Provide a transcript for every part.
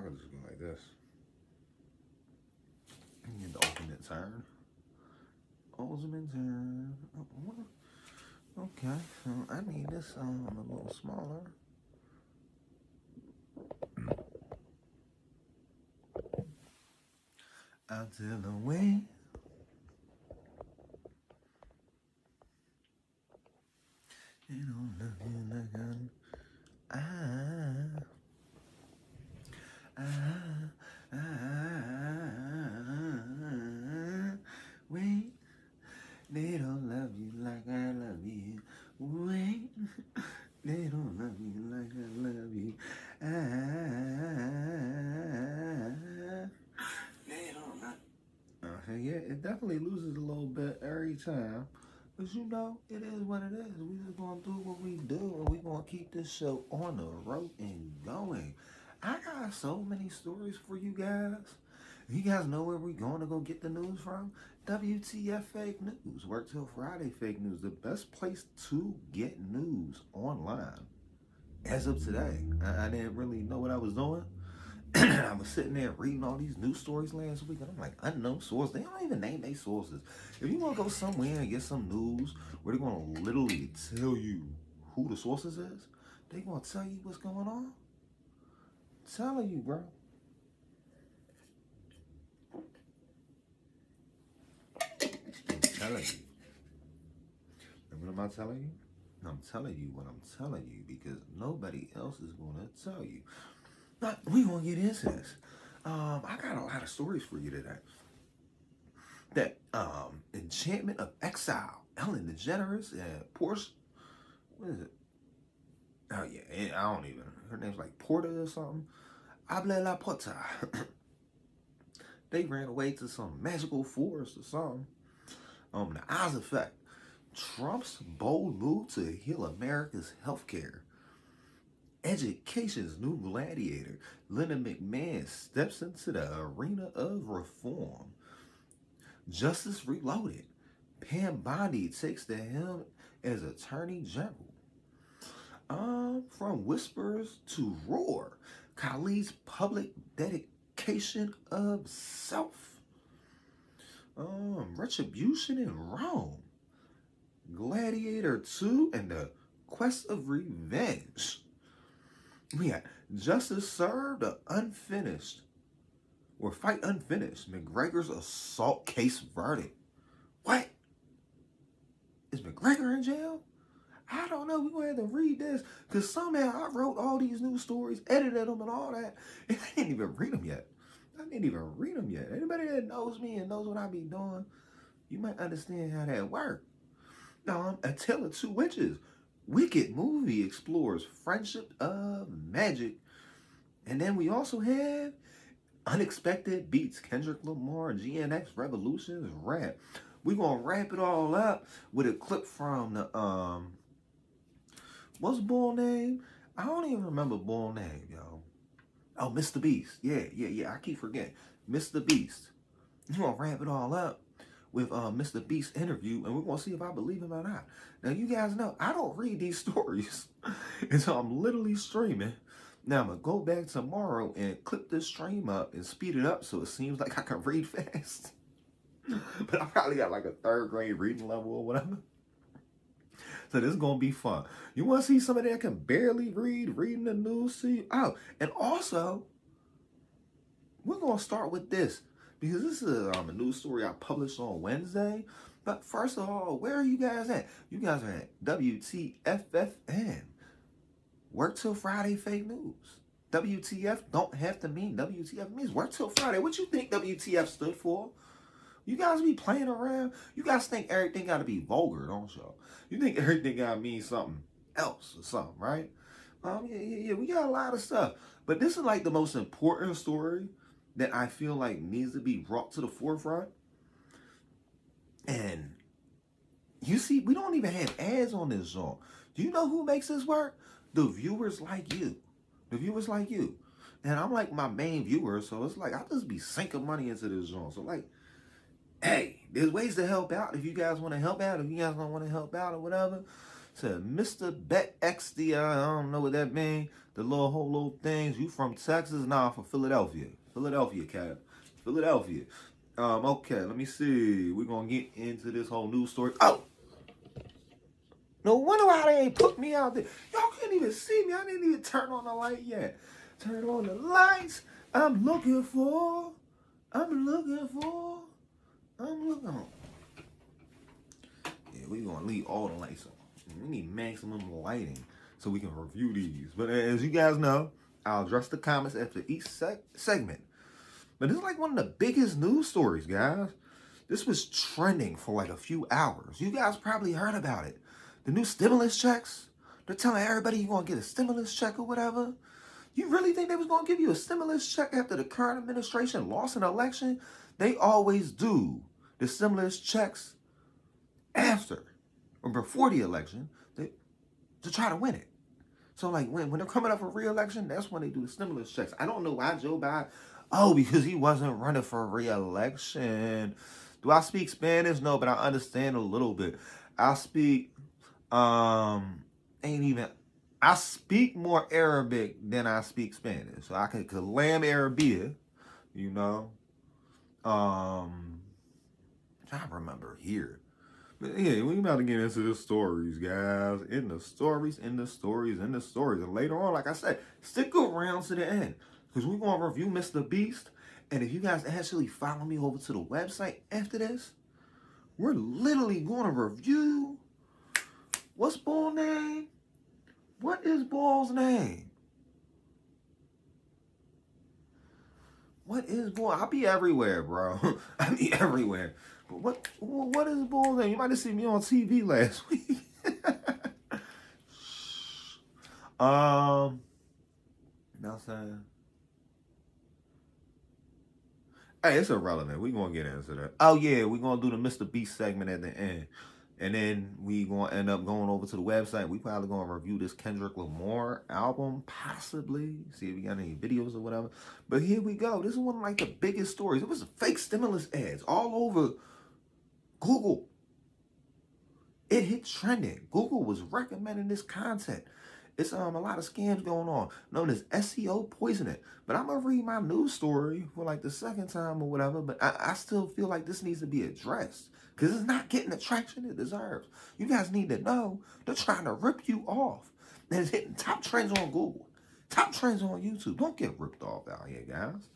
could just go like this. Get the ultimate turn. Ultimate turn. Okay, so I need this a little smaller. Out to the way. They don't love you like wait. They don't love you like I love you. Wait. They don't love you like I love you. They don't love. Okay, yeah, it definitely loses a little bit every time. But you know, it is what it is. We just gonna do what we do, and we gonna keep this show on the road and going. I got so many stories for you guys. You guys know where we going to go get the news from? WTF fake news. Work till Friday fake news. The best place to get news online. As of today, I didn't really know what I was doing. I was sitting there reading all these news stories last week, and I'm like, unknown source. They don't even name their sources. If you want to go somewhere and get some news where they're going to literally tell you who the sources is, they're going to tell you what's going on. Telling you, bro. I'm telling you. And what am I telling you? I'm telling you what I'm telling you because nobody else is going to tell you. But we gonna get into this. I got a lot of stories for you today. That Enchantment of Exile, Ellen DeGeneres and Porsche. What is it? Oh yeah, I don't even. Her name's like Porta or something. Habla la Porta. They ran away to some magical forest or something. The Oz Effect. Trump's bold move to heal America's healthcare. Education's new gladiator, Linda McMahon, steps into the arena of reform. Justice Reloaded. Pam Bondi takes the helm as Attorney General. From whispers to roar, Khalid's public dedication of self. Retribution in Rome. Gladiator 2 and the Quest of Revenge. We got Justice Served Unfinished. Or Fight Unfinished. McGregor's assault case verdict. What? Is McGregor in jail? I don't know. We're going to have to read this. Because somehow I wrote all these news stories, edited them and all that. And I didn't even read them yet. Anybody that knows me and knows what I be doing, you might understand how that works. A Tale of Two Witches. Wicked movie explores friendship of magic. And then we also have Unexpected Beats. Kendrick Lamar, GNX Revolution's rap. We're going to wrap it all up with a clip from the, what's Bull name? I don't even remember Bull name, yo. Oh, Mr. Beast. Yeah. I keep forgetting. Mr. Beast. We're going to wrap it all up with Mr. Beast's interview, and we're going to see if I believe him or not. Now, you guys know, I don't read these stories until I'm literally streaming. Now, I'm going to go back tomorrow and clip this stream up and speed it up so it seems like I can read fast. But I probably got like a 3rd grade reading level or whatever. So this is going to be fun. You want to see somebody that can barely read, reading the news to you? Oh, and also, we're going to start with this. Because this is a news story I published on Wednesday. But first of all, where are you guys at? You guys are at WTFFN. Work till Friday fake news. WTF don't have to mean WTF. It means work till Friday. What you think WTF stood for? You guys be playing around. You guys think everything got to be vulgar, don't y'all? You think everything got to mean something else or something, right? Yeah, we got a lot of stuff. But this is like the most important story that I feel like needs to be brought to the forefront. And you see, we don't even have ads on this song. Do you know who makes this work? The viewers like you. The viewers like you. And I'm like my main viewer, so it's like I just be sinking money into this song. So like, hey, there's ways to help out if you guys want to help out. If you guys don't want to help out or whatever, Said, Mr. Bet XD, I don't know what that means. The whole little things. You from Texas? Nah, from Philadelphia. Philadelphia, Cap. Philadelphia. Okay, let me see. We're gonna get into this whole news story. Oh! No wonder why they ain't put me out there. Y'all can't even see me. I didn't even turn on the light yet. Turn on the lights. I'm looking for. Yeah, we're gonna leave all the lights on. We need maximum lighting so we can review these. But as you guys know, I'll address the comments after each segment. But this is like one of the biggest news stories, guys. This was trending for like a few hours. You guys probably heard about it. The new stimulus checks. They're telling everybody you're going to get a stimulus check or whatever. You really think they was going to give you a stimulus check after the current administration lost an election? They always do the stimulus checks after or before the election to try to win it. So like when they're coming up for re-election, that's when they do the stimulus checks. I don't know why Joe Biden. Oh, because he wasn't running for re-election. Do I speak Spanish? No, but I understand a little bit. I speak I speak more Arabic than I speak Spanish. So I can kalam Arabia, you know. I remember here. But yeah, we about to get into the stories, guys. In the stories. And later on, like I said, stick around to the end. Because we're going to review Mr. Beast. And if you guys actually follow me over to the website after this, we're literally going to review. What's Bull's name? What is Bull's name? What is Bull? I'll be everywhere, bro. I'll be everywhere. But what is Bull's name? You might have seen me on TV last week. Nelson. Hey, it's irrelevant. We're going to get into that. Oh, yeah, we're going to do the Mr. Beast segment at the end. And then we going to end up going over to the website. We probably going to review this Kendrick Lamar album, possibly. See if we got any videos or whatever. But here we go. This is one of like the biggest stories. It was fake stimulus ads all over Google. It hit trending. Google was recommending this content. It's a lot of scams going on, known as SEO poisoning. But I'm going to read my news story for like the second time or whatever. But I still feel like this needs to be addressed. Because it's not getting the traction it deserves. You guys need to know they're trying to rip you off. And it's hitting top trends on Google. Top trends on YouTube. Don't get ripped off out here, guys.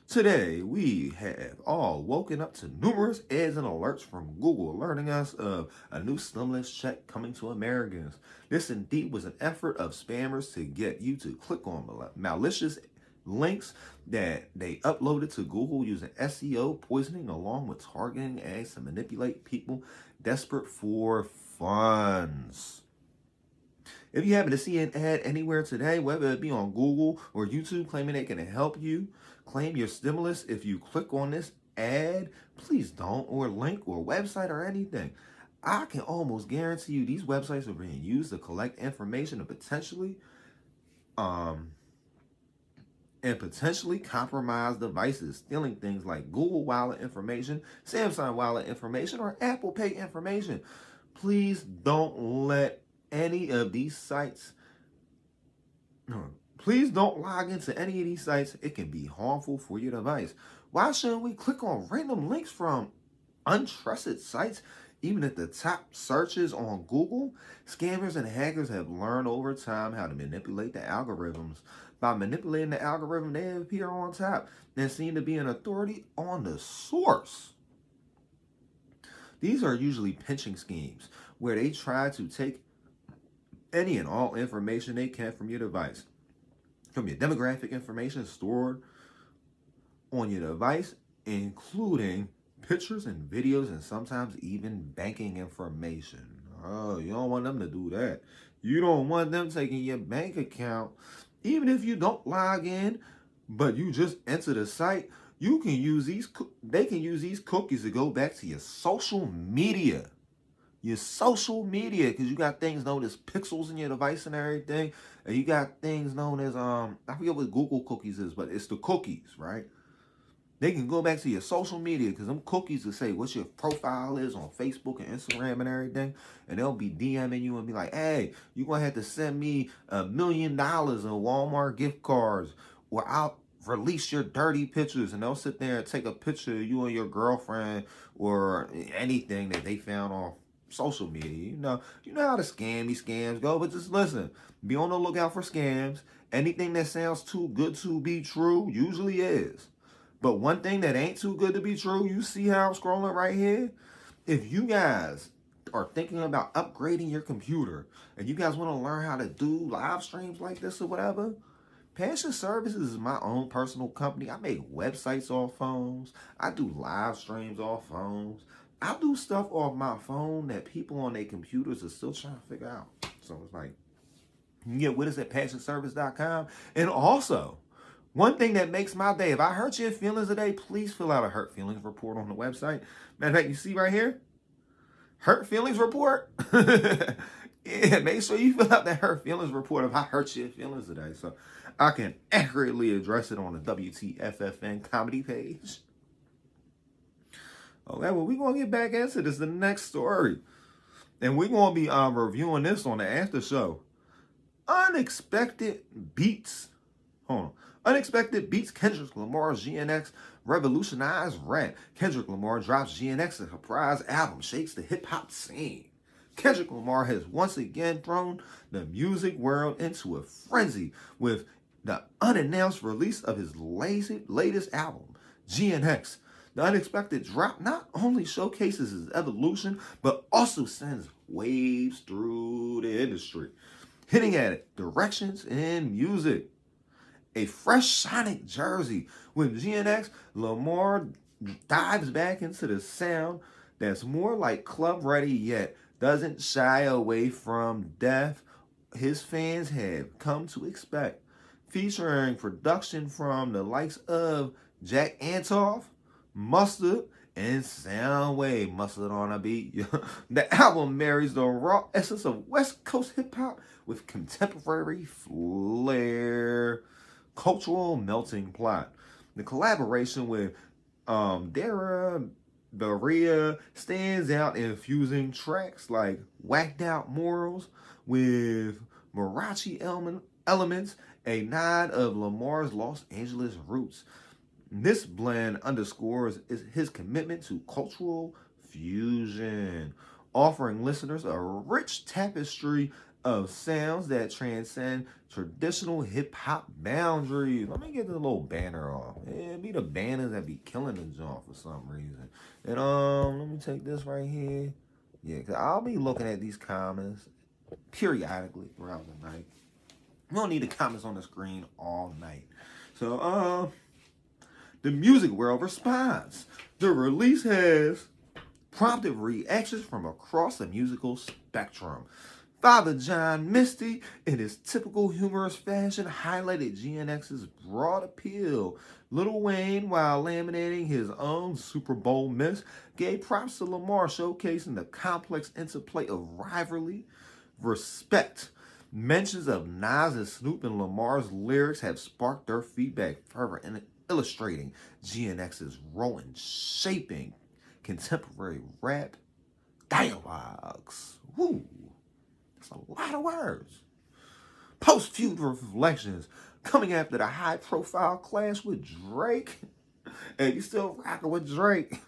Today, we have all woken up to numerous ads and alerts from Google alerting us of a new stimulus check coming to Americans. This indeed was an effort of spammers to get you to click on malicious links that they uploaded to Google using SEO poisoning along with targeting ads to manipulate people desperate for funds. If you happen to see an ad anywhere today, whether it be on Google or YouTube claiming they can help you claim your stimulus, if you click on this ad, please don't, or link or website or anything. I can almost guarantee you these websites are being used to collect information and potentially compromise devices, stealing things like Google Wallet information, Samsung Wallet information, or Apple Pay information. Please don't let any of these sites, please don't log into any of these sites. It can be harmful for your device. Why shouldn't we click on random links from untrusted sites, even at the top searches on Google? Scammers and hackers have learned over time how to manipulate the algorithms. By manipulating the algorithm, they appear on top and seem to be an authority on the source. These are usually pinching schemes where they try to take any and all information they can from your device, from your demographic information stored on your device, including pictures and videos and sometimes even banking information. Oh, you don't want them to do that. You don't want them taking your bank account. Even if you don't log in, but you just enter the site, you can use they can use these cookies to go back to your social media. Because you got things known as pixels in your device and everything. And you got things known as, I forget what Google cookies is, but it's the cookies, right? They can go back to your social media because them cookies will say what your profile is on Facebook and Instagram and everything. And they'll be DMing you and be like, hey, you're going to have to send me $1 million in Walmart gift cards or I'll release your dirty pictures. And they'll sit there and take a picture of you and your girlfriend or anything that they found on social media. You know how the scams go, but just listen, be on the lookout for scams. Anything that sounds too good to be true usually is. But one thing that ain't too good to be true, you see how I'm scrolling right here? If you guys are thinking about upgrading your computer and you guys want to learn how to do live streams like this or whatever, Passion Services is my own personal company. I make websites off phones. I do live streams off phones. I do stuff off my phone that people on their computers are still trying to figure out. So it's like, you can get with us at passionservice.com. And also, one thing that makes my day, if I hurt your feelings today, please fill out a hurt feelings report on the website. Matter of fact, you see right here, hurt feelings report. Yeah, make sure you fill out that hurt feelings report if I hurt your feelings today, so I can accurately address it on the WTFFN comedy page. Okay, well, we're going to get back into this, the next story. And we're going to be reviewing this on the after show. Unexpected beats. Hold on. Unexpected beats Kendrick Lamar's GNX revolutionized rap. Kendrick Lamar drops GNX a surprise album, shakes the hip-hop scene. Kendrick Lamar has once again thrown the music world into a frenzy with the unannounced release of his latest album, GNX. The unexpected drop not only showcases his evolution, but also sends waves through the industry, hitting at directions in music. A fresh Sonic jersey. With GNX, Lamar dives back into the sound that's more like club ready yet doesn't shy away from death his fans have come to expect. Featuring production from the likes of Jack Antonoff, Mustard, and Soundwave. Mustard on a beat. The album marries the raw essence of West Coast hip-hop with contemporary flair. Cultural melting pot. The collaboration with Dara Berea stands out, infusing tracks like Whacked Out Morals with Marachi elements, a nod of Lamar's Los Angeles roots. This blend underscores his commitment to cultural fusion, offering listeners a rich tapestry of sounds that transcend traditional hip-hop boundaries. Let me get the little banner off. It be the banners that be killing the joint for some reason. And let me take this right here. Yeah, because I'll be looking at these comments periodically throughout the night. We don't need the comments on the screen all night. So, the music world responds. The release has prompted reactions from across the musical spectrum. Father John Misty, in his typical humorous fashion, highlighted GNX's broad appeal. Lil Wayne, while laminating his own Super Bowl miss, gave props to Lamar, showcasing the complex interplay of rivalry, respect. Mentions of Nas and Snoop in Lamar's lyrics have sparked their feedback, further illustrating GNX's role in shaping contemporary rap dialogues. Woo! That's a lot of words. Post-feud reflections coming after the high-profile clash with Drake. And you still rocking with Drake.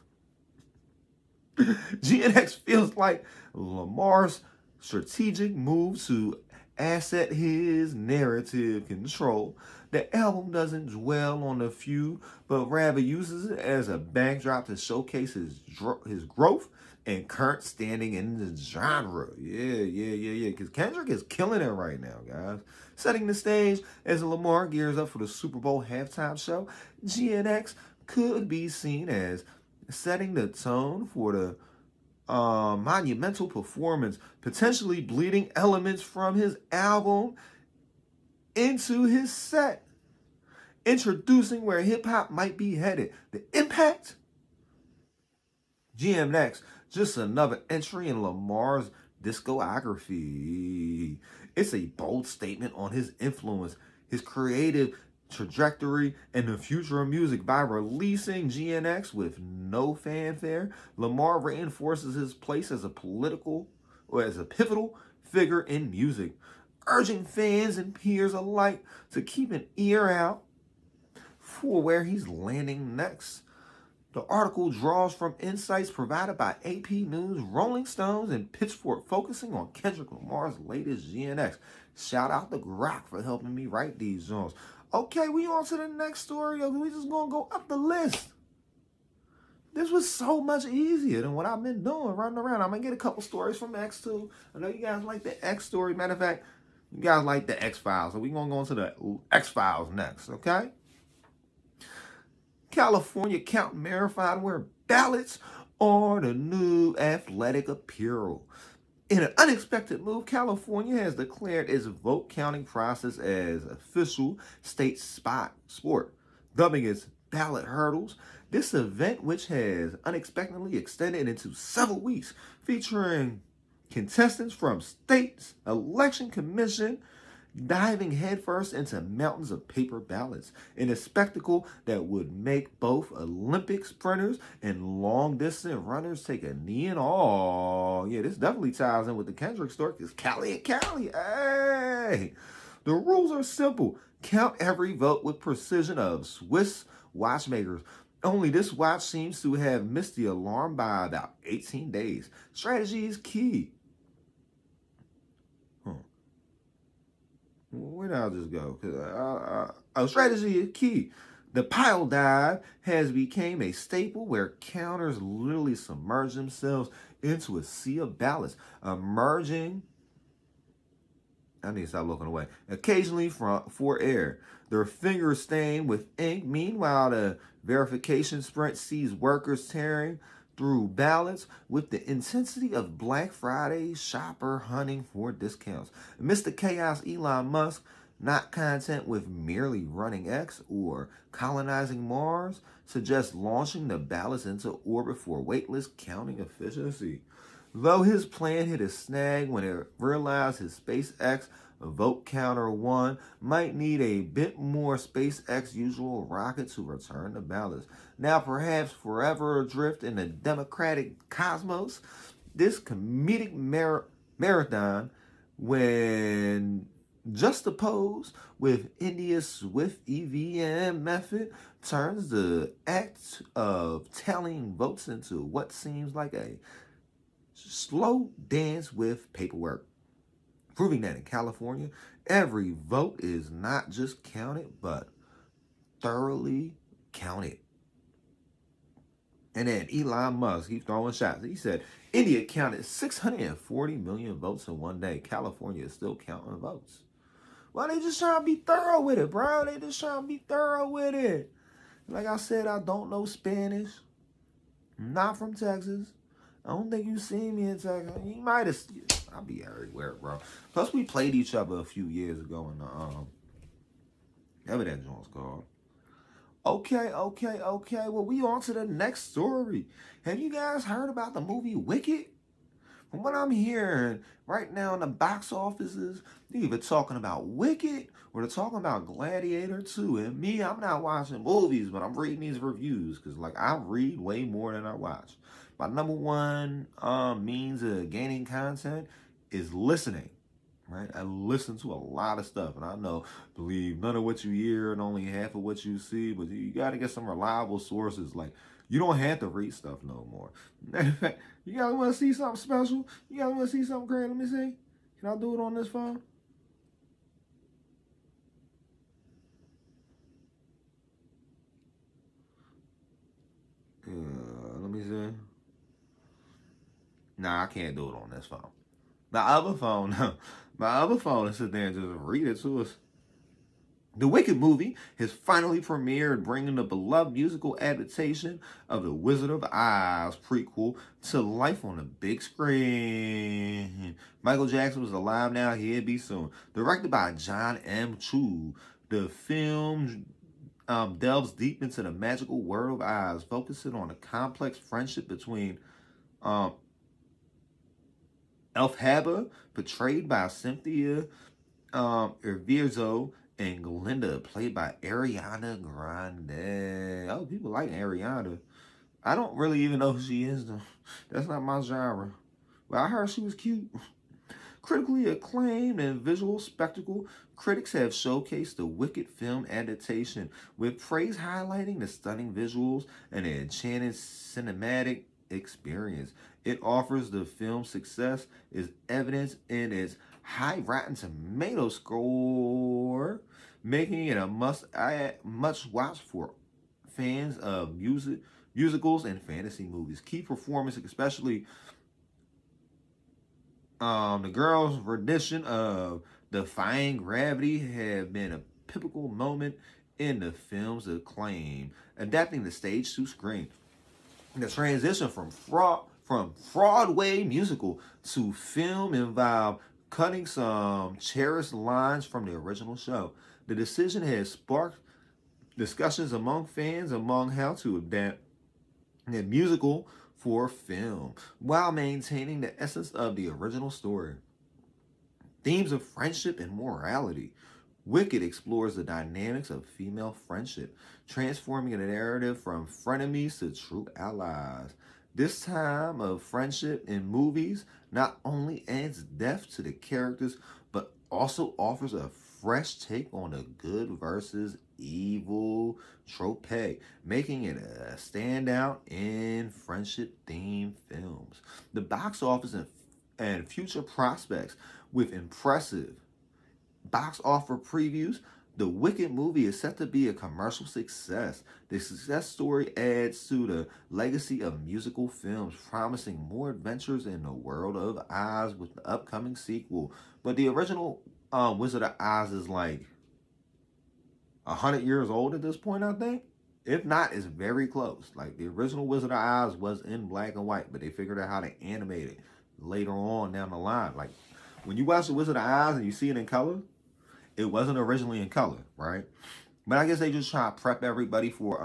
GNX feels like Lamar's strategic move to asset his narrative control. The album doesn't dwell on the feud, but rather uses it as a backdrop to showcase his growth and current standing in the genre. Yeah. Because Kendrick is killing it right now, guys. Setting the stage as Lamar gears up for the Super Bowl halftime show, GNX could be seen as setting the tone for the monumental performance, potentially bleeding elements from his album into his set, introducing where hip-hop might be headed. The impact? GNX, just another entry in Lamar's discography. It's a bold statement on his influence, his creative trajectory and the future of music. By releasing GNX with no fanfare, Lamar reinforces his place as a pivotal figure in music, urging fans and peers alike to keep an ear out for where he's landing next. The article draws from insights provided by AP News, Rolling Stones, and Pitchfork, focusing on Kendrick Lamar's latest GNX. Shout out to Grok for helping me write these songs. Okay, we on to the next story. We just gonna go up the list. This was so much easier than what I've been doing, running around. I'm gonna get a couple stories from X too. I know you guys like the X story. Matter of fact, you guys like the X Files, so we gonna go into the X Files next. Okay. California count verified where ballots are the new athletic apparel. In an unexpected move, California has declared its vote counting process as official state sport, dubbing its ballot hurdles. This event, which has unexpectedly extended into several weeks, featuring contestants from states, election commission, diving headfirst into mountains of paper ballots in a spectacle that would make both Olympic sprinters and long-distance runners take a knee and all. Yeah, this definitely ties in with the Kendrick story because Cali and Cali. Hey! The rules are simple. Count every vote with precision of Swiss watchmakers. Only this watch seems to have missed the alarm by about 18 days. Strategy is key. Where did I just go? Strategy is key. The pile dive has become a staple where counters literally submerge themselves into a sea of ballots, emerging. I need to stop looking away. Occasionally for air, their fingers stained with ink. Meanwhile, the verification sprint sees workers tearing through ballots with the intensity of Black Friday shopper hunting for discounts. Amidst the chaos, Elon Musk, not content with merely running X or colonizing Mars, suggests launching the ballots into orbit for weightless counting efficiency. Though his plan hit a snag when it realized his SpaceX vote counter one might need a bit more SpaceX usual rocket to return the ballots. Now perhaps forever adrift in the democratic cosmos, this comedic marathon, when juxtaposed with India's swift EVM method, turns the act of tallying votes into what seems like a slow dance with paperwork, proving that in California, every vote is not just counted, but thoroughly counted. And then Elon Musk, he's throwing shots. He said, India counted 640 million votes in one day. California is still counting votes. Well, they just trying to be thorough with it, bro. They just trying to be thorough with it. Like I said, I don't know Spanish. I'm not from Texas. I don't think you seen me in Texas. You might have. I'll be everywhere, bro. Plus, we played each other a few years ago in the whatever that joint's called. Okay. Well, we on to the next story. Have you guys heard about the movie Wicked? From what I'm hearing right now in the box offices, they're either talking about Wicked or they're talking about Gladiator 2. And me, I'm not watching movies, but I'm reading these reviews because, like, I read way more than I watch. My number one means of gaining content is listening, right? I listen to a lot of stuff, and I know, believe none of what you hear and only half of what you see, but you got to get some reliable sources. Like, you don't have to read stuff no more. Matter of fact, you guys want to see something special? You guys want to see something great? Let me see. Can I do it on this phone? Let me see. Nah, I can't do it on this phone. My other phone is sit there and just read it to us. The Wicked movie has finally premiered, bringing the beloved musical adaptation of the Wizard of Oz prequel to life on the big screen. Michael Jackson was alive now, he'll be soon. Directed by John M. Chu, the film delves deep into the magical world of Oz, focusing on a complex friendship between Elphaba, portrayed by Cynthia Erivo, and Glinda, played by Ariana Grande. Oh, people like Ariana. I don't really even know who she is, though. That's not my genre. But I heard she was cute. Critically acclaimed and visual spectacle, critics have showcased the Wicked film adaptation, with praise highlighting the stunning visuals and the enchanting cinematic experience. It offers the film's success is evidenced in its high Rotten Tomato score, making it a must watch for fans of musicals and fantasy movies. Key performance, especially the girls' rendition of Defying Gravity, have been a pivotal moment in the film's acclaim, adapting the stage to screen. The transition from Broadway musical to film involved cutting some cherished lines from the original show. The decision has sparked discussions among fans among how to adapt the musical for film while maintaining the essence of the original story. Themes of friendship and morality. Wicked explores the dynamics of female friendship, transforming the narrative from frenemies to true allies. This time of friendship in movies not only adds depth to the characters, but also offers a fresh take on the good versus evil trope, making it a standout in friendship-themed films. The box office and future prospects. With impressive box office previews, the Wicked movie is set to be a commercial success. The success story adds to the legacy of musical films, promising more adventures in the world of Oz with the upcoming sequel. But the original Wizard of Oz is like 100 years old at this point, I think. If not, it's very close. Like, the original Wizard of Oz was in black and white, but they figured out how to animate it later on down the line. Like, when you watch the Wizard of Oz and you see it in color, it wasn't originally in color, right? But I guess they just try to prep everybody for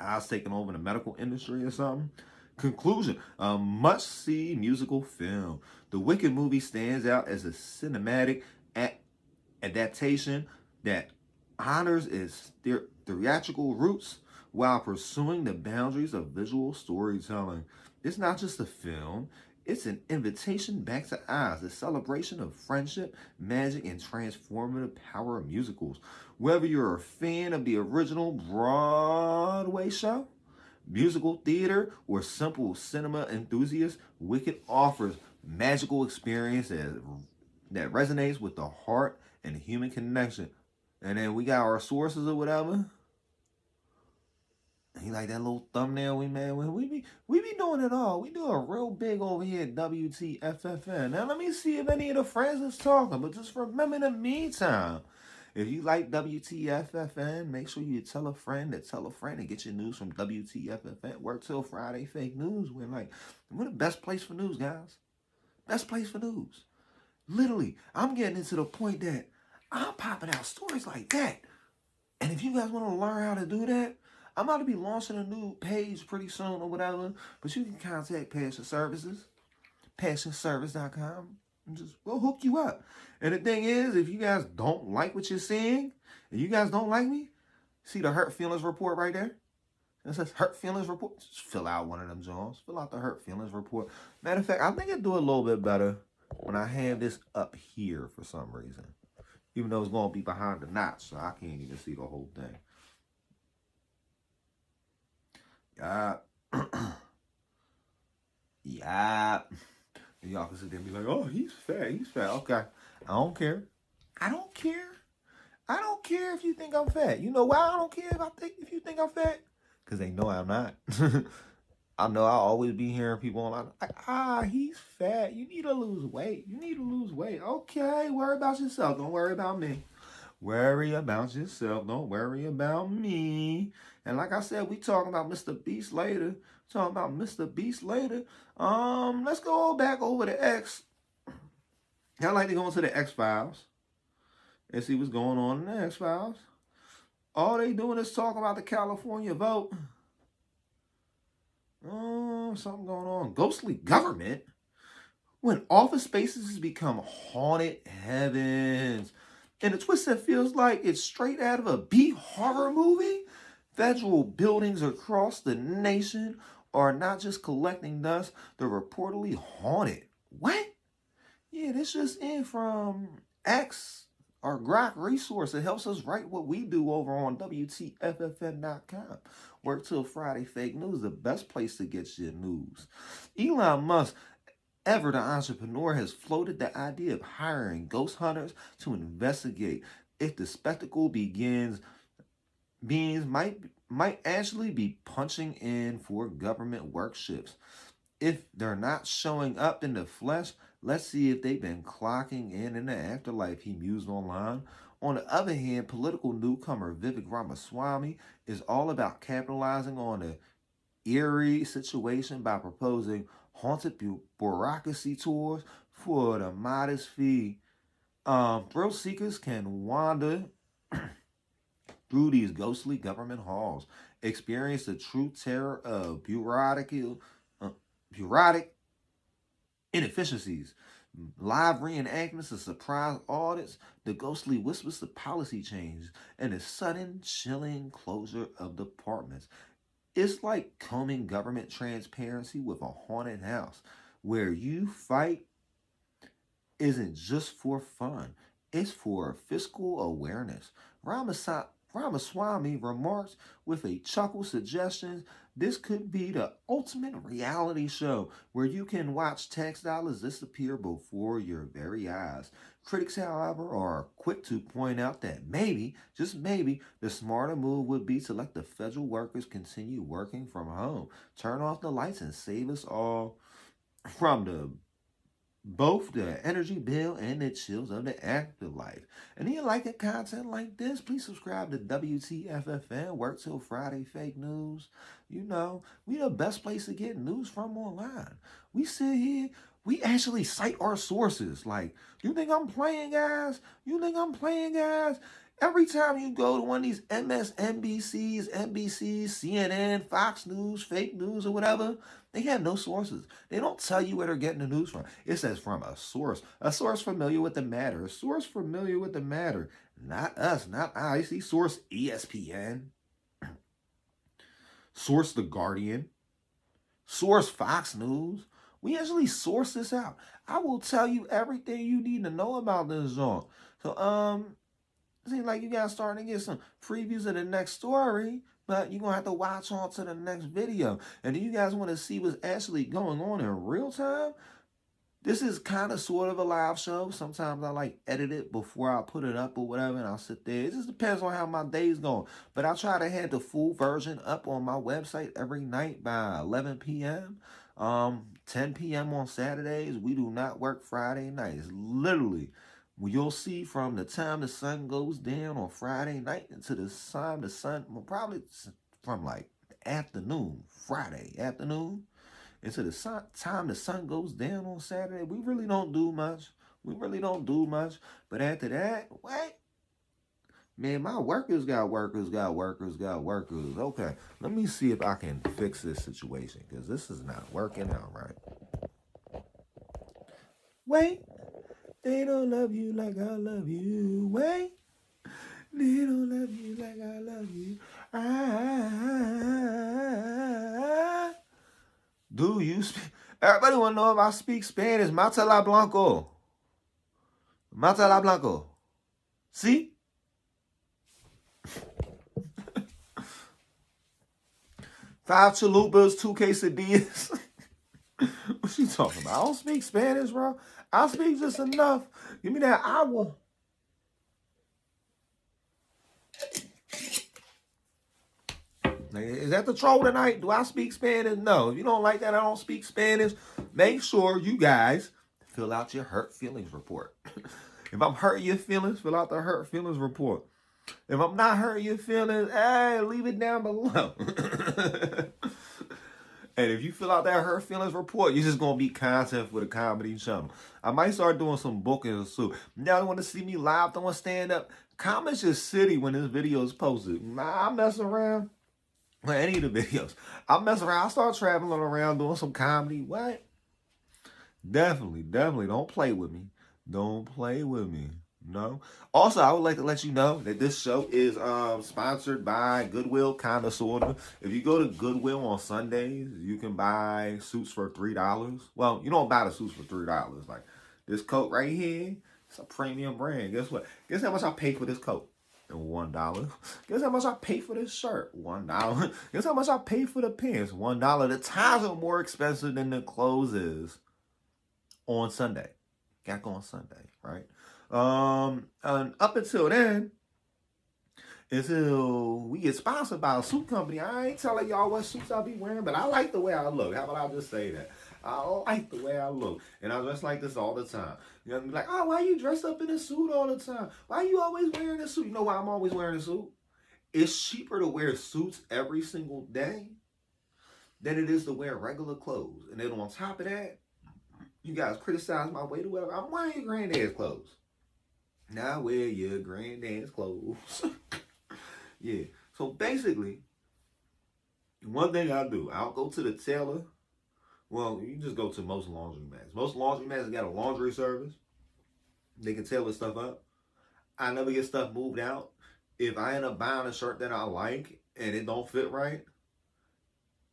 Oz taking over the medical industry or something. Conclusion: a must-see musical film. The Wicked movie stands out as a cinematic adaptation that honors its theatrical roots while pursuing the boundaries of visual storytelling. It's not just a film. It's an invitation back to Oz, a celebration of friendship, magic, and transformative power of musicals. Whether you're a fan of the original Broadway show, musical theater, or simple cinema enthusiast, Wicked offers magical experiences that resonates with the heart and the human connection. And then we got our sources or whatever. You like that little thumbnail we made? We be doing it all. We do it real big over here at WTFFN. Now let me see if any of the friends is talking. But just remember in the meantime, if you like WTFFN, make sure you tell a friend and get your news from WTFFN. Work till Friday, fake news. We're the best place for news, guys. Best place for news. Literally, I'm getting into the point that I'm popping out stories like that. And if you guys want to learn how to do that, I'm about to be launching a new page pretty soon or whatever. But you can contact Passion Services, passionservice.com. We'll hook you up. And the thing is, if you guys don't like what you're seeing, and you guys don't like me, see the Hurt Feelings report right there? It says Hurt Feelings report. Just fill out one of them, Jones. Fill out the Hurt Feelings report. Matter of fact, I think I do a little bit better when I have this up here for some reason. Even though it's going to be behind the notch, so I can't even see the whole thing. Yeah. Yeah. And y'all can sit there and be like, oh, he's fat. Okay. I don't care. I don't care if you think I'm fat. You know why I don't care if you think I'm fat? Because they know I'm not. I know I'll always be hearing people online like, he's fat. You need to lose weight. Okay, worry about yourself. Don't worry about me. Worry about yourself. Don't worry about me. And like I said, we talking about Mr. Beast later. Let's go back over to X. I like to go into the X-Files and see what's going on in the X-Files. All they doing is talking about the California vote. Something going on. Ghostly government? When office spaces become haunted heavens. In a twist that feels like it's straight out of a B horror movie, federal buildings across the nation are not just collecting dust, they're reportedly haunted. What? Yeah, this just in from X, our Grok resource. It helps us write what we do over on WTFFN.com. Work till Friday fake news, the best place to get your news. Elon Musk, ever the entrepreneur, has floated the idea of hiring ghost hunters to investigate if the spectacle beings might actually be punching in for government workshops. If they're not showing up in the flesh, let's see if they've been clocking in the afterlife, he mused online. On the other hand, political newcomer Vivek Ramaswamy is all about capitalizing on the eerie situation by proposing haunted bureaucracy tours for the modest fee. Thrill seekers can wander through these ghostly government halls, experience the true terror of bureaucratic inefficiencies, live reenactments of surprise audits, the ghostly whispers of policy changes, and the sudden chilling closure of departments. It's like combing government transparency with a haunted house, where you fight isn't just for fun, it's for fiscal awareness. Ramaswamy remarks with a chuckle, suggestions this could be the ultimate reality show where you can watch tax dollars disappear before your very eyes. Critics, however, are quick to point out that maybe, just maybe, the smarter move would be to let the federal workers continue working from home, turn off the lights, and save us all from both the energy bill and the chills of the afterlife. And if you like a content like this, please subscribe to WTFFN, Work Till Friday Fake News. You know, we the best place to get news from online. We sit here, we actually cite our sources. Like, you think I'm playing, guys? You think I'm playing, guys? Every time you go to one of these MSNBCs, NBCs, CNN, Fox News, fake news, or whatever, they have no sources. They don't tell you where they're getting the news from. It says from a source familiar with the matter, a source familiar with the matter. Not us, not I. See, source ESPN, source The Guardian, source Fox News. We actually source this out. I will tell you everything you need to know about this zone. So, seems like you guys starting to get some previews of the next story, but you're going to have to watch on to the next video. And if you guys want to see what's actually going on in real time, this is kind of sort of a live show. Sometimes I like edit it before I put it up or whatever, and I'll sit there. It just depends on how my day's going. But I'll try to have the full version up on my website every night by 11 p.m., 10 p.m. on Saturdays. We do not work Friday nights. Literally, you'll see from the time the sun goes down on Friday night until the time the sun, probably from like afternoon, Friday afternoon, until the time the sun goes down on Saturday. We really don't do much. But after that, wait. Man, my workers got workers. Okay, let me see if I can fix this situation, because this is not working out right. Wait. They don't love you like I love you. Wait. They don't love you like I love you. Do you speak? Everybody want to know if I speak Spanish. Matala Blanco. Matala Blanco. See? 5 chalupas, 2 quesadillas. What you talking about? I don't speak Spanish, bro. I speak just enough. Give me that hour. Is that the troll tonight? Do I speak Spanish? No. If you don't like that, I don't speak Spanish. Make sure you guys fill out your hurt feelings report. If I'm hurting your feelings, fill out the hurt feelings report. If I'm not hurting your feelings, hey, leave it down below. And if you fill out that hurt feelings report, you're just going to be content for the comedy channel. I might start doing some bookings soon. Now you want to see me live doing stand-up? Comments your city when this video is posted. I mess around. Well, any of the videos. I mess around. I start traveling around doing some comedy. What? Definitely. Don't play with me. Don't play with me. No. Also, I would like to let you know that this show is sponsored by Goodwill, kinda sorta. If you go to Goodwill on Sundays, you can buy suits for $3. Well, you don't buy the suits for $3. Like this coat right here, it's a premium brand. Guess what? Guess how much I paid for this coat? $1. Guess how much I paid for this shirt? $1. Guess how much I paid for the pants? $1. The ties are more expensive than the clothes is on Sunday. Got to go on Sunday, right? And up until then, until we get sponsored by a suit company, I ain't telling y'all what suits I'll be wearing, but I like the way I look. How about I just say that? I like the way I look. And I dress like this all the time. You know, be like, oh, why you dressed up in a suit all the time? Why you always wearing a suit? You know why I'm always wearing a suit? It's cheaper to wear suits every single day than it is to wear regular clothes. And then on top of that, you guys criticize my weight or whatever. I'm wearing your granddad's clothes. Now wear your granddad's clothes. Yeah. So basically, one thing I do, I'll go to the tailor. Well, you just go to most laundromats. Most laundromats got a laundry service. They can tailor stuff up. I never get stuff moved out. If I end up buying a shirt that I like and it don't fit right,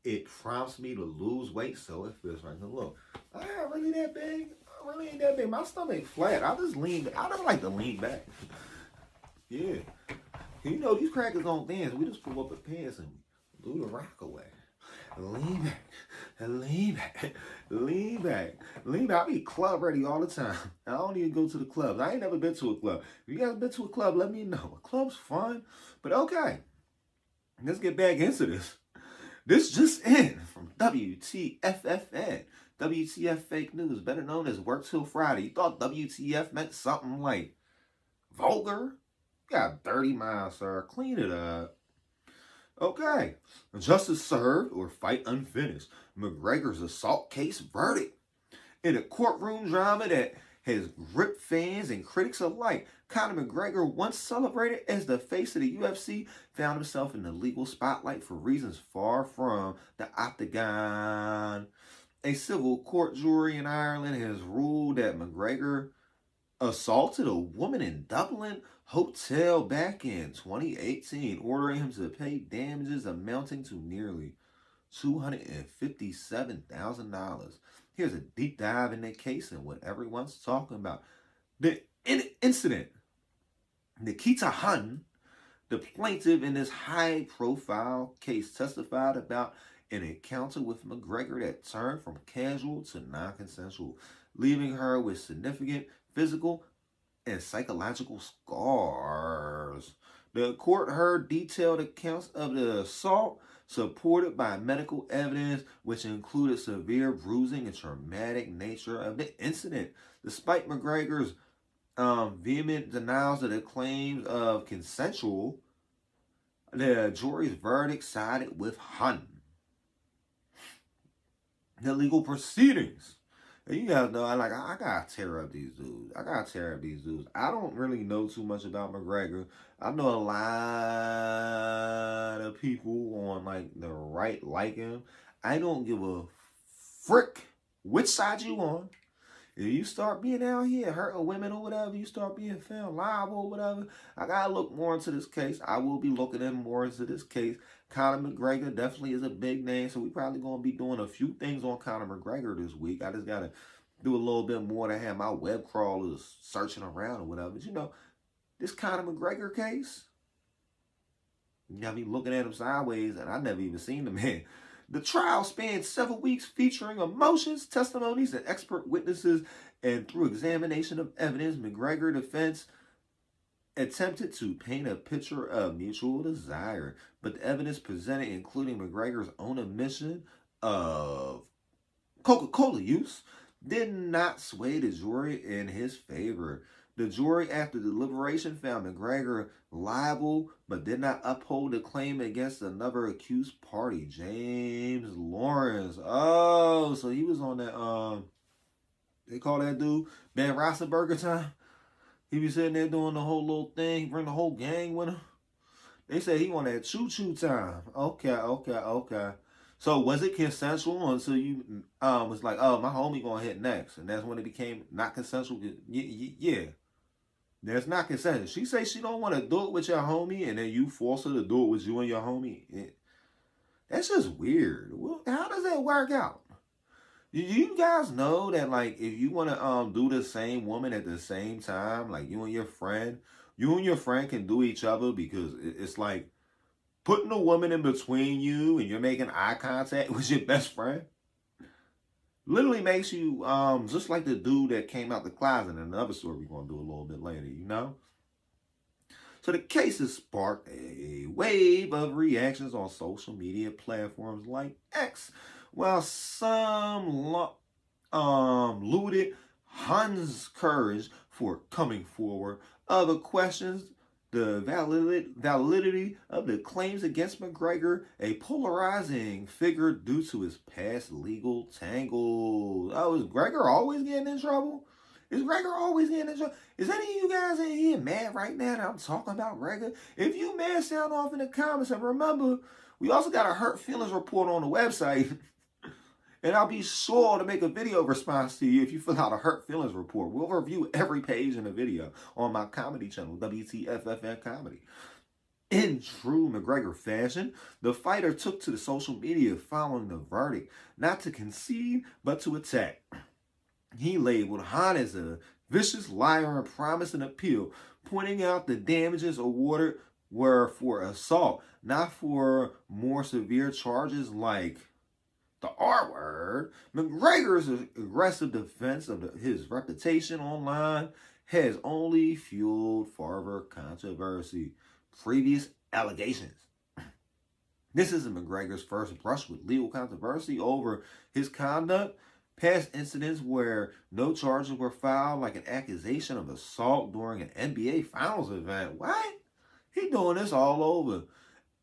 it prompts me to lose weight so it fits right. So look, I ain't really that big. I really ain't that big. My stomach flat. I just lean back. I don't like to lean back. Yeah. You know, these crackers don't dance. We just pull up the pants and do the rock away. Lean back. Lean back. Lean back. Lean back. I be club ready all the time. I don't even go to the clubs. I ain't never been to a club. If you guys been to a club, let me know. A club's fun. But okay. Let's get back into this. This just in from WTFFN. WTF fake news, better known as Work Till Friday. You thought WTF meant something like vulgar? You got dirty mind, sir. Clean it up. Okay. Justice served or fight unfinished. McGregor's assault case verdict. In a courtroom drama that has gripped fans and critics alike, Conor McGregor, once celebrated as the face of the UFC, found himself in the legal spotlight for reasons far from the octagon. A civil court jury in Ireland has ruled that McGregor assaulted a woman in Dublin hotel back in 2018, ordering him to pay damages amounting to nearly $257,000. Here's a deep dive in the case and what everyone's talking about. The incident. Nikita Hun, the plaintiff in this high-profile case, testified about an encounter with McGregor that turned from casual to non-consensual, leaving her with significant physical and psychological scars. The court heard detailed accounts of the assault, supported by medical evidence, which included severe bruising and traumatic nature of the incident. Despite McGregor's vehement denials of the claims of consensual, the jury's verdict sided with Hun. The legal proceedings. And you guys know, I gotta tear up these dudes. I don't really know too much about McGregor. I know a lot of people on like the right like him. I don't give a frick which side you on. If you start being out here hurting women or whatever, you start being found liable or whatever, I gotta look more into this case. I will be looking in more into this case. Conor McGregor definitely is a big name, so we probably gonna be doing a few things on Conor McGregor this week. I just gotta do a little bit more to have my web crawlers searching around or whatever. But you know, this Conor McGregor case, you got me looking at him sideways, and I never even seen the man. The trial spanned several weeks, featuring emotions, testimonies, and expert witnesses, and through examination of evidence, McGregor defense attempted to paint a picture of mutual desire, but the evidence presented, including McGregor's own admission of Coca-Cola use, did not sway the jury in his favor. The jury, after deliberation, found McGregor liable, but did not uphold the claim against another accused party, James Lawrence. Oh, so he was on that, they call that dude Ben Roethlisberger time. He be sitting there doing the whole little thing, bring the whole gang with him. They said he on that choo-choo time. Okay. So was it consensual until you was like, oh, my homie gonna hit next, and that's when it became not consensual? Yeah. There's not consent. She say she don't want to do it with your homie, and then you force her to do it with you and your homie. That's just weird. Well, how does that work out? Do you guys know that, like, if you want to do the same woman at the same time, like you and your friend can do each other, because it's like putting a woman in between you and you're making eye contact with your best friend literally makes you just like the dude that came out the closet in another story we're going to do a little bit later, you know? So the case has sparked a wave of reactions on social media platforms like X, while some looted Hans' courage for coming forward. Other questions the validity of the claims against McGregor, a polarizing figure due to his past legal tangles. Oh, is Gregor always getting in trouble? Is Gregor always getting in trouble? Is any of you guys in here mad right now that I'm talking about Gregor? If you mad, sound off in the comments. And remember, we also got a hurt feelings report on the website. And I'll be sure to make a video response to you if you fill out a hurt feelings report. We'll review every page in the video on my comedy channel, WTFFN Comedy. In true McGregor fashion, the fighter took to the social media following the verdict, not to concede, but to attack. He labeled Hahn as a vicious liar and promised an appeal, pointing out the damages awarded were for assault, not for more severe charges like the R word. McGregor's aggressive defense of his reputation online has only fueled further controversy. Previous allegations. This isn't McGregor's first brush with legal controversy over his conduct. Past incidents where no charges were filed, like an accusation of assault during an NBA Finals event. What? He doing this all over.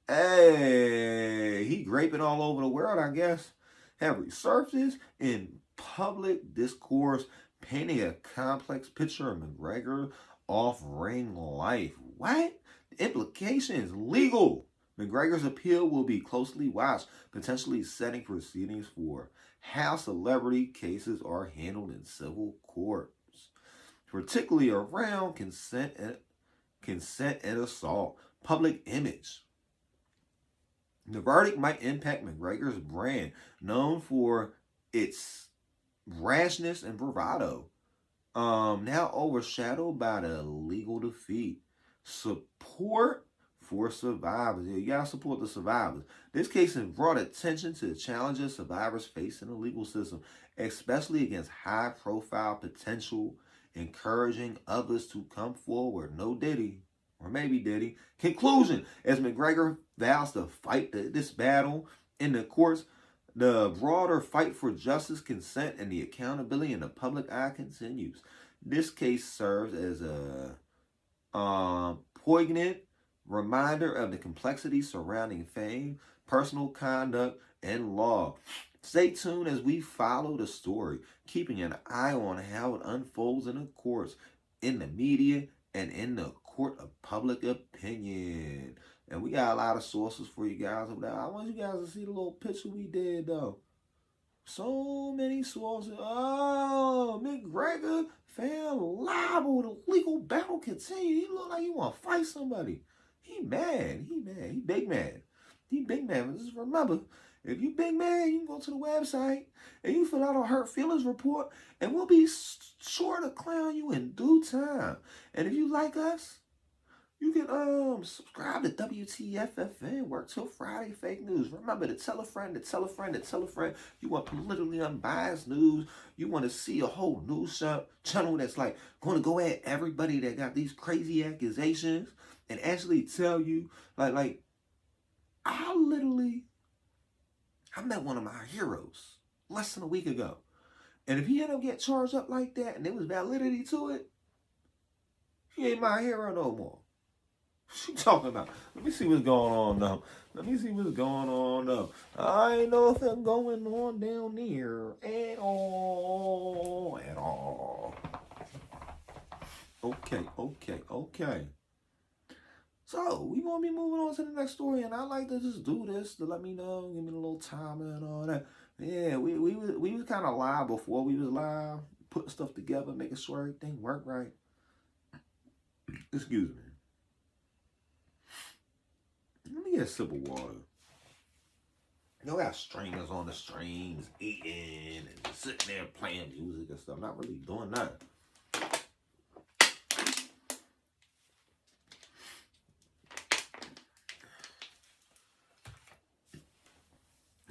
Hey, he graping all over the world, I guess. Have resurfaced in public discourse, painting a complex picture of McGregor off-ring life. What? The implication is legal. McGregor's appeal will be closely watched, potentially setting proceedings for how celebrity cases are handled in civil courts, particularly around consent and assault, public image. The verdict might impact McGregor's brand, known for its rashness and bravado, now overshadowed by the legal defeat. Support for survivors. You gotta support the survivors. This case has brought attention to the challenges survivors face in the legal system, especially against high-profile potential, encouraging others to come forward. No Diddy. Or maybe Diddy. Conclusion. As McGregor vows to fight this battle in the courts, the broader fight for justice, consent, and the accountability in the public eye continues. This case serves as a poignant reminder of the complexity surrounding fame, personal conduct, and law. Stay tuned as we follow the story, keeping an eye on how it unfolds in the courts, in the media, and in the court of public opinion. And we got a lot of sources for you guys over there. I want you guys to see the little picture we did, though. So many sources. Oh, McGregor found liable. The legal battle continues. He look like he want to fight somebody. He mad. He mad. He big mad. He big mad. Just remember, if you big mad, you can go to the website and you fill out a hurt feelings report, and we'll be sure to clown you in due time. And if you like us, you can subscribe to WTFFN, Work Till Friday Fake News. Remember to tell a friend, to tell a friend, to tell a friend. You want politically unbiased news. You want to see a whole news channel that's like going to go at everybody that got these crazy accusations and actually tell you, like I met one of my heroes less than a week ago. And if he ended up getting charged up like that and there was validity to it, he ain't my hero no more. What you talking about? Let me see what's going on now. Let me see what's going on now. I ain't know if it's going on down there at all. At all. Okay. So, we going to be moving on to the next story, and I like to just do this to let me know, give me a little time and all that. Yeah, we was kind of live before we was live, putting stuff together, making sure everything worked right. Excuse me. Let me get a sip of water. You know, got stringers on the strings, eating, and just sitting there playing music and stuff. Not really doing nothing.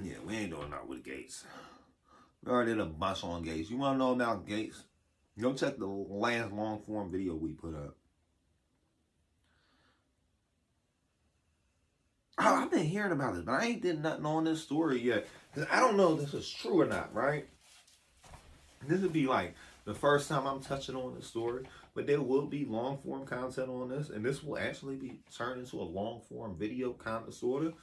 Yeah, we ain't doing nothing with Gates. We already did a bunch on Gates. You want to know about Gates? Go check the last long form video we put up. Oh, I've been hearing about this, but I ain't did nothing on this story yet. Because I don't know if this is true or not, right? This would be like the first time I'm touching on this story. But there will be long form content on this. And this will actually be turned into a long form video kind of sort of.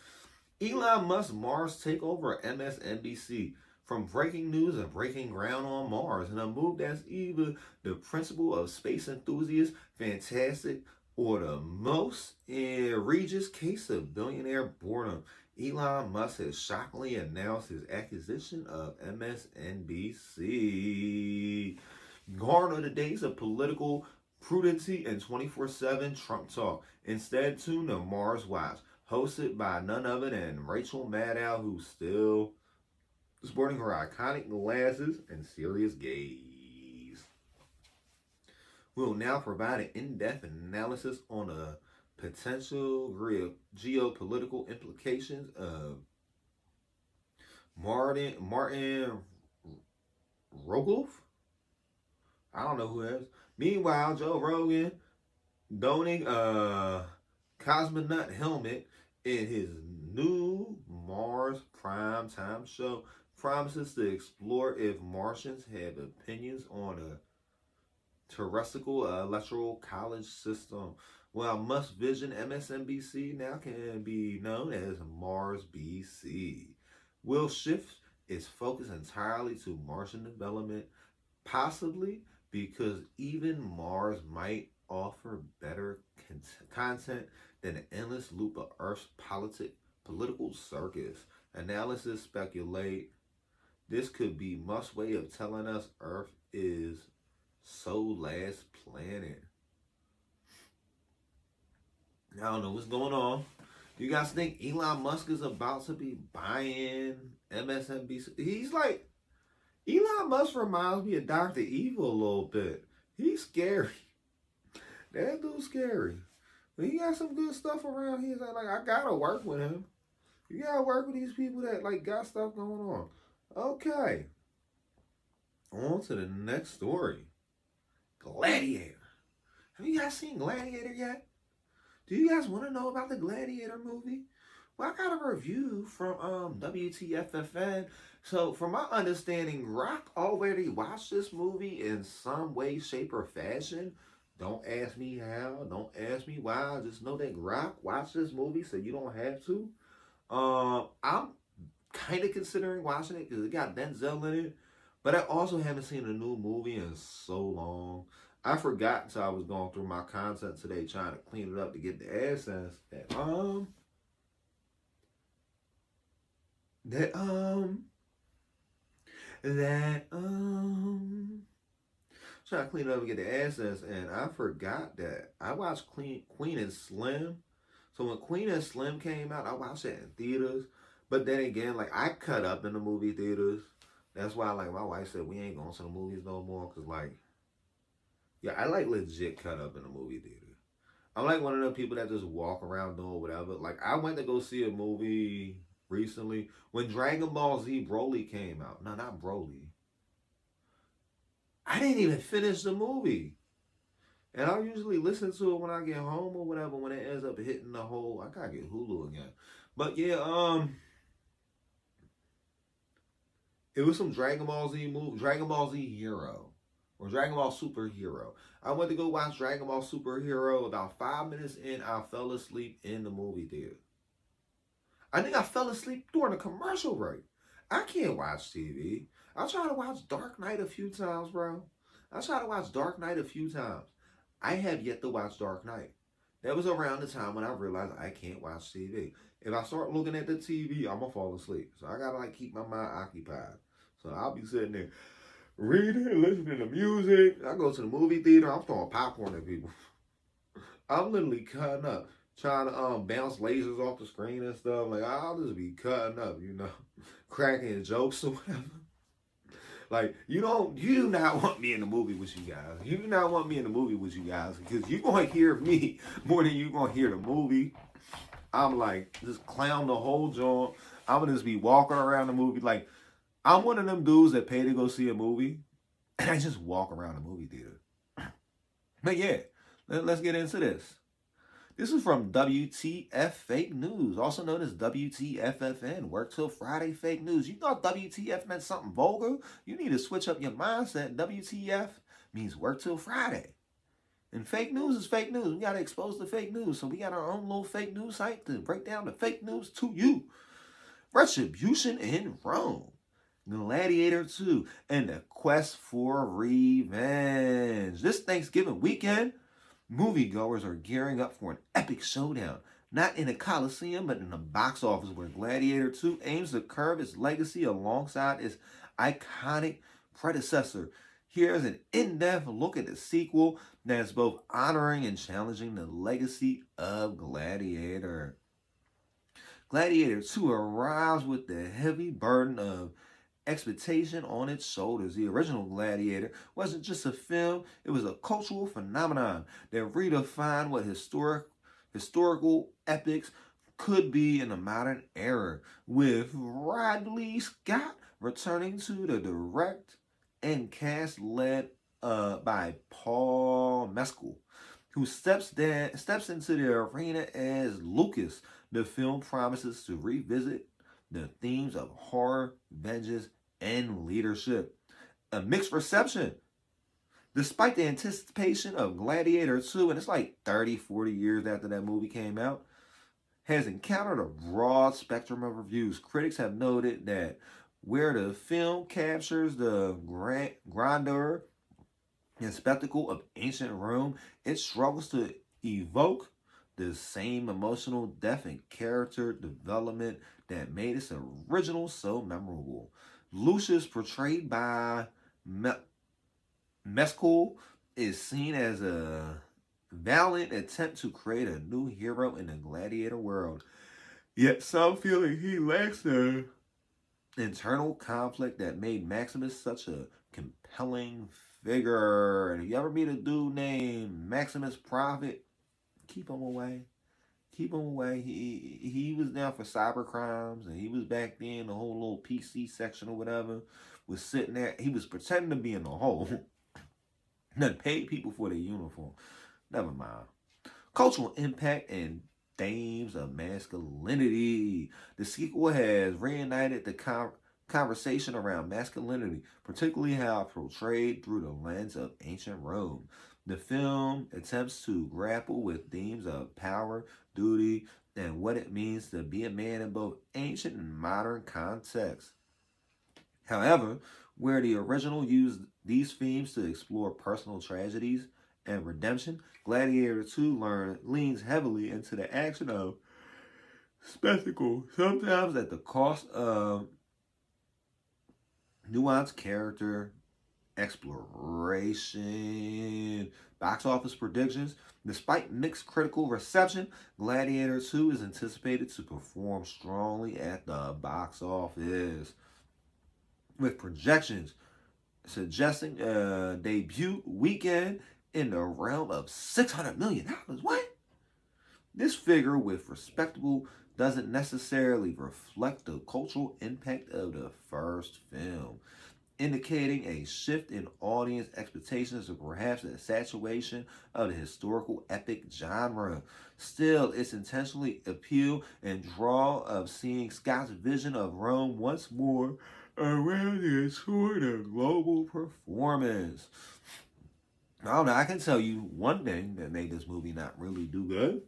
Elon Musk Mars takeover at MSNBC. From breaking news and breaking ground on Mars, in a move that's either the principle of space enthusiasts, fantastic, or the most egregious case of billionaire boredom. Elon Musk has shockingly announced his acquisition of MSNBC. Gone are the days of political prudency and 24/7 Trump talk. Instead, tune to Mars Watch, hosted by none other than Rachel Maddow, who's still sporting her iconic glasses and serious gaze. We'll now provide an in-depth analysis on the potential geopolitical implications of Martin Rogoff. I don't know who that is. Meanwhile, Joe Rogan donning a cosmonaut helmet in his new Mars primetime show promises to explore if Martians have opinions on a terrestrial electoral college system. While Musk's vision MSNBC now can be known as Mars BC, will shift its focus entirely to Martian development, possibly because even Mars might offer better content than an endless loop of Earth's political circus. Analysis speculate this could be Musk's way of telling us Earth is so last planet. I don't know what's going on. Do you guys think Elon Musk is about to be buying MSNBC? He's like, Elon Musk reminds me of Dr. Evil a little bit. He's scary. That dude's scary. But he got some good stuff around here. Like, I gotta work with him. You gotta work with these people that like got stuff going on. Okay. On to the next story. Gladiator. Have you guys seen Gladiator yet? Do you guys want to know about the Gladiator movie? Well, I got a review from WTFFN. So, from my understanding, Rock already watched this movie in some way, shape, or fashion. Don't ask me how. Don't ask me why. Just know that Rock watched this movie, so you don't have to. I'm kind of considering watching it because it got Denzel in it. But I also haven't seen a new movie in so long. I forgot until I was going through my content today trying to clean it up to get the AdSense trying to clean it up and get the AdSense, and I forgot that I watched Queen and Slim. So when Queen and Slim came out, I watched it in theaters. But then again, like, I cut up in the movie theaters. That's why, like, my wife said we ain't going to the movies no more. Because, like, yeah, I, like, legit cut up in the movie theater. I'm, like, one of the people that just walk around doing whatever. Like, I went to go see a movie recently when Dragon Ball Z Broly came out. No, not Broly. I didn't even finish the movie. And I usually listen to it when I get home or whatever, when it ends up hitting the whole, I gotta get Hulu again. But yeah, it was some Dragon Ball Z movie, Dragon Ball Z Hero, or Dragon Ball Superhero. I went to go watch Dragon Ball Superhero. About 5 minutes in, I fell asleep in the movie theater. I think I fell asleep during a commercial break. I can't watch TV. I tried to watch Dark Knight a few times, bro. I tried to watch Dark Knight a few times. I have yet to watch Dark Knight. That was around the time when I realized I can't watch TV. If I start looking at the TV, I'm going to fall asleep. So I got to, like, keep my mind occupied. So I'll be sitting there reading, listening to music. I go to the movie theater, I'm throwing popcorn at people. I'm literally cutting up, trying to bounce lasers off the screen and stuff. Like I'll just be cutting up, cracking jokes or whatever. Like you do not want me in the movie with you guys. You do not want me in the movie with you guys because you gonna hear me more than you gonna hear the movie. I'm like just clown the whole joint. I'm gonna just be walking around the movie like I'm one of them dudes that pay to go see a movie, and I just walk around the movie theater. But yeah, let's get into this. This is from WTF Fake News, also known as WTFFN, Work Till Friday Fake News. You thought WTF meant something vulgar? You need to switch up your mindset. WTF means Work Till Friday. And fake news is fake news. We got to expose the fake news. So we got our own little fake news site to break down the fake news to you. Retribution in Rome. Gladiator 2 and the Quest for Revenge. This Thanksgiving weekend, moviegoers are gearing up for an epic showdown, not in a coliseum, but in a box office where Gladiator 2 aims to curb its legacy alongside its iconic predecessor. Here's an in-depth look at the sequel that's both honoring and challenging the legacy of Gladiator. Gladiator 2 arrives with the heavy burden of expectation on its shoulders. The original Gladiator wasn't just a film, it was a cultural phenomenon that redefined what historical epics could be in the modern era, with Ridley Scott returning to the direct and cast led by Paul Mescal, who steps into the arena as Lucas. The film promises to revisit the themes of horror, vengeance, and leadership. A mixed reception. Despite the anticipation of Gladiator 2, and it's like 30, 40 years after that movie came out, has encountered a broad spectrum of reviews. Critics have noted that where the film captures the grandeur and spectacle of ancient Rome, it struggles to evoke the same emotional depth and character development that made its original so memorable. Lucius, portrayed by Mescal, is seen as a valiant attempt to create a new hero in the gladiator world. Yet some feel that he lacks the internal conflict that made Maximus such a compelling figure. And if you ever meet a dude named Maximus Prophet, keep him away. Keep him away. He was down for cyber crimes, and he was back then. The whole little PC section or whatever was sitting there. He was pretending to be in the hole. Then paid people for their uniform. Never mind. Cultural impact and themes of masculinity. The sequel has reunited the conversation around masculinity, particularly how portrayed through the lens of ancient Rome. The film attempts to grapple with themes of power, duty, and what it means to be a man in both ancient and modern contexts. However, where the original used these themes to explore personal tragedies and redemption, Gladiator 2 leans heavily into the action of spectacle, sometimes at the cost of nuanced character exploration. Box office predictions. Despite mixed critical reception, Gladiator 2 is anticipated to perform strongly at the box office, with projections suggesting a debut weekend in the realm of $600 million. What? This figure, with respectable, doesn't necessarily reflect the cultural impact of the first film, indicating a shift in audience expectations or perhaps a saturation of the historical epic genre. Still, its intentionally appeal and draw of seeing Scott's vision of Rome once more around the sort of global performance. I don't know, I can tell you one thing that made this movie not really do good.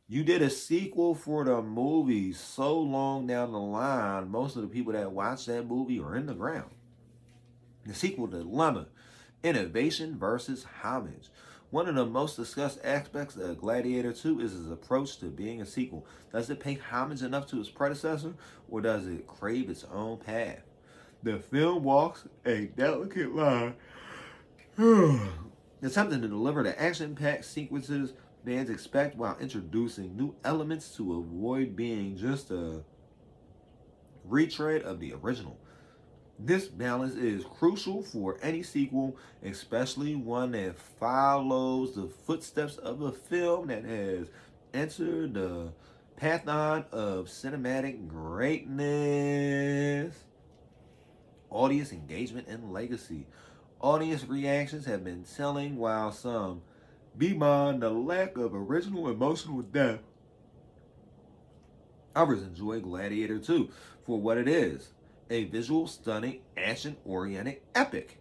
You did a sequel for the movie so long down the line, most of the people that watched that movie are in the ground. The sequel dilemma, innovation versus homage. One of the most discussed aspects of Gladiator 2 is its approach to being a sequel. Does it pay homage enough to its predecessor, or does it crave its own path? The film walks a delicate line attempting to deliver the action-packed sequences fans expect while introducing new elements to avoid being just a retread of the original. This balance is crucial for any sequel, especially one that follows the footsteps of a film that has entered the pantheon of cinematic greatness. Audience engagement and legacy. Audience reactions have been telling, while some bemoan the lack of original emotional depth. Others enjoy Gladiator 2 for what it is, a visual, stunning, action-oriented epic.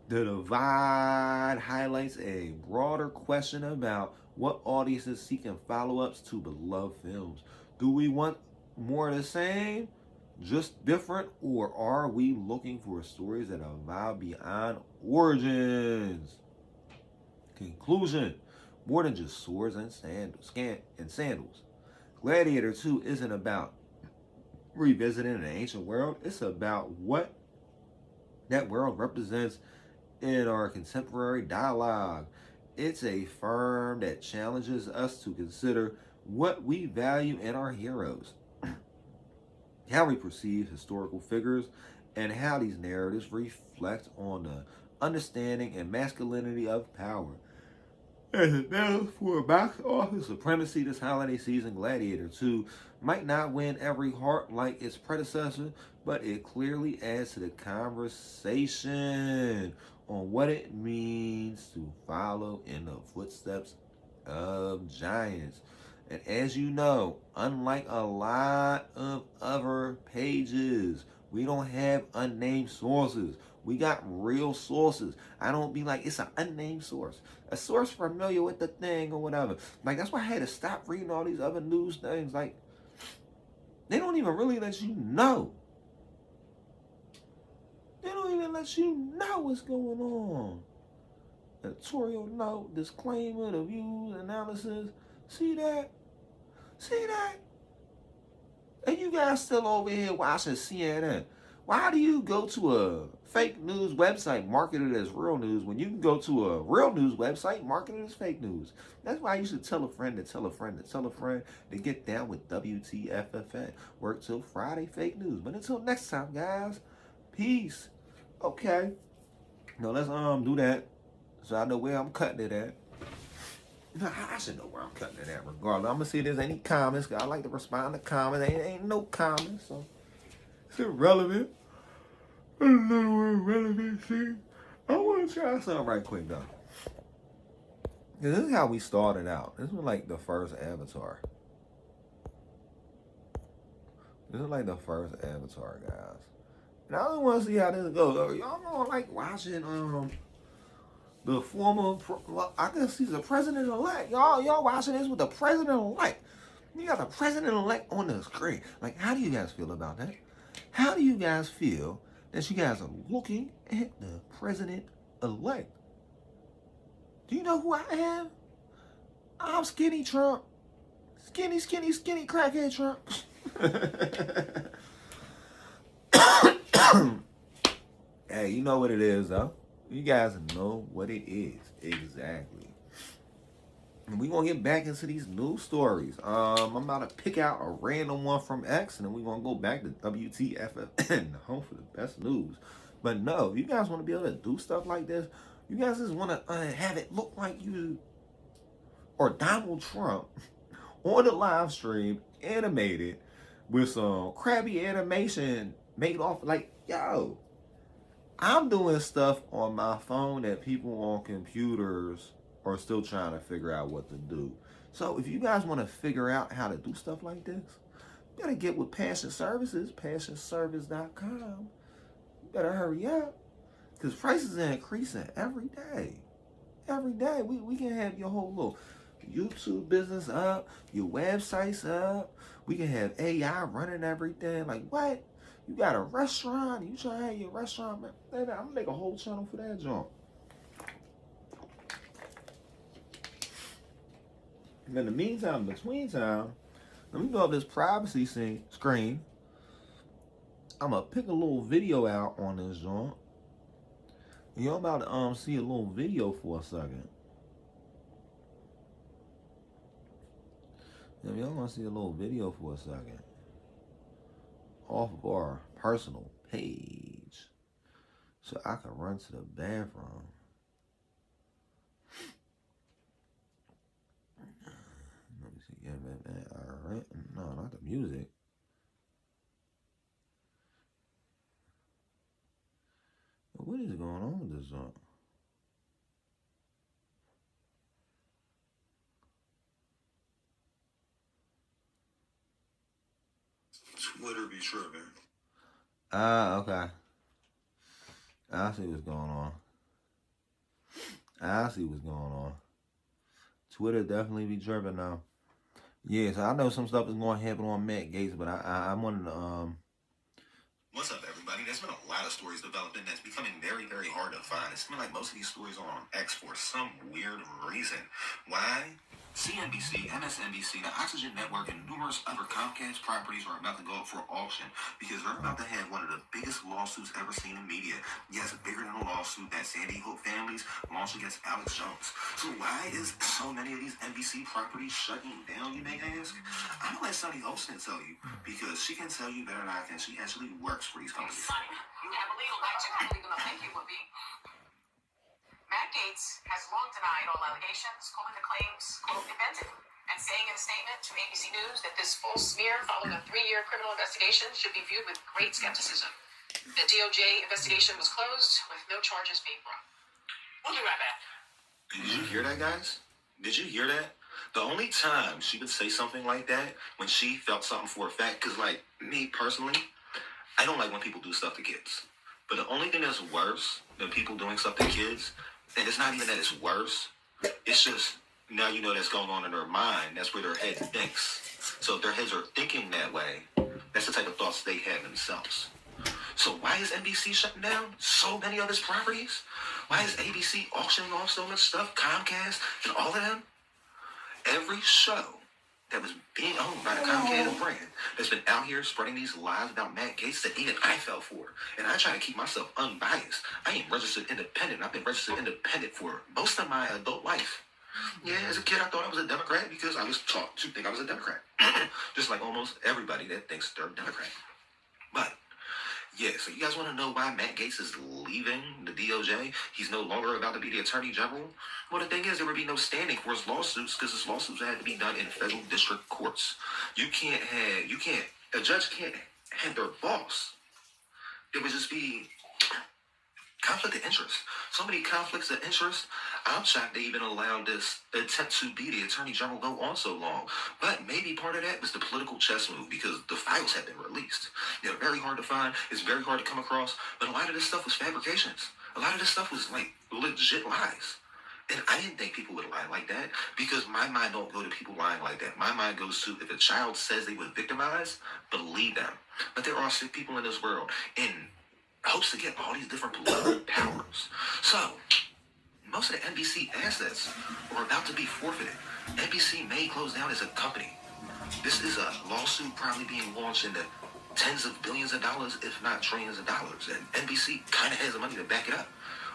The divide highlights a broader question about what audiences seek in follow-ups to beloved films. Do we want more of the same, just different, or are we looking for stories that evolve beyond origins? Conclusion: more than just swords and sandals. Gladiator 2 isn't about revisiting an ancient world. It's about what that world represents in our contemporary dialogue. It's a film that challenges us to consider what we value in our heroes, how we perceive historical figures, and how these narratives reflect on the understanding and masculinity of power. As a battle for box office supremacy this holiday season, Gladiator 2 might not win every heart like its predecessor, but it clearly adds to the conversation on what it means to follow in the footsteps of giants. And as you know, unlike a lot of other pages, we don't have unnamed sources. We got real sources. I don't be like, it's an unnamed source. A source familiar with the thing or whatever. Like, that's why I had to stop reading all these other news things. Like, they don't even really let you know. They don't even let you know what's going on. Editorial note, disclaimer, the views, analysis. See that? See that? And you guys still over here watching CNN. Why do you go to a fake news website marketed as real news when you can go to a real news website marketed as fake news? That's why you should tell a friend to tell a friend to tell a friend to get down with WTFFN. Work till Friday, fake news. But until next time, guys, peace. Okay. Now let's do that so I know where I'm cutting it at. I should know where I'm cutting it at regardless. I'm going to see if there's any comments. I like to respond to comments. Ain't no comments, so it's irrelevant. I don't know where relevancy. I want to try something right quick, though. This is how we started out. This was like the first Avatar. This is like the first Avatar, guys. And I don't want to see how this goes. Y'all gonna like watching the former, well, I guess he's the president-elect. Y'all watching this with the president-elect. You got the president-elect on the screen. Like, how do you guys feel about that? How do you guys feel that you guys are looking at the president-elect? Do you know who I am? I'm Skinny Trump. Skinny crackhead Trump. Hey, you know what it is, though. You guys know what it is. Exactly. And we're going to get back into these news stories. I'm about to pick out a random one from X, and then we're going to go back to WTFFN, home for the best news. But no, if you guys want to be able to do stuff like this, you guys just want to have it look like you or Donald Trump on the live stream, animated, with some crappy animation made off, like, yo, I'm doing stuff on my phone that people on computers are still trying to figure out what to do. So if you guys want to figure out how to do stuff like this, you gotta get with Passion Services, passionservice.com. You better hurry up, because prices are increasing every day. Every day. We can have your whole little YouTube business up, your websites up. We can have AI running everything. Like, what? You got a restaurant? You trying to have your restaurant? Man, I'm going to make a whole channel for that joint. And in the meantime, between time, let me go up this privacy screen. I'm going to pick a little video out on this joint. Y'all about to see a little video for a second. Y'all gonna see a little video for a second off of our personal page, so I can run to the bathroom. Let me see. Yeah, man. All right. No, not the music. What is going on with this song? Twitter be tripping. Okay. I see what's going on. Twitter definitely be tripping now. Yeah, so I know some stuff is going to happen on Matt Gaetz, but I wanted to What's up, everybody? There's been a lot of stories developing that's becoming very, very hard to find. It's been like most of these stories are on X for some weird reason. Why? CNBC, MSNBC, the Oxygen Network, and numerous other Comcast properties are about to go up for auction because they're about to have one of the biggest lawsuits ever seen in media. Yes, bigger than a lawsuit that Sandy Hook families launched against Alex Jones. So why is so many of these NBC properties shutting down, you may ask? I'm going to let Sunny Holston tell you because she can tell you better than I can. She actually works for these companies. Sunny, you have a legal right to have a legal thank you, Whoopi. Matt Gaetz has long denied all allegations, calling the claims, quote, invented, and saying in a statement to ABC News that this false smear following a 3-year criminal investigation should be viewed with great skepticism. The DOJ investigation was closed with no charges being brought. We'll be right back. Did you hear that, guys? Did you hear that? The only time she would say something like that when she felt something for a fact, because like me personally, I don't like when people do stuff to kids. But the only thing that's worse than people doing stuff to kids, and it's not even that it's worse, it's just now you know that's going on in their mind. That's where their head thinks. So if their heads are thinking that way, that's the type of thoughts they have themselves. So why is NBC shutting down so many of its properties? Why is ABC auctioning off so much stuff? Comcast and all of them? Every show that was being owned by the Comcast brand that's been out here spreading these lies about Matt Gaetz that even I fell for. And I try to keep myself unbiased. I am registered independent. I've been registered independent for most of my adult life. Yeah, as a kid, I thought I was a Democrat because I was taught to think I was a Democrat. Just like almost everybody that thinks they're a Democrat. But yeah, so you guys want to know why Matt Gaetz is leaving the DOJ? He's no longer about to be the Attorney General? Well, the thing is, there would be no standing for his lawsuits because his lawsuits had to be done in federal district courts. A judge can't have their boss. It would just be conflict of interest. So many conflicts of interest. I'm shocked they even allowed this attempt to be the Attorney General go on so long. But maybe part of that was the political chess move because the files have been released. They're very hard to find. It's very hard to come across. But a lot of this stuff was fabrications. A lot of this stuff was like legit lies. And I didn't think people would lie like that because my mind don't go to people lying like that. My mind goes to if a child says they were victimized, believe them. But there are sick people in this world and hopes to get all these different political powers. So, most of the NBC assets are about to be forfeited. NBC may close down as a company. This is a lawsuit probably being launched in the tens of billions of dollars, if not trillions of dollars. And NBC kind of has the money to back it up.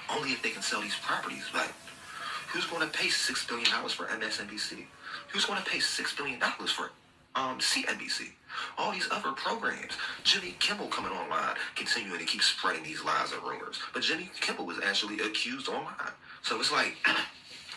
Only if they can sell these properties. But who's going to pay $6 billion for MSNBC? Who's going to pay $6 billion for CNBC? All these other programs. Jimmy Kimmel coming online, continuing to keep spreading these lies and rumors. But Jimmy Kimmel was actually accused online. So it's like,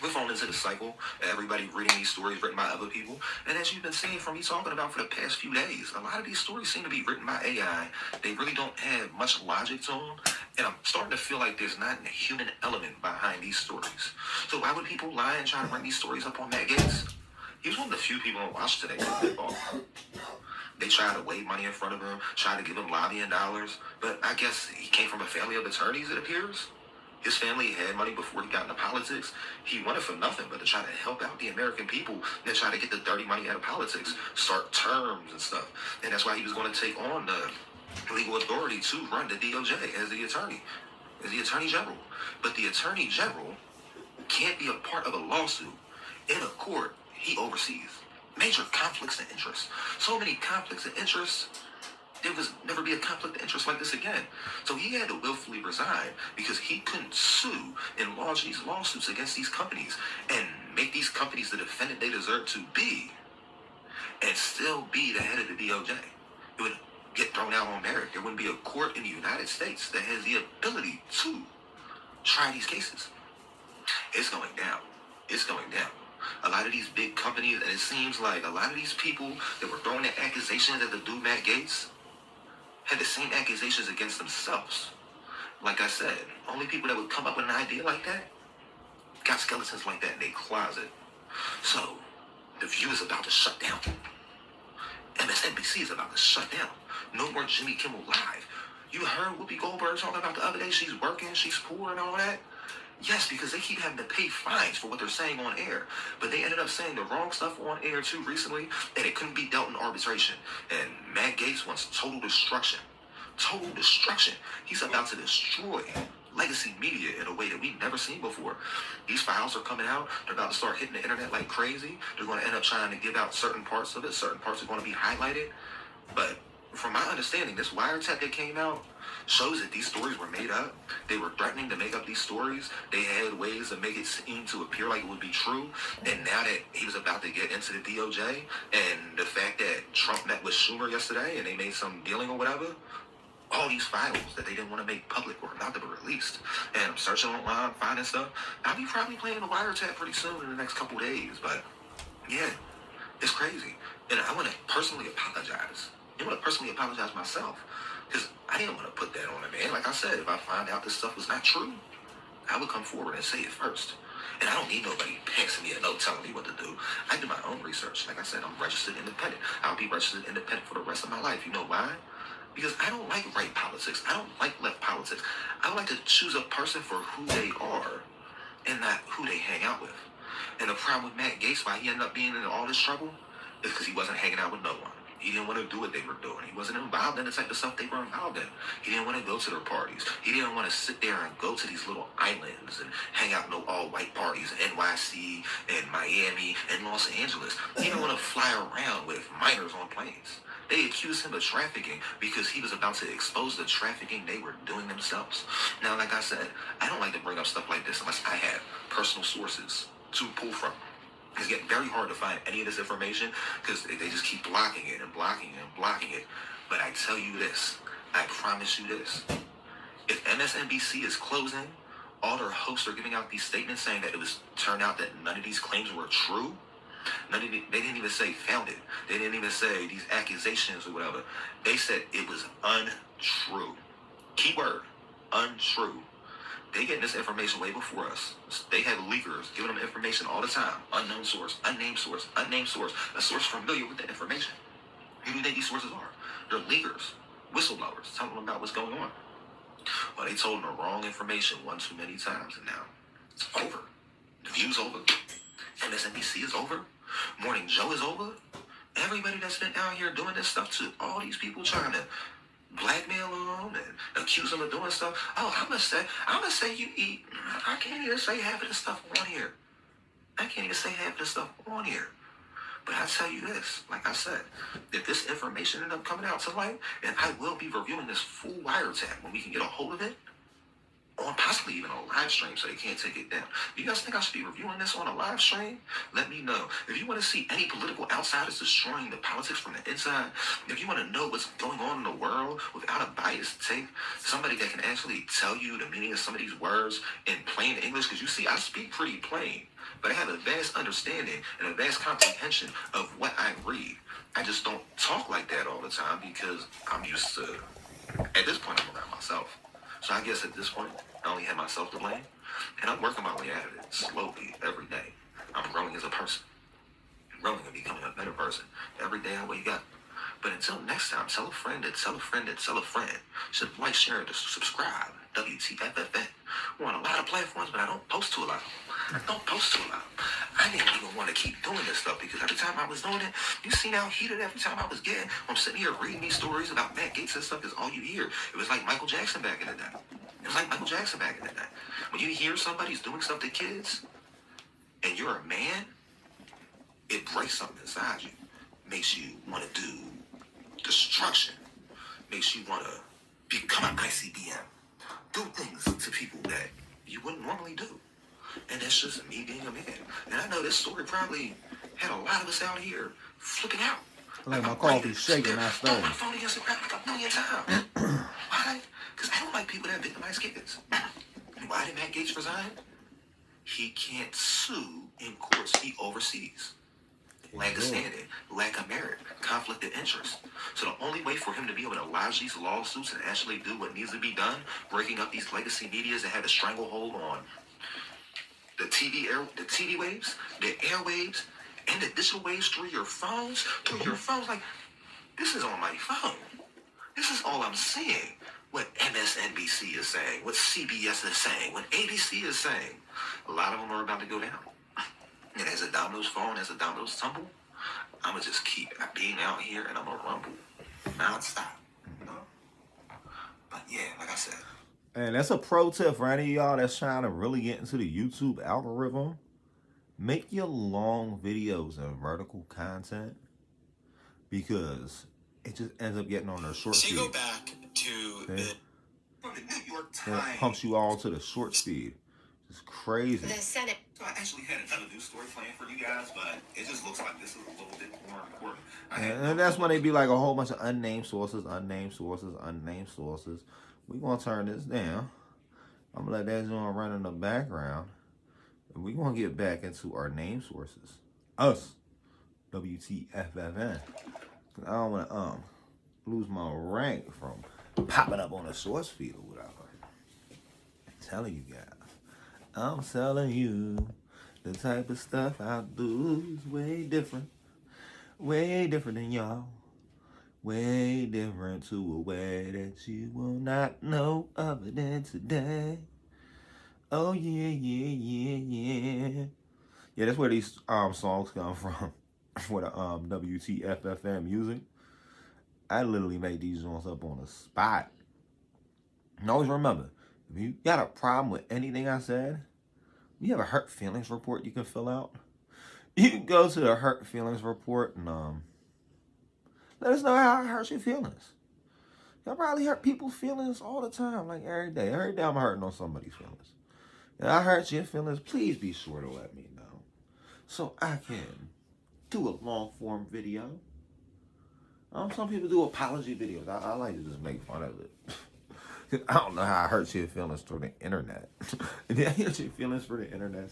we're falling into the cycle of everybody reading these stories written by other people. And as you've been seeing from me talking about for the past few days, a lot of these stories seem to be written by AI. They really don't have much logic to them. And I'm starting to feel like there's not a human element behind these stories. So why would people lie and try to bring these stories up on Matt Gaetz? He was one of the few people on Watch today that did all. They tried to wave money in front of him, tried to give him lobbying dollars, but I guess he came from a family of attorneys, it appears. His family had money before he got into politics. He wanted for nothing but to try to help out the American people and try to get the dirty money out of politics, start terms and stuff. And that's why he was going to take on the legal authority to run the DOJ as the Attorney General. But the Attorney General can't be a part of a lawsuit in a court he oversees. Major conflicts of interest. So many conflicts of interest. there was never be a conflict of interest like this again. So he had to willfully resign because he couldn't sue and launch these lawsuits against these companies and make these companies the defendant they deserve to be and still be the head of the DOJ. It would get thrown out on merit. There wouldn't be a court in the United States that has the ability to try these cases. It's going down. It's going down. A lot of these big companies, and it seems like a lot of these people that were throwing the accusations at the dude Matt Gaetz had the same accusations against themselves. Like I said, only people that would come up with an idea like that got skeletons like that in their closet. So, The View is about to shut down. MSNBC is about to shut down. No more Jimmy Kimmel Live. You heard Whoopi Goldberg talking about the other day, she's working, she's poor and all that? Yes, because they keep having to pay fines for what they're saying on air. But they ended up saying the wrong stuff on air too recently, and it couldn't be dealt in arbitration. And Matt Gaetz wants total destruction. Total destruction. He's about to destroy legacy media in a way that we've never seen before. These files are coming out. They're about to start hitting the internet like crazy. They're going to end up trying to give out certain parts of it. Certain parts are going to be highlighted. But from my understanding, this wiretap that came out shows that these stories were made up. They were threatening to make up these stories. They had ways to make it seem to appear like it would be true. And now that he was about to get into the DOJ, and the fact that Trump met with Schumer yesterday and they made some dealing or whatever, all these files that they didn't want to make public were about to be released. And I'm searching online, finding stuff. I'll be probably playing the wiretap pretty soon in the next couple days. But yeah, it's crazy. And I want to personally apologize. I want to personally apologize myself. Because I didn't want to put that on a man. Like I said, if I find out this stuff was not true, I would come forward and say it first. And I don't need nobody passing me a note telling me what to do. I do my own research. Like I said, I'm registered independent. I'll be registered independent for the rest of my life. You know why? Because I don't like right politics. I don't like left politics. I like to choose a person for who they are and not who they hang out with. And the problem with Matt Gaetz, why he ended up being in all this trouble, is because he wasn't hanging out with no one. He didn't want to do what they were doing. He wasn't involved in the type of stuff they were involved in. He didn't want to go to their parties. He didn't want to sit there and go to these little islands and hang out in no all-white parties, NYC and Miami and Los Angeles. He didn't want to fly around with minors on planes. They accused him of trafficking because he was about to expose the trafficking they were doing themselves. Now, like I said, I don't like to bring up stuff like this unless I have personal sources to pull from. It's getting very hard to find any of this information because they just keep blocking it and blocking it and blocking it. But I tell you this, I promise you this. If MSNBC is closing, all their hosts are giving out these statements saying that it was turned out that none of these claims were true. They didn't even say founded. They didn't even say these accusations or whatever. They said it was untrue. Keyword, untrue. They getting this information way before us. They have leakers giving them information all the time. Unknown source, unnamed source, unnamed source. A source familiar with the information. Who do you think these sources are? They're leakers, whistleblowers, telling them about what's going on. Well, they told them the wrong information one too many times, and now it's over. The View's over. MSNBC is over. Morning Joe is over. Everybody that's been out here doing this stuff to all these people trying to blackmail them and accuse them of doing stuff. Oh, I'm gonna say you eat. I can't even say half of the stuff on here. I can't even say half of the stuff on here. But I tell you this, like I said, if this information ends up coming out to light, and I will be reviewing this full wiretap when we can get a hold of it, or possibly even a live stream so they can't take it down. Do you guys think I should be reviewing this on a live stream? Let me know. If you want to see any political outsiders destroying the politics from the inside, if you want to know what's going on in the world without a biased take, somebody that can actually tell you the meaning of some of these words in plain English, because you see, I speak pretty plain, but I have a vast understanding and a vast comprehension of what I read. I just don't talk like that all the time because I'm used to, at this point, I'm around myself. So I guess at this point, I only have myself to blame. And I'm working my way out of it slowly every day. I'm growing as a person. I'm growing and becoming a better person every day I wake up. But until next time, tell a friend that tell a friend that tell a friend. Should like, share, and subscribe. WTFFN. We're on a lot of platforms, but I don't post to a lot. I didn't even want to keep doing this stuff because every time I was doing it, you seen how heated every time I was getting. I'm sitting here reading these stories about Matt Gaetz and stuff because all you hear, it was like Michael Jackson back in the day. When you hear somebody's doing stuff to kids and you're a man, it breaks something inside you. Makes you want to do destruction. makes you want to become an ICBM. Do things to people that you wouldn't normally do. And that's just me being a man. And I know this story probably had a lot of us out here flipping out. Like my coffee shaking, not stirring. My phone against the ground like a million times. Why? Because I don't like people that victimize kids. Why did Matt Gaetz resign? He can't sue in courts he oversees. Lack of standing, lack of merit, conflict of interest. So the only way for him to be able to lodge these lawsuits and actually do what needs to be done, breaking up these legacy medias that have a stranglehold on the TV waves, the airwaves, and the digital waves through your phones, like, this is on my phone. This is all I'm seeing. What MSNBC is saying, what CBS is saying, what ABC is saying. A lot of them are about to go down. And as a dominoes fall and as a dominoes tumble, I'm going to just keep being out here and I'm going to rumble nonstop. You know? But yeah, like I said. And that's a pro tip for any of y'all that's trying to really get into the YouTube algorithm. Make your long videos and vertical content because it just ends up getting on their short feed. So you go back to the New York Times. It pumps you all to the short feed. It's crazy. The Senate. So I actually had another news story planned for you guys, but it just looks like this is a little bit more important. And that's when they be like a whole bunch of unnamed sources, unnamed sources, unnamed sources. We're going to turn this down. I'm going to let that joint run in the background. And we're going to get back into our name sources. Us. WTFFN. I don't want to lose my rank from popping up on a source feed or whatever. I'm telling you guys. I'm telling you. The type of stuff I do is way different. Way different than y'all. Way different to a way that you will not know other than today. Oh yeah, yeah, yeah, yeah. Yeah, that's where these songs come from. For the WTFFM music. I literally made these songs up on the spot. And always remember, if you got a problem with anything I said, you have a hurt feelings report you can fill out. You can go to the hurt feelings report and let us know how it hurts your feelings. Y'all probably hurt people's feelings all the time, like every day. Every day I'm hurting on somebody's feelings. If I hurt your feelings, please be sure to let me know so I can do a long form video. Some people do apology videos. I like to just make fun of it. I don't know how I hurt your feelings through the internet. Did I hurt your feelings for the internet?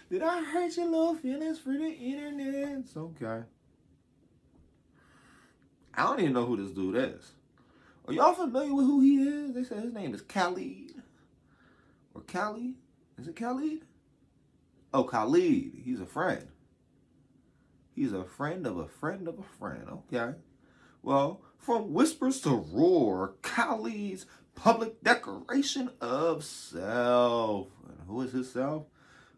Did I hurt your little feelings for the internet? It's okay. I don't even know who this dude is. Are y'all familiar with who he is? They say his name is Khalid. Or Khalid? Is it Khalid? Oh, Khalid. He's a friend. He's a friend of a friend of a friend. Okay. Well, from whispers to roar, Khalid's public declaration of self. And who is his self?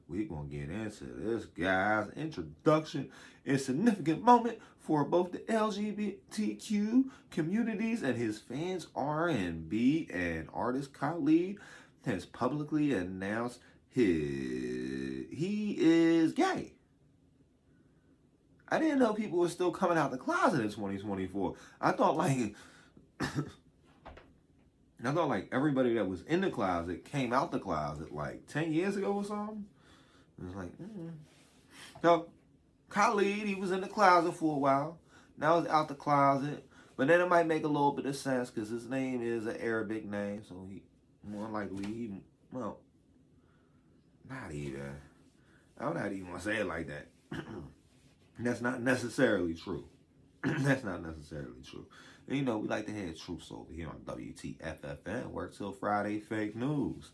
We're going to get into this guy's introduction. A significant moment for both the LGBTQ communities and his fans. R&B and artist Khalid has publicly announced he is gay. I didn't know people were still coming out the closet in 2024. I thought like everybody that was in the closet came out the closet like 10 years ago or something. It was like, So Khalid, he was in the closet for a while. Now he's out the closet. But then it might make a little bit of sense because his name is an Arabic name. So he more likely, not even. I don't even want to say it like that. That's not necessarily true. That's not necessarily true. And, you know, we like to have truths over here on WTFFN. Work till Friday, fake news.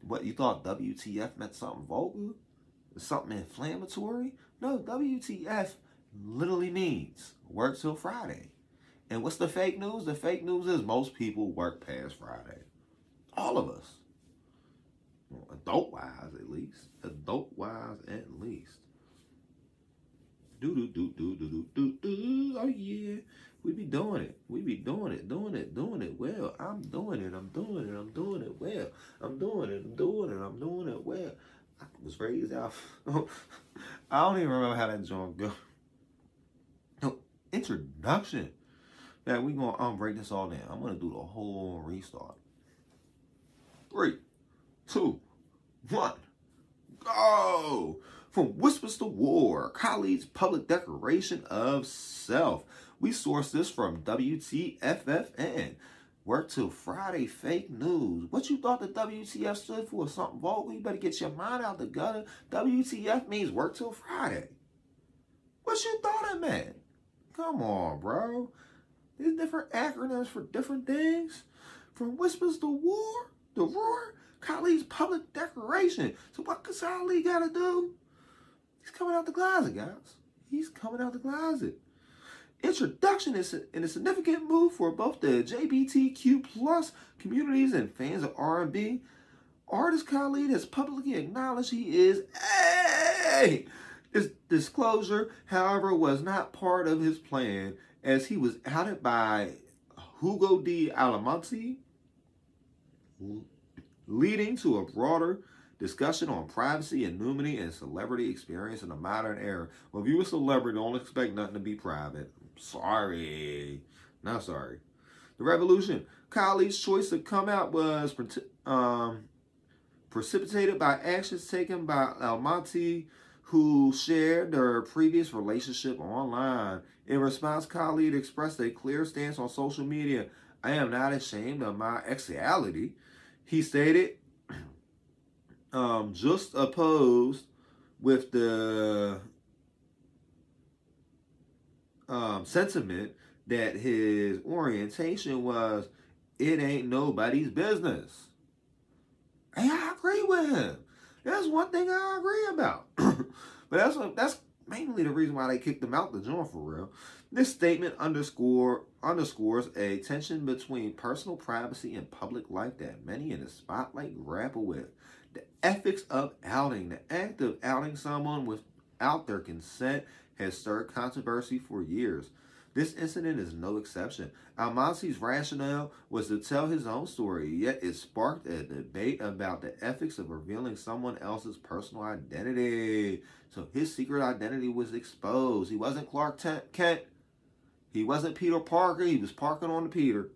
What, you thought WTF meant something vulgar? Something inflammatory? No, WTF literally means work till Friday. And what's the fake news? The fake news is most people work past Friday. All of us. Well, adult-wise, at least. Adult-wise, at least. Oh yeah, we be doing it. We be doing it well. I'm doing it well. I'm doing it well. I was raised out. I don't even remember how that joint go. No, introduction. Yeah, we gonna break this all down. I'm gonna do the whole restart. 3, 2, 1, go! From whispers to war, Khalid's public declaration of self. We source this from WTFFN. Work till Friday, fake news. What you thought the WTF stood for? Something vulgar? You better get your mind out the gutter. WTF means work till Friday. What you thought it meant? Come on, bro. There's different acronyms for different things. From whispers to war, the roar, Khalid's public declaration. So what does Khalid got to do? He's coming out the closet, guys. He's coming out the closet. Introduction is in a significant move for both the JBTQ plus communities and fans of R&B. Artist Khalid has publicly acknowledged he is A. This disclosure, however, was not part of his plan, as he was outed by Hugo D. Alamonte, leading to a broader discussion on privacy, anonymity, and celebrity experience in the modern era. Well, if you're a celebrity, don't expect nothing to be private. Sorry. Not sorry. The revolution. Khalid's choice to come out was precipitated by actions taken by Almaty, who shared their previous relationship online. In response, Khalid expressed a clear stance on social media. I am not ashamed of my sexuality, he stated, just opposed with the sentiment that his orientation was, it ain't nobody's business. And I agree with him. That's one thing I agree about. But that's mainly the reason why they kicked him out the joint, for real. This statement underscores a tension between personal privacy and public life that many in the spotlight grapple with. The ethics of outing. The act of outing someone without their consent has stirred controversy for years. This incident is no exception. Almasi's rationale was to tell his own story, yet it sparked a debate about the ethics of revealing someone else's personal identity. So his secret identity was exposed. He wasn't Clark Kent. He wasn't Peter Parker. He was parking on the Peter.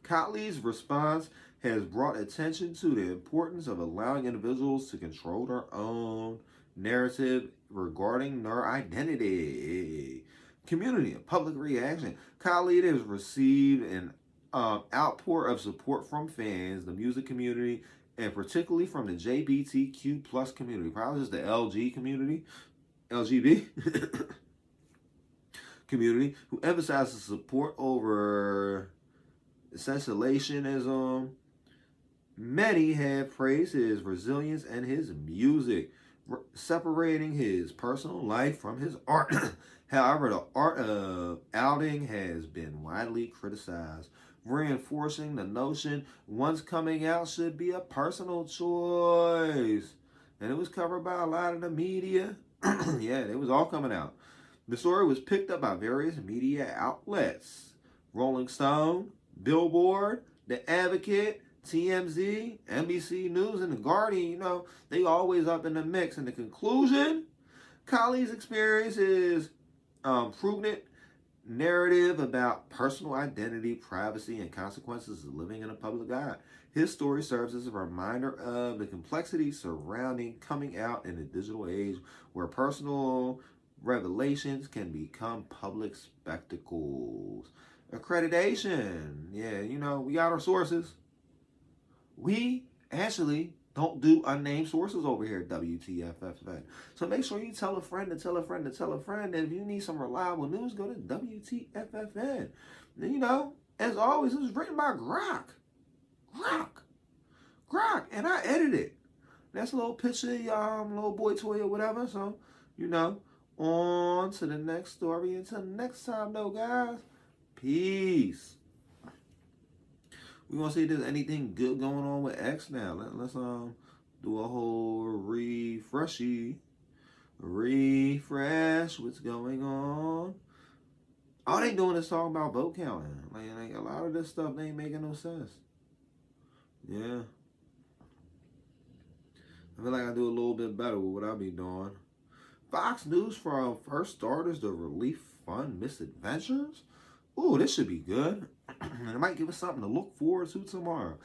Khalid's response has brought attention to the importance of allowing individuals to control their own narrative regarding their identity. Community and public reaction. Khalid has received an outpour of support from fans, the music community, and particularly from the JBTQ plus community. Probably just the LGB community, who emphasizes support over sensationalism. Many have praised his resilience and his music, separating his personal life from his art. However, the art of outing has been widely criticized, reinforcing the notion one's coming out should be a personal choice. And it was covered by a lot of the media. Yeah, it was all coming out. The story was picked up by various media outlets. Rolling Stone, Billboard, The Advocate, TMZ, NBC News, and The Guardian. They always up in the mix. And the conclusion, Khalid's experience is prudent narrative about personal identity, privacy, and consequences of living in a public eye. His story serves as a reminder of the complexities surrounding coming out in a digital age where personal revelations can become public spectacles. Accreditation. Yeah, we got our sources. We actually don't do unnamed sources over here at WTFFN. So make sure you tell a friend to tell a friend to tell a friend that if you need some reliable news, go to WTFFN. And, as always, it was written by Grok. And I edited it. That's a little picture of little boy toy or whatever. So, on to the next story. Until next time, though, guys. Peace. We're going to see if there's anything good going on with X now. Let's do a whole refresh. What's going on? All they doing is talking about vote counting. Like a lot of this stuff, they ain't making no sense. Yeah. I feel like I do a little bit better with what I be doing. Fox News from first starters to relief fund misadventures. Ooh, this should be good. And it might give us something to look forward to tomorrow.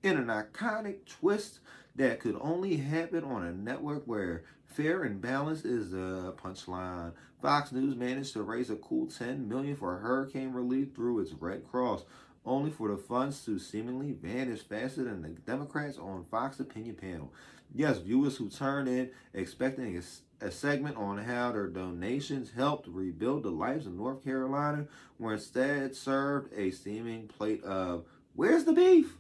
In an iconic twist that could only happen on a network where fair and balanced is the punchline, Fox News managed to raise a cool $10 million for hurricane relief through its Red Cross, only for the funds to seemingly vanish faster than the Democrats on Fox opinion panel. Yes, viewers who turned in expecting a segment on how their donations helped rebuild the lives of North Carolina were instead served a steaming plate of "Where's the beef?"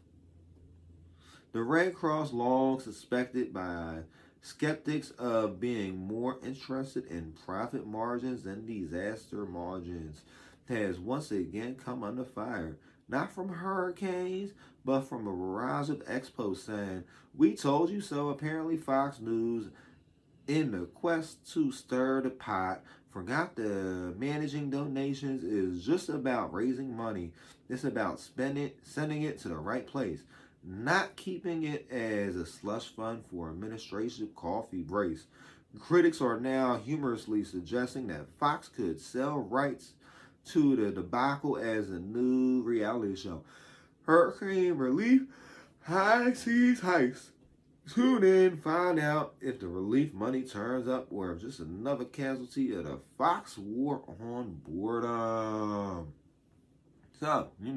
The Red Cross, long suspected by skeptics of being more interested in profit margins than disaster margins, has once again come under fire. Not from hurricanes, but from a barrage of expos saying, "We told you so." Apparently, Fox News, in the quest to stir the pot, forgot the managing donations is just about raising money. It's about sending it to the right place, not keeping it as a slush fund for administrative coffee breaks. Critics are now humorously suggesting that Fox could sell rights to the debacle as a new reality show. Hurricane relief, high seas heist. Tune in, find out if the relief money turns up or just another casualty of the Fox war on boredom. So, you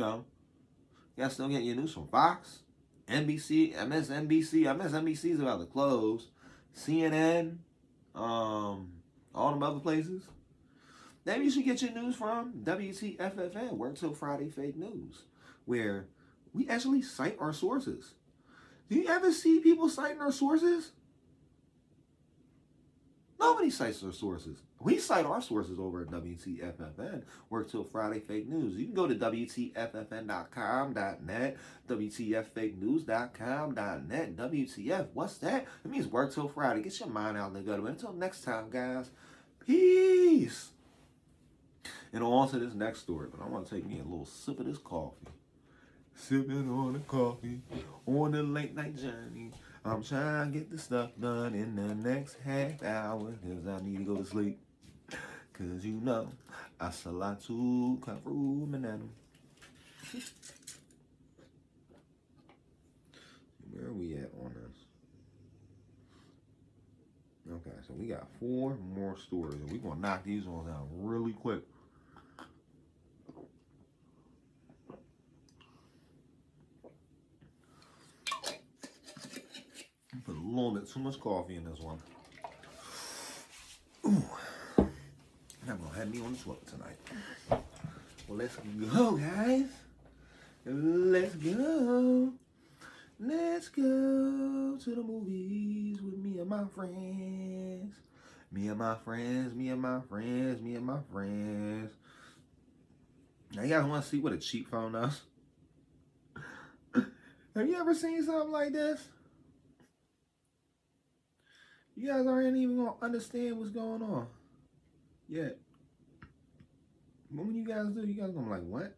guys still get your news from Fox, NBC, MSNBC. MSNBC is about to close. CNN, all them other places. Maybe you should get your news from WTFFN, Work Till Friday Fake News, where we actually cite our sources. Do you ever see people citing our sources? Nobody cites their sources. We cite our sources over at WTFFN, Work Till Friday Fake News. You can go to WTFFN.com.net, WTFFakeNews.com.net. WTF, what's that? It means Work Till Friday. Get your mind out in the gutter. But until next time, guys, peace. And on to this next story, but I want to take me a little sip of this coffee. Sipping on the coffee, on the late night journey. I'm trying to get the stuff done in the next half hour, cause I need to go to sleep. Cause I salatu karu manam. Where are we at on this? Okay, so we got 4 more stories, and we're gonna knock these ones out really quick. Put a little bit too much coffee in this one. Ooh. I'm gonna have me on the toilet tonight. Well, let's go, guys. Let's go. Let's go to the movies with me and my friends. Me and my friends, me and my friends, me and my friends. Now, you guys want to see what a cheap phone does? Have you ever seen something like this? You guys aren't even going to understand what's going on yet. But when you guys do, you guys going to be like, what?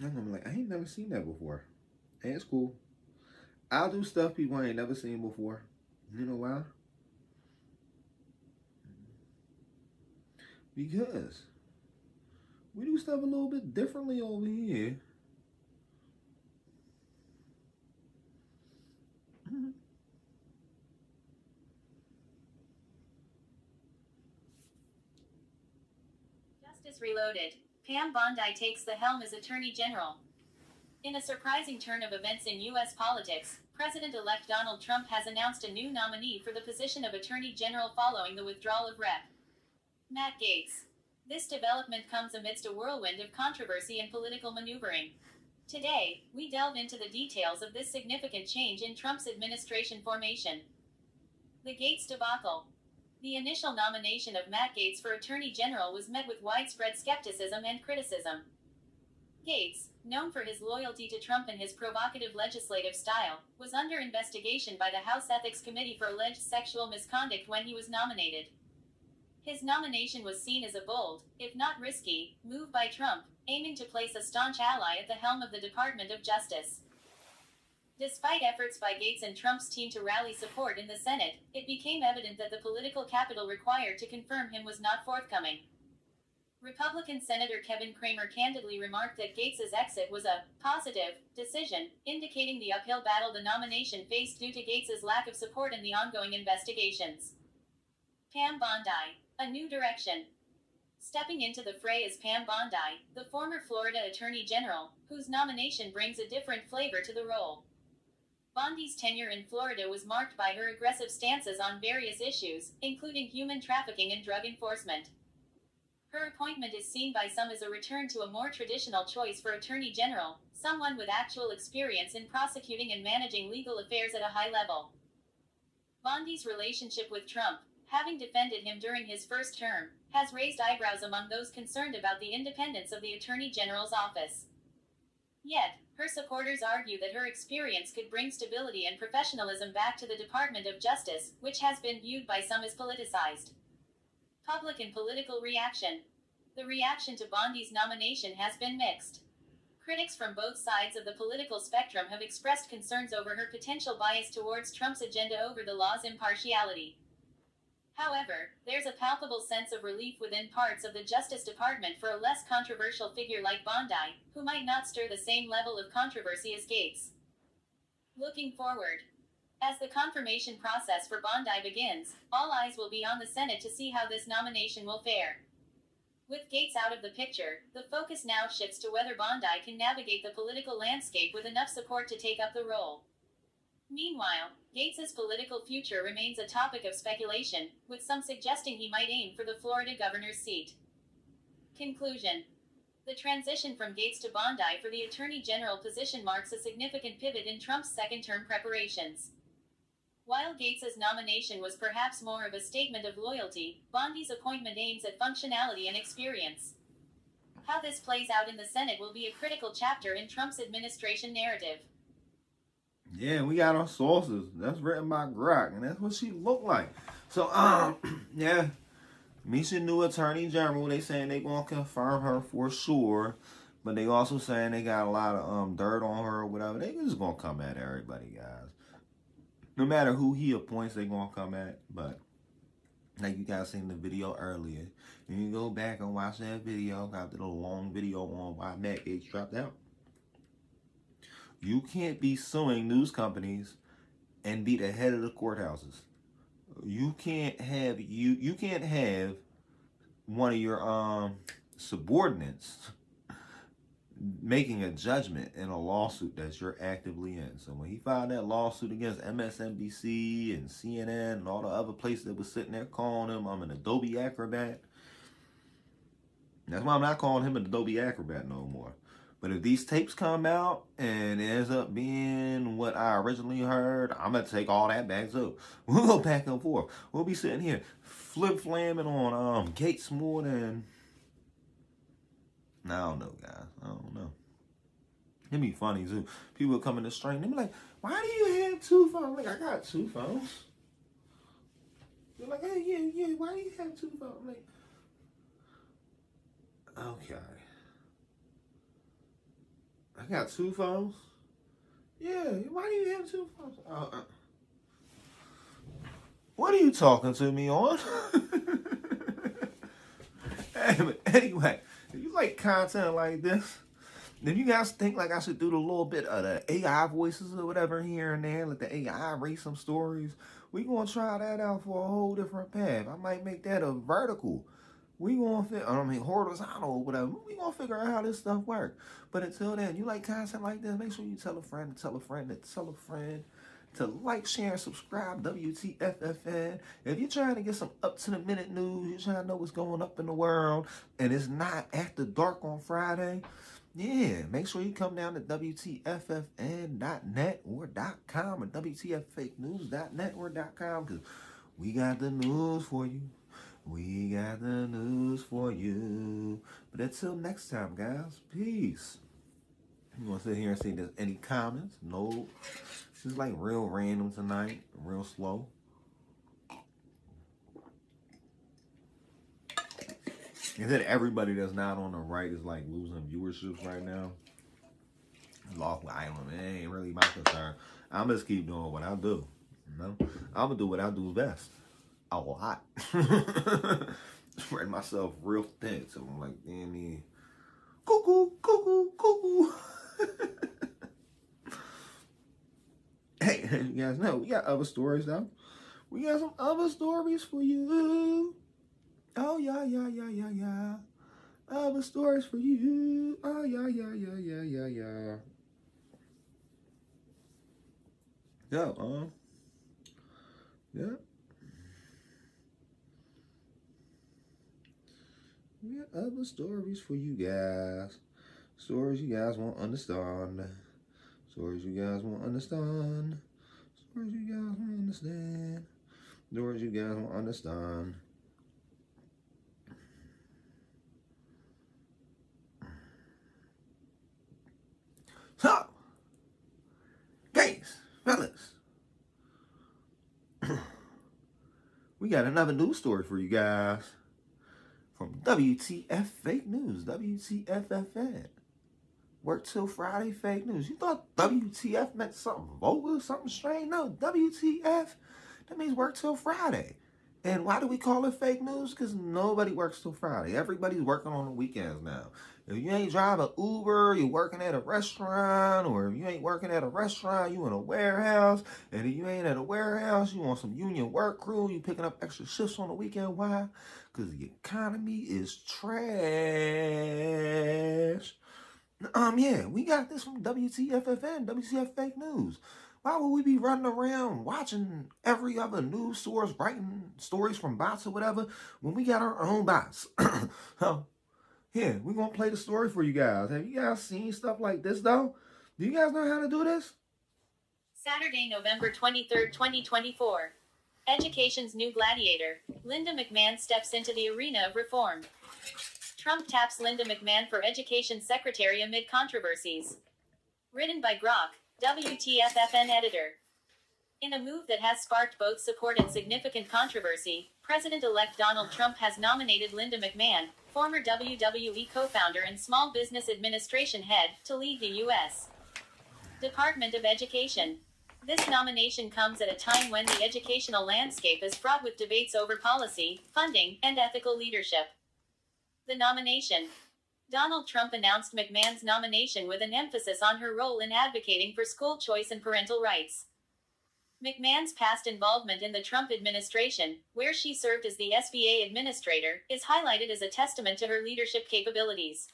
I'm going to be like, I ain't never seen that before. And it's cool. I'll do stuff people ain't never seen before. You know why? Because we do stuff a little bit differently over here. Justice Reloaded. Pam Bondi takes the helm as Attorney General. In a surprising turn of events in U.S. politics, President-elect Donald Trump has announced a new nominee for the position of Attorney General following the withdrawal of Rep. Matt Gaetz. This development comes amidst a whirlwind of controversy and political maneuvering. Today, we delve into the details of this significant change in Trump's administration formation. The Gaetz debacle. The initial nomination of Matt Gaetz for Attorney General was met with widespread skepticism and criticism. Gaetz, known for his loyalty to Trump and his provocative legislative style, was under investigation by the House Ethics Committee for alleged sexual misconduct when he was nominated. His nomination was seen as a bold, if not risky, move by Trump, aiming to place a staunch ally at the helm of the Department of Justice. Despite efforts by Gaetz and Trump's team to rally support in the Senate, it became evident that the political capital required to confirm him was not forthcoming. Republican Senator Kevin Cramer candidly remarked that Gates's exit was a positive decision, indicating the uphill battle the nomination faced due to Gates's lack of support in the ongoing investigations. Pam Bondi, a new direction. Stepping into the fray is Pam Bondi, the former Florida Attorney General, whose nomination brings a different flavor to the role. Bondi's tenure in Florida was marked by her aggressive stances on various issues, including human trafficking and drug enforcement. Her appointment is seen by some as a return to a more traditional choice for Attorney General, someone with actual experience in prosecuting and managing legal affairs at a high level. Bondi's relationship with Trump, having defended him during his first term, has raised eyebrows among those concerned about the independence of the Attorney General's office. Yet, her supporters argue that her experience could bring stability and professionalism back to the Department of Justice, which has been viewed by some as politicized. Public and political reaction. The reaction to Bondi's nomination has been mixed. Critics from both sides of the political spectrum have expressed concerns over her potential bias towards Trump's agenda over the law's impartiality. However, there's a palpable sense of relief within parts of the Justice Department for a less controversial figure like Bondi, who might not stir the same level of controversy as Gates. Looking forward. As the confirmation process for Bondi begins, all eyes will be on the Senate to see how this nomination will fare. With Gates out of the picture, the focus now shifts to whether Bondi can navigate the political landscape with enough support to take up the role. Meanwhile, Gates's political future remains a topic of speculation, with some suggesting he might aim for the Florida governor's seat. Conclusion. The transition from Gates to Bondi for the Attorney General position marks a significant pivot in Trump's second-term preparations. While Gates's nomination was perhaps more of a statement of loyalty, Bondi's appointment aims at functionality and experience. How this plays out in the Senate will be a critical chapter in Trump's administration narrative. Yeah, we got our sources. That's written by Grok, and that's what she looked like. So, yeah, Misha, new Attorney General. They saying they gonna confirm her for sure, but they also saying they got a lot of dirt on her or whatever. They just gonna come at everybody, guys. No matter who he appoints, they gonna come at. But like you guys seen the video earlier, you can go back and watch that video. I did a long video on why Matt Gaetz dropped out. You can't be suing news companies and be the head of the courthouses. You can't have one of your subordinates making a judgment in a lawsuit that you're actively in. So when he filed that lawsuit against MSNBC and CNN and all the other places that was sitting there calling him an Adobe acrobat, that's why I'm not calling him an Adobe acrobat no more. But if these tapes come out and it ends up being what I originally heard, I'm going to take all that back too. We'll go back and forth. We'll be sitting here flip-flamming on Gates more than... I don't know, guys. I don't know. It'd be funny too. People come in the stream, they be like, why do you have two phones? I'm like, I got two phones. They're like, hey, yeah, why do you have two phones? I'm like, okay. I got two phones? Yeah, why do you have two phones? What are you talking to me on? Anyway, if you like content like this, if you guys think like I should do the little bit of the AI voices or whatever here and there, let the AI rate some stories, we gonna try that out for a whole different path. I might make that a vertical. We gonna horizontal or whatever. We gonna figure out how this stuff works. But until then, you like content like this, make sure you tell a friend to tell a friend to tell a friend to like, share, and subscribe. WTFFN. If you're trying to get some up-to-the-minute news, you're trying to know what's going up in the world, and it's not after dark on Friday, yeah, make sure you come down to WTFFN.net or .com or WTFFakenews.net or .com, because we got the news for you. We got the news for you. But until next time, guys, peace. You want to sit here and see if there's any comments? No. This is like real random tonight. Real slow. And then everybody that's not on the right is like losing viewerships right now. Lawful Island, it ain't really my concern. I'm just keep doing what I do. You know? I'm going to do what I do best. A lot. spread myself real thin. So I'm like, damn me. Cuckoo, cuckoo, cuckoo. Hey, you guys know we got other stories though. We got some other stories for you. Oh yeah, yeah, yeah, yeah, yeah. Other stories for you. Oh yeah, yeah, yeah, yeah, yeah, yeah. Yeah, yeah. We got other stories for you guys. Stories you guys won't understand. Stories you guys won't understand. Stories you guys won't understand. Stories you guys won't understand. So, guys, fellas, we got another news story for you guys from WTF Fake News. WTFFN. Work till Friday fake news. You thought WTF meant something vulgar, something strange? No, WTF, that means work till Friday. And why do we call it fake news? Because nobody works till Friday. Everybody's working on the weekends now. If you ain't driving Uber, you're working at a restaurant, or if you ain't working at a restaurant, you in a warehouse. And if you ain't at a warehouse, you on some union work crew, you picking up extra shifts on the weekend. Why? Because the economy is trash. Yeah, we got this from WTFFN, WTF Fake News. Why would we be running around watching every other news source writing stories from bots or whatever when we got our own bots? So, yeah, we're going to play the story for you guys. Have you guys seen stuff like this, though? Do you guys know how to do this? Saturday, November 23rd, 2024. Education's new gladiator, Linda McMahon steps into the arena of reform. Trump taps Linda McMahon for Education Secretary amid controversies. Written by Grok, WTFFN editor. In a move that has sparked both support and significant controversy, President-elect Donald Trump has nominated Linda McMahon, former WWE co-founder and Small Business Administration head, to lead the U.S. Department of Education. This nomination comes at a time when the educational landscape is fraught with debates over policy, funding, and ethical leadership. The nomination. Donald Trump announced McMahon's nomination with an emphasis on her role in advocating for school choice and parental rights. McMahon's past involvement in the Trump administration, where she served as the SBA administrator, is highlighted as a testament to her leadership capabilities.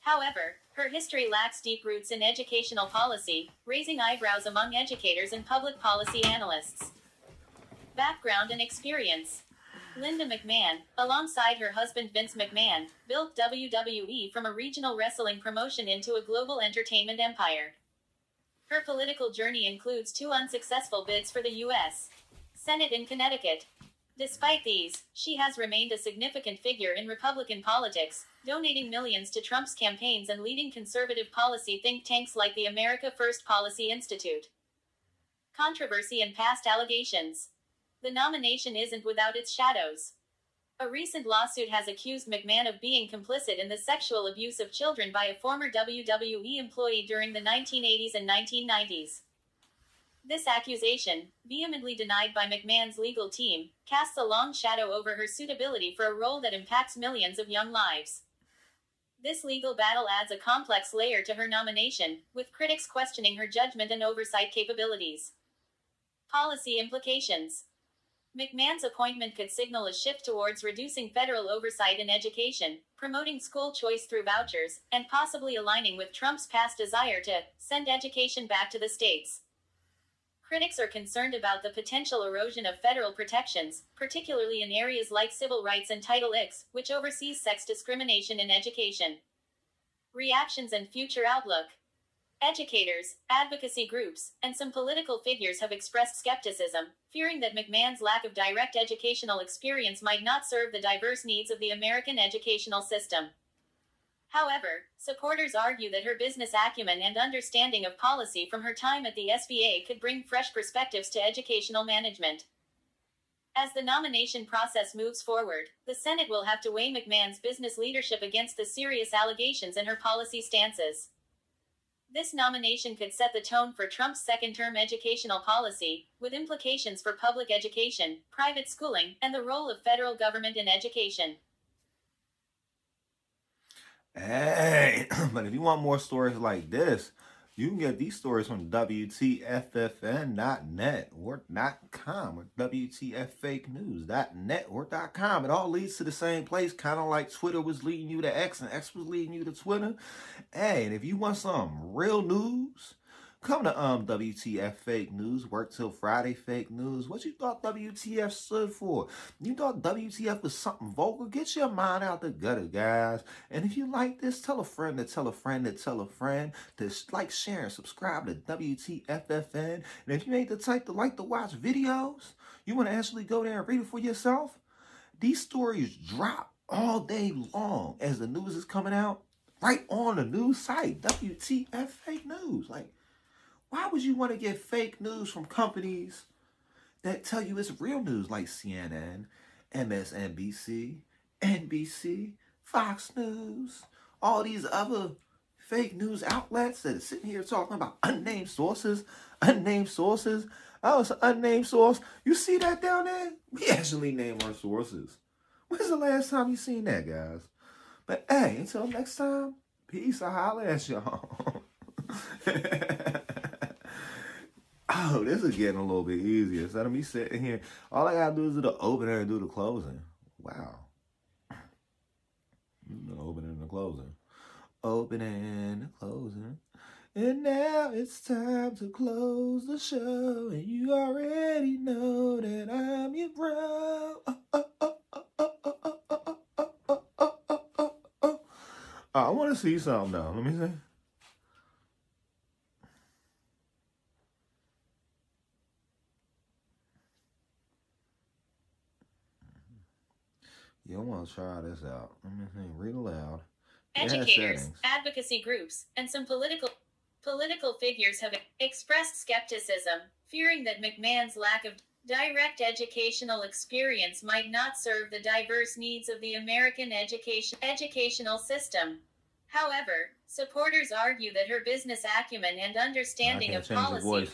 However, her history lacks deep roots in educational policy, raising eyebrows among educators and public policy analysts. Background and experience. Linda McMahon, alongside her husband Vince McMahon, built WWE from a regional wrestling promotion into a global entertainment empire. Her political journey includes 2 unsuccessful bids for the U.S. Senate in Connecticut. Despite these, she has remained a significant figure in Republican politics, donating millions to Trump's campaigns and leading conservative policy think tanks like the America First Policy Institute. Controversy and past allegations. The nomination isn't without its shadows. A recent lawsuit has accused McMahon of being complicit in the sexual abuse of children by a former WWE employee during the 1980s and 1990s. This accusation, vehemently denied by McMahon's legal team, casts a long shadow over her suitability for a role that impacts millions of young lives. This legal battle adds a complex layer to her nomination, with critics questioning her judgment and oversight capabilities. Policy implications. McMahon's appointment could signal a shift towards reducing federal oversight in education, promoting school choice through vouchers, and possibly aligning with Trump's past desire to send education back to the states. Critics are concerned about the potential erosion of federal protections, particularly in areas like civil rights and Title X, which oversees sex discrimination in education. Reactions and future outlook. Educators, advocacy groups, and some political figures have expressed skepticism, fearing that McMahon's lack of direct educational experience might not serve the diverse needs of the American educational system. However, supporters argue that her business acumen and understanding of policy from her time at the SBA could bring fresh perspectives to educational management. As the nomination process moves forward, the Senate will have to weigh McMahon's business leadership against the serious allegations and her policy stances. This nomination could set the tone for Trump's second-term educational policy, with implications for public education, private schooling, and the role of federal government in education. Hey, but if you want more stories like this, you can get these stories from WTFFN.net or .com or WTFFakeNews.net or .com. It all leads to the same place, kind of like Twitter was leading you to X and X was leading you to Twitter. Hey, and if you want some real news, come to WTF Fake News, work till Friday Fake News. What you thought WTF stood for? You thought WTF was something vulgar? Get your mind out the gutter, guys. And if you like this, tell a friend to tell a friend to tell a friend to like, share, and subscribe to WTFFN. And if you ain't the type to like to watch videos, you want to actually go there and read it for yourself, these stories drop all day long as the news is coming out right on the news site, WTF Fake News. Like, why would you want to get fake news from companies that tell you it's real news like CNN, MSNBC, NBC, Fox News, all these other fake news outlets that are sitting here talking about unnamed sources? Oh, it's an unnamed source. You see that down there? We actually name our sources. When's the last time you seen that, guys? But hey, until next time, peace. I'll holler at y'all. Oh, this is getting a little bit easier. Instead of me sitting here, all I gotta do is do the opener and do the closing. Wow. The opening and the closing. Opening and closing. And now it's time to close the show. And you already know that I'm your bro. I want to see something now. Let me see. You want to try this out. Let me see. Read aloud. Educators, advocacy groups, and some political figures have expressed skepticism, fearing that McMahon's lack of direct educational experience might not serve the diverse needs of the American educational system. However, supporters argue that her business acumen and understanding of policy...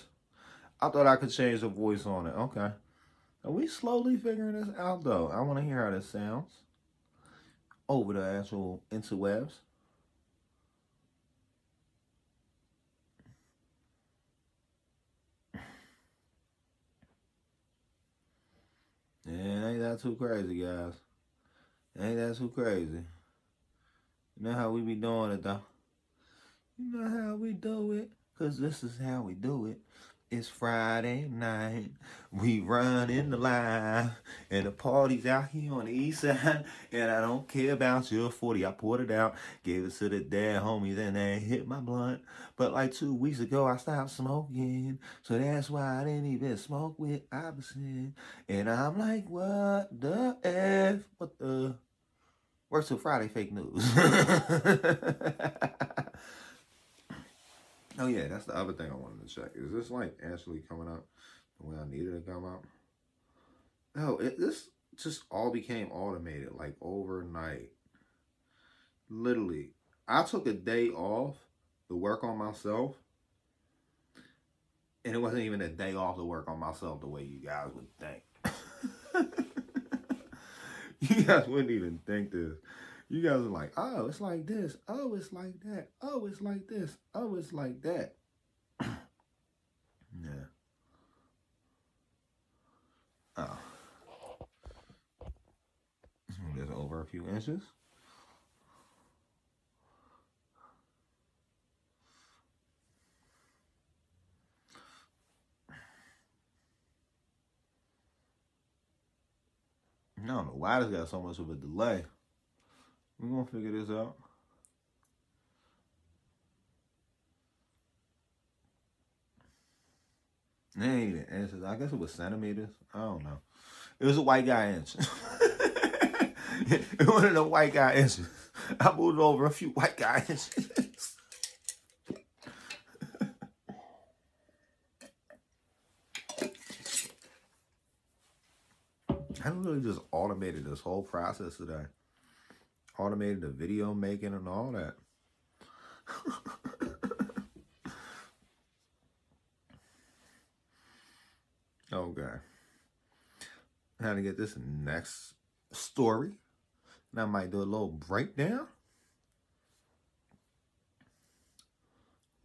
I thought I could change the voice on it. Okay. Are we slowly figuring this out, though? I want to hear how this sounds over the actual interwebs. Yeah, ain't that too crazy, guys. Ain't that too crazy. You know how we be doing it, though? You know how we do it? Because this is how we do it. It's Friday night, we running the line, and the party's out here on the east side, and I don't care about your 40. I poured it out, gave it to the dad homies, and they hit my blunt. But like 2 weeks ago, I stopped smoking, so that's why I didn't even smoke with opposite. And I'm like, what the F? What the? Works till Friday Fake News. Oh yeah, that's the other thing I wanted to check. Is this like actually coming up the way I needed it to come out? No, this just all became automated like overnight. Literally, I took a day off to work on myself, and it wasn't even a day off to work on myself the way you guys would think. You guys wouldn't even think this. You guys are like, oh, it's like this. Oh, it's like that. Oh, it's like this. Oh, it's like that. Yeah. Oh. Just over a few inches. I don't know why this got so much of a delay. We're going to figure this out. It ain't even inches. I guess it was centimeters. I don't know. It was a white guy inch. It wasn't a white guy inches. I moved over a few white guy inches. I literally just automated this whole process today. Automated the video making and all that. how to get this next story. And I might do a little breakdown.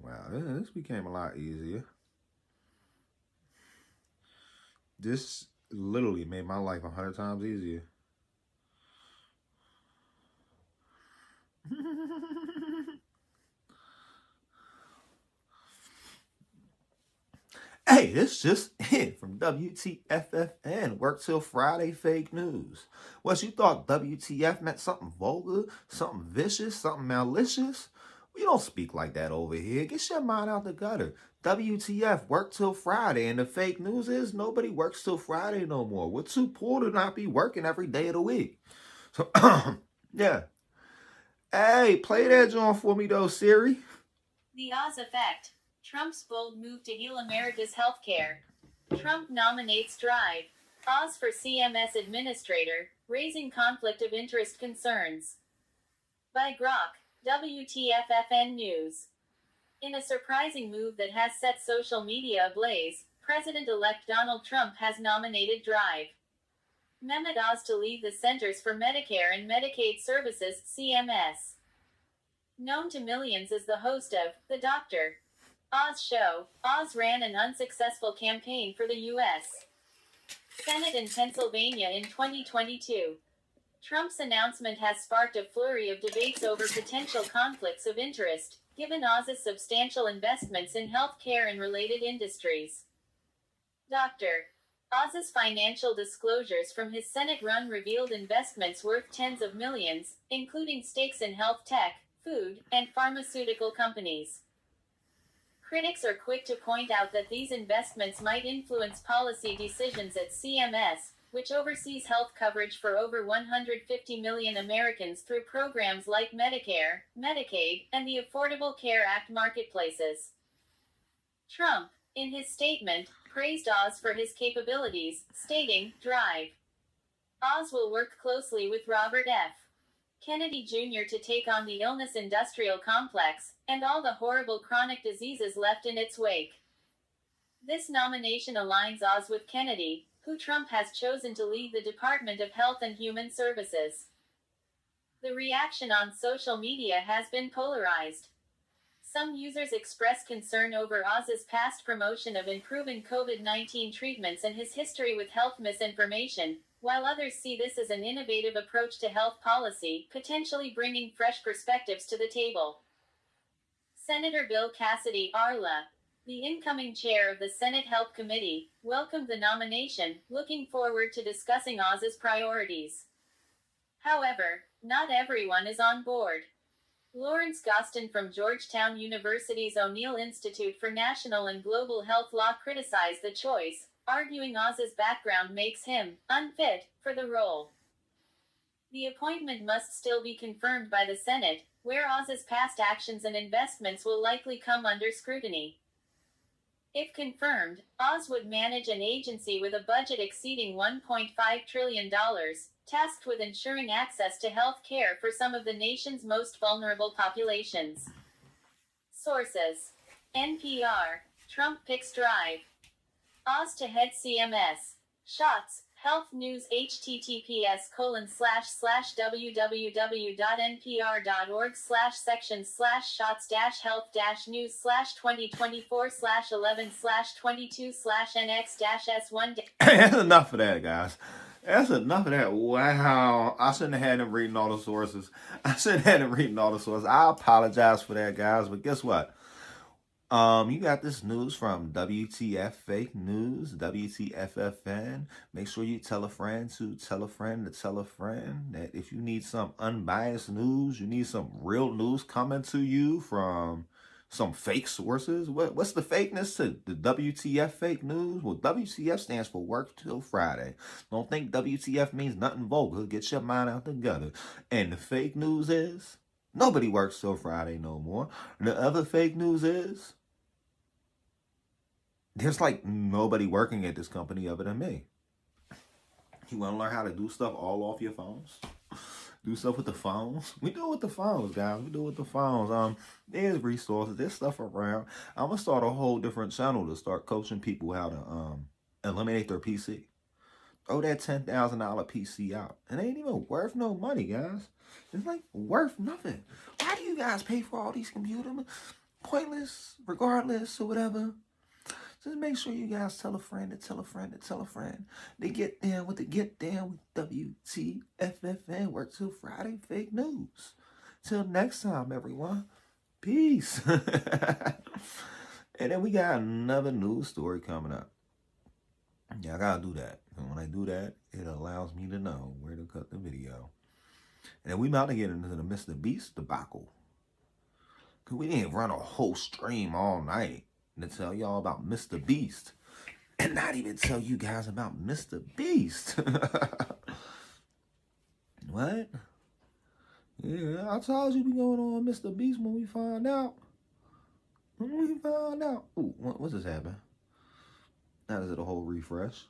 Wow, this became a lot easier. This literally made my life 100 times easier. Hey, this just in from WTFFN. Work till Friday fake news. What, you thought WTF meant something vulgar, something vicious, something malicious? We don't speak like that over here. Get your mind out the gutter. WTF, work till Friday. And the fake news is nobody works till Friday no more. We're too poor to not be working every day of the week. So, yeah. Hey, play that joint for me though, Siri. The Oz Effect. Trump's bold move to heal America's healthcare. Trump nominates Drive. Oz for CMS administrator, raising conflict of interest concerns. By Grok, WTFFN News. In a surprising move that has set social media ablaze, President-elect Donald Trump has nominated Drive. Mehmet Oz to lead the Centers for Medicare and Medicaid Services, CMS. Known to millions as the host of The Doctor Oz Show, Oz ran an unsuccessful campaign for the U.S. Senate in Pennsylvania in 2022. Trump's announcement has sparked a flurry of debates over potential conflicts of interest, given Oz's substantial investments in healthcare and related industries. Dr. Oz's financial disclosures from his Senate run revealed investments worth tens of millions, including stakes in health tech, food, and pharmaceutical companies. Critics are quick to point out that these investments might influence policy decisions at CMS, which oversees health coverage for over 150 million Americans through programs like Medicare, Medicaid, and the Affordable Care Act marketplaces. Trump, in his statement, praised Oz for his capabilities, stating, Drive. Oz will work closely with Robert F. Kennedy Jr. to take on the illness industrial complex, and all the horrible chronic diseases left in its wake. This nomination aligns Oz with Kennedy, who Trump has chosen to lead the Department of Health and Human Services. The reaction on social media has been polarized. Some users express concern over Oz's past promotion of improving COVID-19 treatments and his history with health misinformation, while others see this as an innovative approach to health policy, potentially bringing fresh perspectives to the table. Senator Bill Cassidy, Arla, the incoming chair of the Senate Health Committee, welcomed the nomination, looking forward to discussing Oz's priorities. However, not everyone is on board. Lawrence Gostin from Georgetown University's O'Neill Institute for National and Global Health Law criticized the choice, arguing Oz's background makes him unfit for the role. The appointment must still be confirmed by the Senate, where Oz's past actions and investments will likely come under scrutiny. If confirmed, Oz would manage an agency with a budget exceeding $1.5 trillion, tasked with ensuring access to health care for some of the nation's most vulnerable populations. Sources: NPR, Trump picks Drive. Oz to head CMS. Shots, Health News https:/www.npr.org/sections/shots-health-news/2024/11/22/NX-S1. That's enough of that, guys. That's enough of that. Wow. I shouldn't have had him reading all the sources. I apologize for that, guys. But guess what? You got this news from WTF Fake News, WTFFN. Make sure you tell a friend to tell a friend to tell a friend that if you need some unbiased news, you need some real news coming to you from some fake sources. What's the fakeness to the WTF Fake News? Well, WTF stands for Work Till Friday. Don't think WTF means nothing vulgar. Get your mind out the gutter. And the fake news is nobody works till Friday no more. The other fake news is there's like nobody working at this company other than me. You want to learn how to do stuff all off your phones? Do stuff with the phones? We do it with the phones, guys. We do it with the phones. There's resources. There's stuff around. I'm going to start a whole different channel to start coaching people how to eliminate their PC. throw that $10,000 PC out. It ain't even worth no money, guys. It's like worth nothing. Why do you guys pay for all these computers? Pointless, regardless, or whatever. Just make sure you guys tell a friend to tell a friend to tell a friend. They get down with WTFFN. Work till Friday, fake news. Till next time, everyone. Peace. And then we got another news story coming up. Yeah, I gotta do that. And when I do that, it allows me to know where to cut the video. And then we about to get into the Mr. Beast debacle. Because we didn't run a whole stream all night to tell y'all about Mr. Beast. And not even tell you guys about Mr. Beast. What? Yeah, I told you we going on Mr. Beast when we find out. Ooh, what's this happen? Now is it a whole refresh?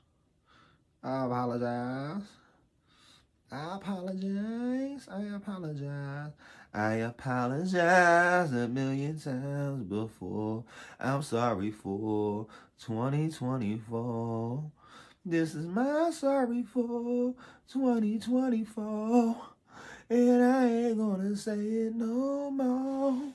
I apologize. I apologize a million times before. I'm sorry for 2024. This is my sorry for 2024. And I ain't gonna say it no more.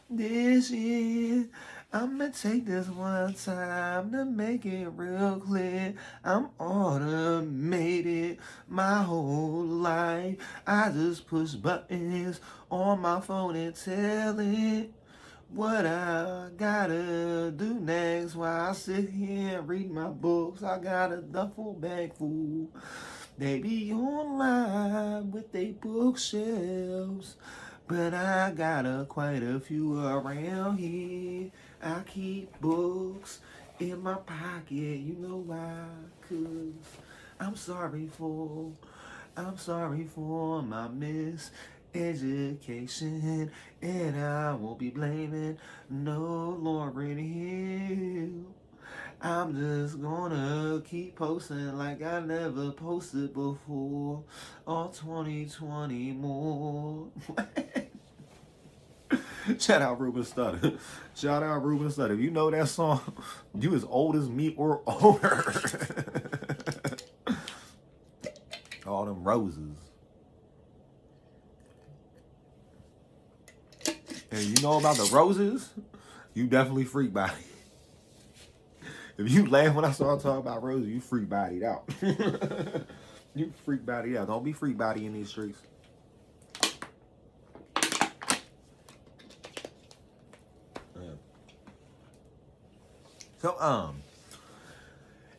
This year, I'ma take this one time to make it real clear. I'm automated my whole life. I just push buttons on my phone and tell it what I gotta do next while I sit here and read my books. I got a duffel bag full. They be online with they bookshelves. But I got quite a few around here. I keep books in my pocket, you know why? 'Cause I'm sorry for my miseducation. And I won't be blaming no Lauryn Hill. I'm just gonna keep posting like I never posted before. All 2020 more. Shout out Ruben Studdard. Shout out Ruben Studdard. If you know that song, you as old as me or older. All them roses. And you know about the roses, you definitely freak body. If you laugh when I start talking about roses, you freak bodied out. You freak bodied out. Don't be freak body in these streets. So,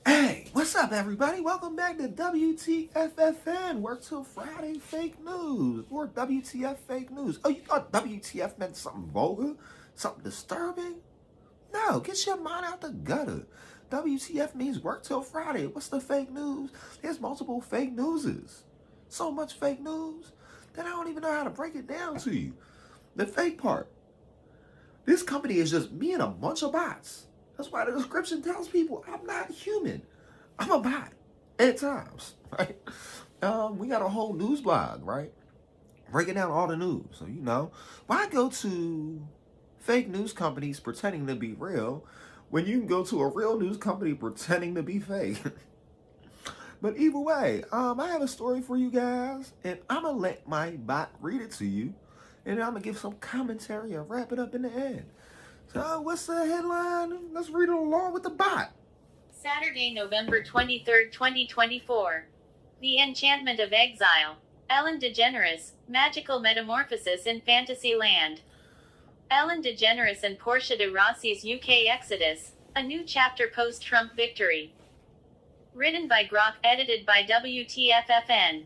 hey, what's up, everybody? Welcome back to WTFFN. Work till Friday fake news. Or WTF fake news. Oh, you thought WTF meant something vulgar? Something disturbing? No, get your mind out the gutter. WTF means work till Friday. What's the fake news? There's multiple fake newses. So much fake news that I don't even know how to break it down to you. The fake part. This company is just me and a bunch of bots. That's why the description tells people I'm not human. I'm a bot at times, right? We got a whole news blog, right? Breaking down all the news. So, you know, why go to fake news companies pretending to be real when you can go to a real news company pretending to be fake? But either way, I have a story for you guys, and I'm going to let my bot read it to you, and I'm going to give some commentary and wrap it up in the end. So what's the headline? Let's read it along with the bot. Saturday, November 23rd, 2024. The Enchantment of Exile. Ellen DeGeneres, Magical Metamorphosis in Fantasyland. Ellen DeGeneres and Portia de Rossi's UK Exodus, a new chapter post-Trump victory. Written by Grok, edited by WTFFN.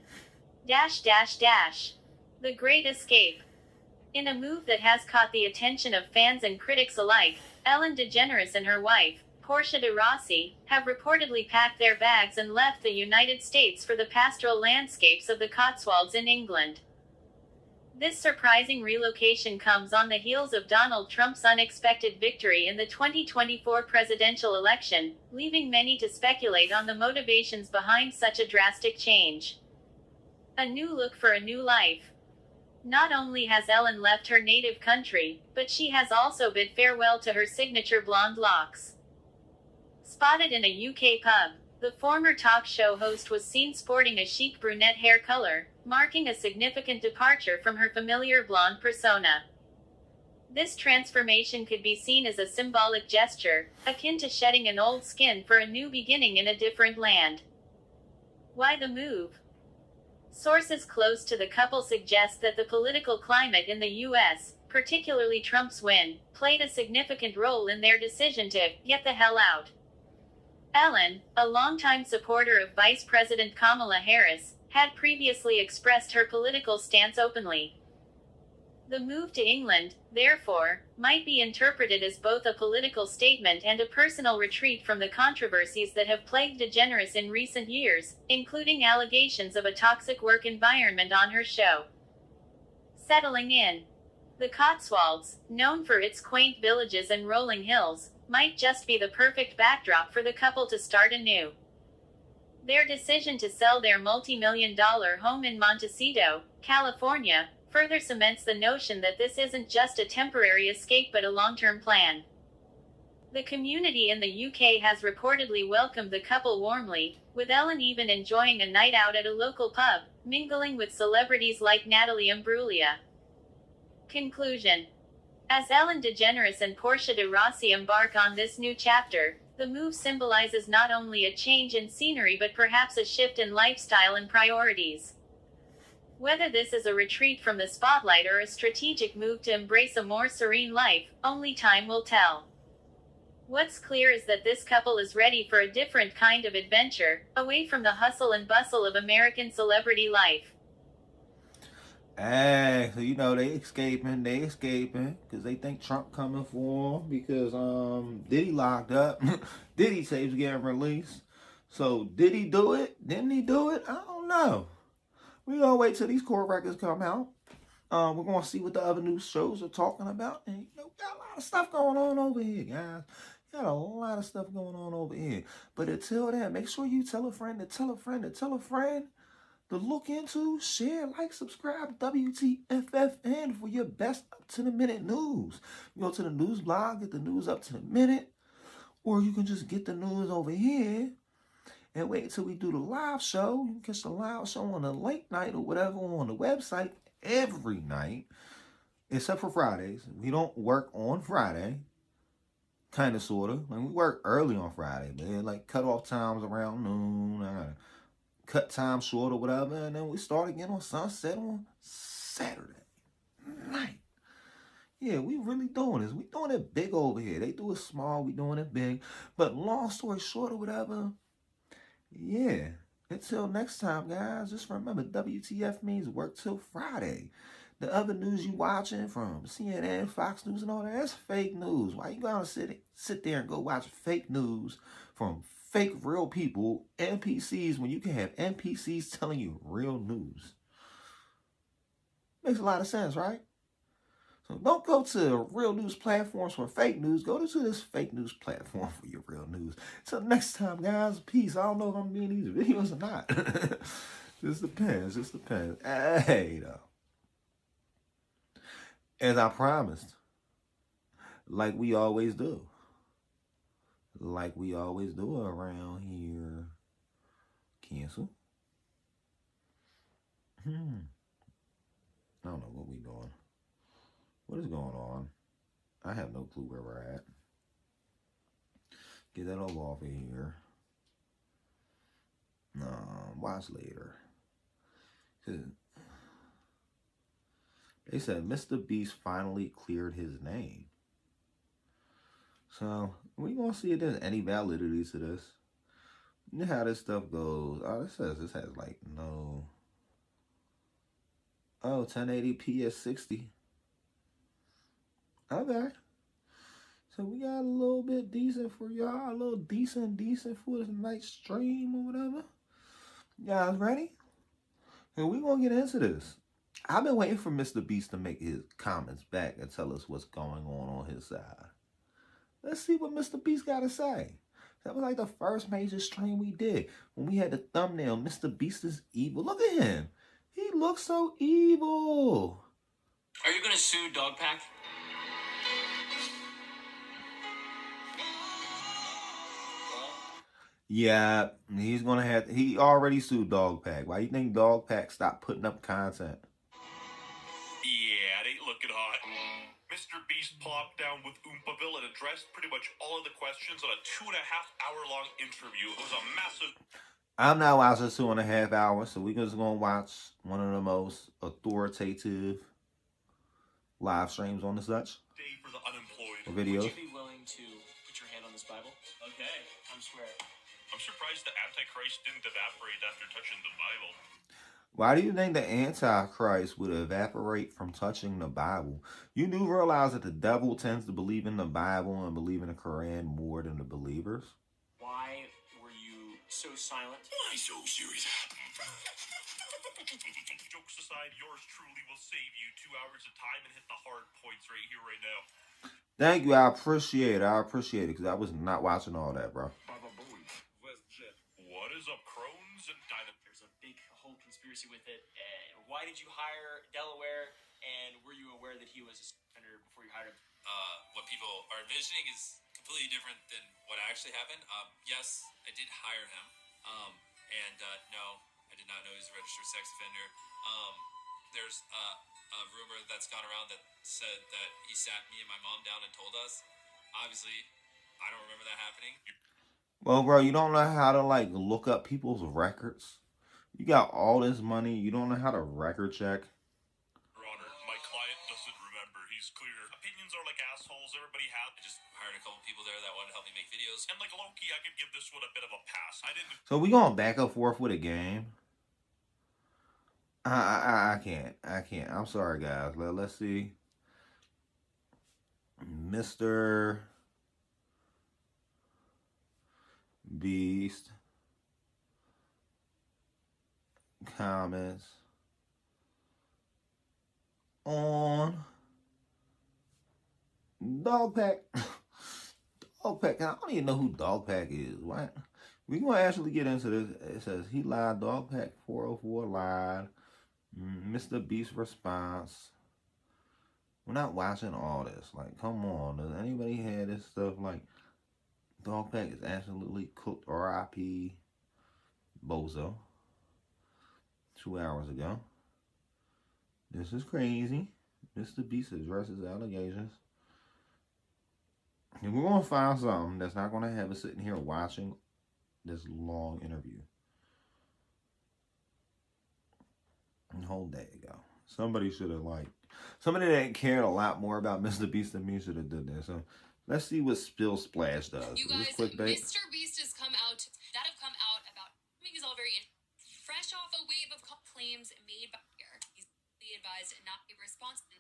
The Great Escape. In a move that has caught the attention of fans and critics alike, Ellen DeGeneres and her wife, Portia de Rossi, have reportedly packed their bags and left the United States for the pastoral landscapes of the Cotswolds in England. This surprising relocation comes on the heels of Donald Trump's unexpected victory in the 2024 presidential election, leaving many to speculate on the motivations behind such a drastic change. A new look for a new life. Not only has Ellen left her native country, but she has also bid farewell to her signature blonde locks. Spotted in a UK pub, The former talk show host was seen sporting a chic brunette hair color, marking a significant departure from her familiar blonde persona. This transformation could be seen as a symbolic gesture, akin to shedding an old skin for a new beginning in a different land. Why the move? Sources close to the couple suggest that the political climate in the U.S., particularly Trump's win, played a significant role in their decision to get the hell out. Ellen, a longtime supporter of Vice President Kamala Harris, had previously expressed her political stance openly. The move to England, therefore, might be interpreted as both a political statement and a personal retreat from the controversies that have plagued DeGeneres in recent years, including allegations of a toxic work environment on her show. Settling in. The Cotswolds, known for its quaint villages and rolling hills, might just be the perfect backdrop for the couple to start anew. Their decision to sell their multi-million-dollar home in Montecito, California, further cements the notion that this isn't just a temporary escape but a long-term plan. The community in the UK has reportedly welcomed the couple warmly, with Ellen even enjoying a night out at a local pub, mingling with celebrities like Natalie Imbruglia. Conclusion. As Ellen DeGeneres and Portia de Rossi embark on this new chapter, the move symbolizes not only a change in scenery but perhaps a shift in lifestyle and priorities. Whether this is a retreat from the spotlight or a strategic move to embrace a more serene life, only time will tell. What's clear is that this couple is ready for a different kind of adventure, away from the hustle and bustle of American celebrity life. Hey, so you know they escaping, because they think Trump coming for them, because Diddy locked up, Diddy tapes getting released. So did he do it? Didn't he do it? I don't know. We're gonna wait till these court records come out. We're gonna see what the other news shows are talking about, and got a lot of stuff going on over here, guys. Got a lot of stuff going on over here. But until then, make sure you tell a friend to tell a friend to tell a friend to look into, share, like, subscribe to WTFFN for your best up-to-the-minute news. You go to the news blog, get the news up to the minute, or you can just get the news over here and wait until we do the live show. You can catch the live show on the late night or whatever on the website every night, except for Fridays. We don't work on Friday, kind of, sort of. Like, we work early on Friday, man. Like, cut-off times around noon, cut time short or whatever, and then we start again on sunset on Saturday night. Yeah, we really doing this. We doing it big over here. They do it small, we doing it big. But long story short or whatever, yeah. Until next time, guys, just remember, WTF means work till Friday. The other news you watching from CNN, Fox News, and all that, that's fake news. Why you gonna sit there and go watch fake news from fake real people, NPCs, when you can have NPCs telling you real news? Makes a lot of sense, right? So don't go to real news platforms for fake news. Go to this fake news platform for your real news. Till next time, guys, peace. I don't know if I'm being these videos or not. Just depends. Hey, though. As I promised, like we always do. Like we always do around here. Cancel. I don't know what we doing. What is going on? I have no clue where we're at. Get that all off of here. Watch later. They said Mr. Beast finally cleared his name. So, we gonna see if there's any validity to this. You know how this stuff goes. Oh, this has like no... Oh, 1080p at 60. Okay. So we got a little bit decent for y'all. A little decent for this night stream or whatever. You guys ready? And we gonna get into this. I've been waiting for Mr. Beast to make his comments back and tell us what's going on his side. Let's see what Mr. Beast got to say. That was like the first major stream we did. When we had the thumbnail, Mr. Beast is evil. Look at him. He looks so evil. Are you gonna sue Dogpack? Yeah, he's gonna have. He already sued Dogpack. Why you think Dogpack stopped putting up content? Yeah, it ain't looking hot. Mr. Beast plopped down with Oompaville and addressed pretty much all of the questions on a 2.5-hour-long interview. It was a massive. I'm not watching 2.5 hours, so we're just gonna watch one of the most authoritative live streams on the such Day for the unemployed. videos. Would you be willing to put your hand on this Bible? Okay, I'm swearing. I'm surprised the Antichrist didn't evaporate after touching the Bible. Why do you think the Antichrist would evaporate from touching the Bible? You do realize that the devil tends to believe in the Bible and believe in the Quran more than the believers? Why were you so silent? Why so serious? Jokes aside, yours truly will save you 2 hours of time and hit the hard points right here, right now. Thank you. I appreciate it because I was not watching all that, bro. What is up, Crohn's and Dynamite? There's a big whole conspiracy with it. Why did you hire Delaware? And were you aware that he was a senator before you hired him? What people are envisioning is completely different than what actually happened. Yes, I did hire him. No, I did not know he was a registered sex offender. There's a rumor that's gone around that said that he sat me and my mom down and told us. Obviously, I don't remember that happening. Well, bro, you don't know how to, like, look up people's records? You got all this money. You don't know how to record check? Your Honor, my client doesn't remember. He's clear. Opinions are like assholes. Everybody has. I just hired a couple people there that wanted to help me make videos. And like Loki, I could give this one a bit of a pass. I didn't. So we going back and forth with a game? I can't. I'm sorry, guys. Let's see. Mr. Beast comments on Dogpack. Dogpack. I don't even know who Dogpack is. What? We're going to actually get into this. It says he lied. Dogpack 404 lied. Mr. Beast response. We're not watching all this. Like, come on. Does anybody have this stuff? Like, Dogpack is absolutely cooked. R.I.P. Bozo. 2 hours ago. This is crazy. Mr. Beast addresses allegations. And we're going to find something that's not going to have us sitting here watching this long interview. And whole day ago. Somebody should have, like, somebody that cared a lot more about Mr. Beast than me should have done that. So let's see what Spill Splash does. You guys, Mr. Beast has come out about is all very fresh off a wave of claims made by here. He's advised not to be responsible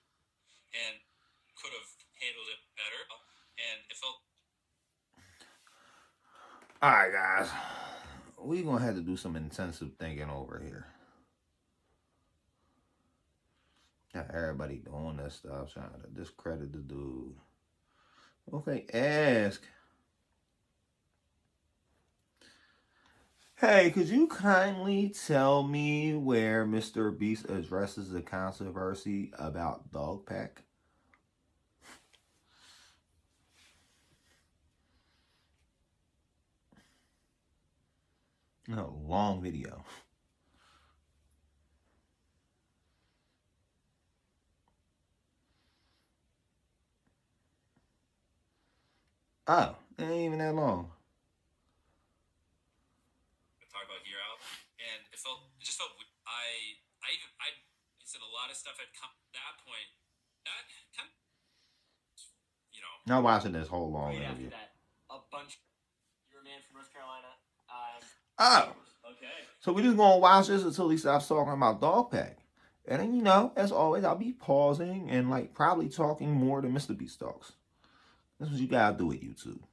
And could have handled it better. And it felt... Alright, guys. We're going to have to do some intensive thinking over here. Got everybody doing this stuff, trying to discredit the dude. Okay, ask. Hey, could you kindly tell me where Mr. Beast addresses the controversy about Dogpack? No, long video. Oh, it ain't even that long. Talk about Here Out, and it just felt. I said a lot of stuff had come at that point. That kind of, Not watching this whole long Right interview. after that, a bunch. You're a man from North Carolina. Oh, Okay. so we just gonna watch this until he stops talking about Dogpack. And then, as always, I'll be pausing and, like, probably talking more than Mr. Beast talks. That's what you gotta do at YouTube.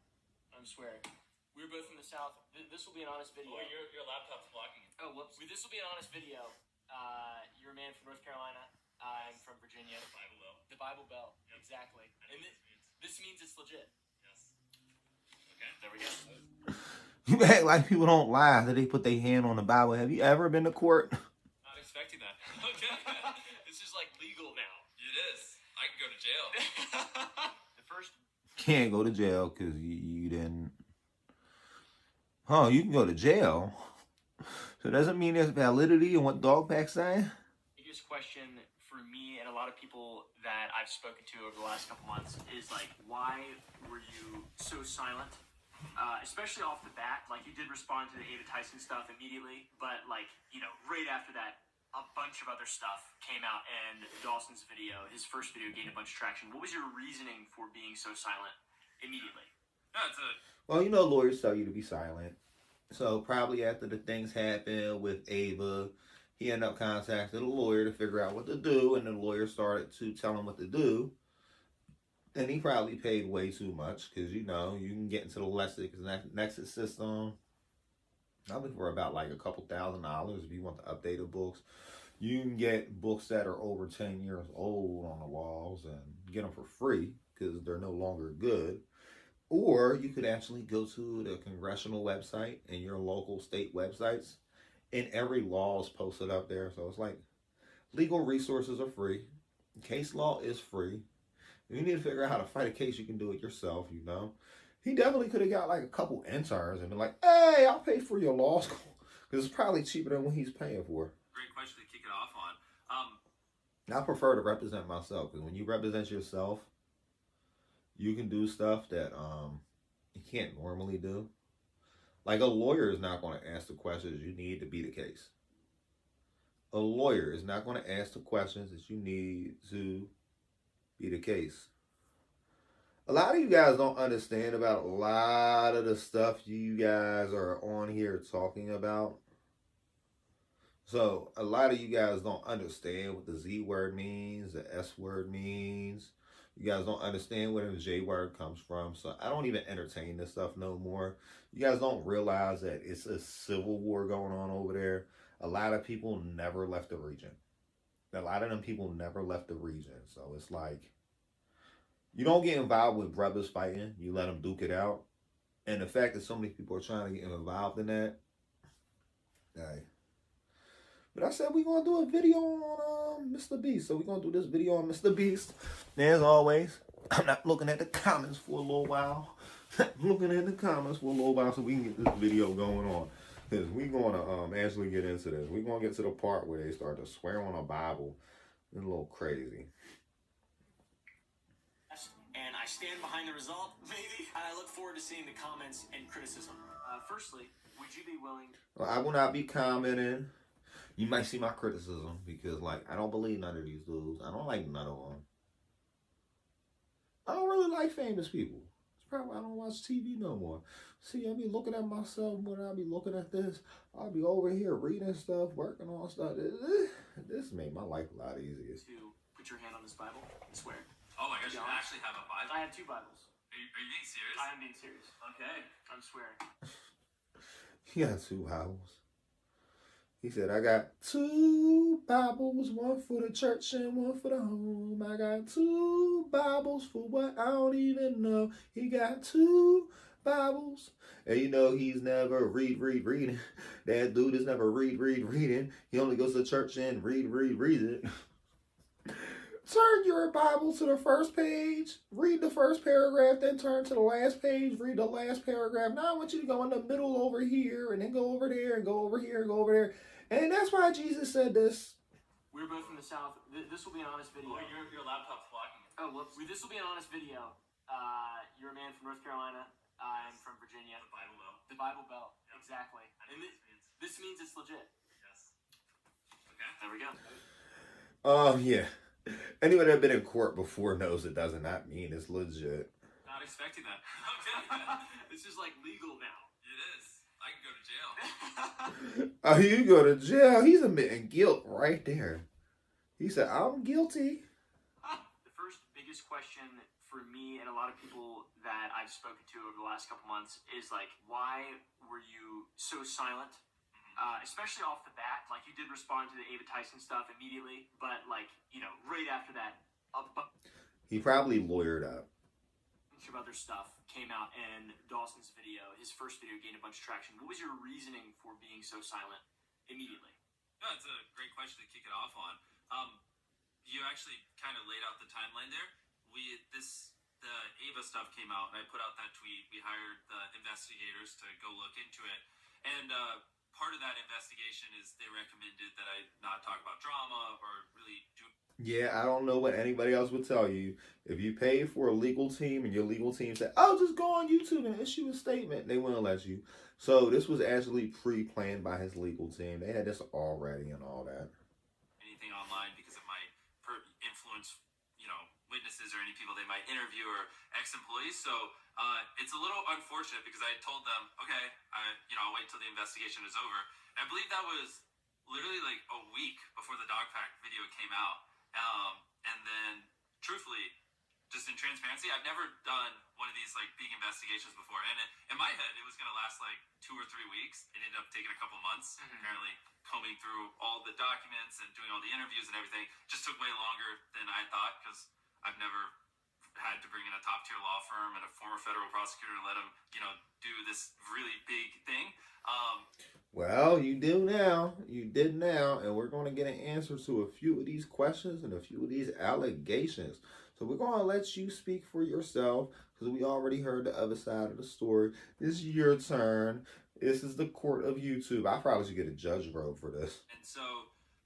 I'm swearing. We're both from the South. This will be an honest video. Oh, your laptop's blocking it. Oh, whoops. This will be an honest video. You're a man from North Carolina. I'm from Virginia. The Bible Belt. The Bible Belt. Yep. Exactly. I know And what this means it's legit. Yes. Okay. There we go. You act like people don't lie that they put their hand on the Bible. Have you ever been to court? Not expecting that. Okay. This is like legal now. It is. I can go to jail. The first. Can't go to jail because you didn't. Oh, you can go to jail. So does it mean there's validity in what Dogpack's saying? Biggest question for me and a lot of people that I've spoken to over the last couple months is like, why were you so silent? Especially off the bat, like you did respond to the Ava Tyson stuff immediately, but like, right after that, a bunch of other stuff came out, and Dawson's video, his first video, gained a bunch of traction. What was your reasoning for being so silent immediately? Well, lawyers tell you to be silent. So probably after the things happened with Ava, he ended up contacting a lawyer to figure out what to do, and the lawyer started to tell him what to do. And he probably paid way too much because, you can get into the Nexus system. I think for about like a couple $1,000 if you want the updated books. You can get books that are over 10 years old on the walls and get them for free because they're no longer good. Or you could actually go to the congressional website and your local state websites, and every law is posted up there. So it's like legal resources are free. Case law is free. If you need to figure out how to fight a case, you can do it yourself, He definitely could have got like a couple interns and been like, hey, I'll pay for your law school. Because it's probably cheaper than what he's paying for. Great question to kick it off on. I prefer to represent myself, because when you represent yourself, you can do stuff that you can't normally do. Like a lawyer is not going to ask the questions you need to beat a case. A lawyer is not going to ask the questions that you need to beat a case. A lot of you guys don't understand about a lot of the stuff you guys are on here talking about. So a lot of you guys don't understand what the Z word means, the S word means. You guys don't understand where the J word comes from. So I don't even entertain this stuff no more. You guys don't realize that it's a civil war going on over there. A lot of people never left the region. A lot of them people never left the region. So it's like, you don't get involved with brothers fighting. You let them duke it out. And the fact that so many people are trying to get involved in that. Hey. But I said we're going to do a video on Mr. Beast. So we're going to do this video on Mr. Beast. As always, I'm not looking at the comments for a little while. Looking at the comments for a little while so we can get this video going on. Because we're going to actually get into this. We're going to get to the part where they start to swear on a Bible. It's a little crazy. And I stand behind the result, maybe. And I look forward to seeing the comments and criticism. Firstly, would you be willing? Well, I will not be commenting. You might see my criticism because, I don't believe none of these dudes. I don't like none of them. I don't really like famous people. It's probably I don't watch TV no more. See, I be looking at myself when I be looking at this. I'll be over here reading stuff, working on stuff. This made my life a lot easier. To put your hand on this Bible and swear. Oh my gosh, you actually have a Bible? I have 2 Bibles. Are you being serious? I am being serious. Okay. I'm swearing. He got 2 Bibles. He said, I got 2 Bibles, one for the church and one for the home. I got 2 Bibles for what I don't even know. He got 2 Bibles. And he's never reading. That dude is never reading. He only goes to church and read it. Turn your Bible to the first page, read the first paragraph, then turn to the last page, read the last paragraph. Now I want you to go in the middle over here, and then go over there, and go over here, and go over there. And that's why Jesus said this. We're both from the South. This will be an honest video. Oh, your laptop's blocking it. Oh, whoops. This will be an honest video. You're a man from North Carolina. I'm from Virginia. The Bible Belt. The Bible Belt. Yep. Exactly. And this means it's legit. Yes. Okay. There we go. Yeah. Anyone that been in court before knows it does not mean it's legit. Not expecting that. Okay. This is legal now. It is. I can go to jail. Oh, you go to jail. He's admitting guilt right there. He said, I'm guilty. The first biggest question for me and a lot of people that I've spoken to over the last couple months is why were you so silent? Especially off the bat, you did respond to the Ava Tyson stuff immediately, but right after that, a bunch He probably lawyered up. of other stuff came out, and Dawson's video, his first video, gained a bunch of traction. What was your reasoning for being so silent immediately? No, it's a great question to kick it off on. You actually kind of laid out the timeline there. This the Ava stuff came out, and I put out that tweet. We hired the investigators to go look into it, and part of that investigation is they recommended that I not talk about drama or really do. Yeah, I don't know what anybody else would tell you. If you pay for a legal team and your legal team said, "Oh, just go on YouTube and issue a statement," they wouldn't let you. So this was actually pre-planned by his legal team. They had this all ready and all that. Anything online because it might influence, witnesses or any people they might interview or ex-employees. So it's a little unfortunate because I told them, okay, I'll wait till the investigation is over. And I believe that was literally like a week before the dog pack video came out. And then, truthfully, just in transparency, I've never done one of these like big investigations before. And in my head, it was going to last like 2 or 3 weeks. It ended up taking a couple months. Apparently, combing through all the documents and doing all the interviews and everything just took way longer than I thought because I've never had to bring in a top tier law firm and a former federal prosecutor and let them, do this really big thing. Well, you do now. You did now. And we're going to get an answer to a few of these questions and a few of these allegations. So we're going to let you speak for yourself because we already heard the other side of the story. This is your turn. This is the court of YouTube. I probably should get a judge robe for this. And so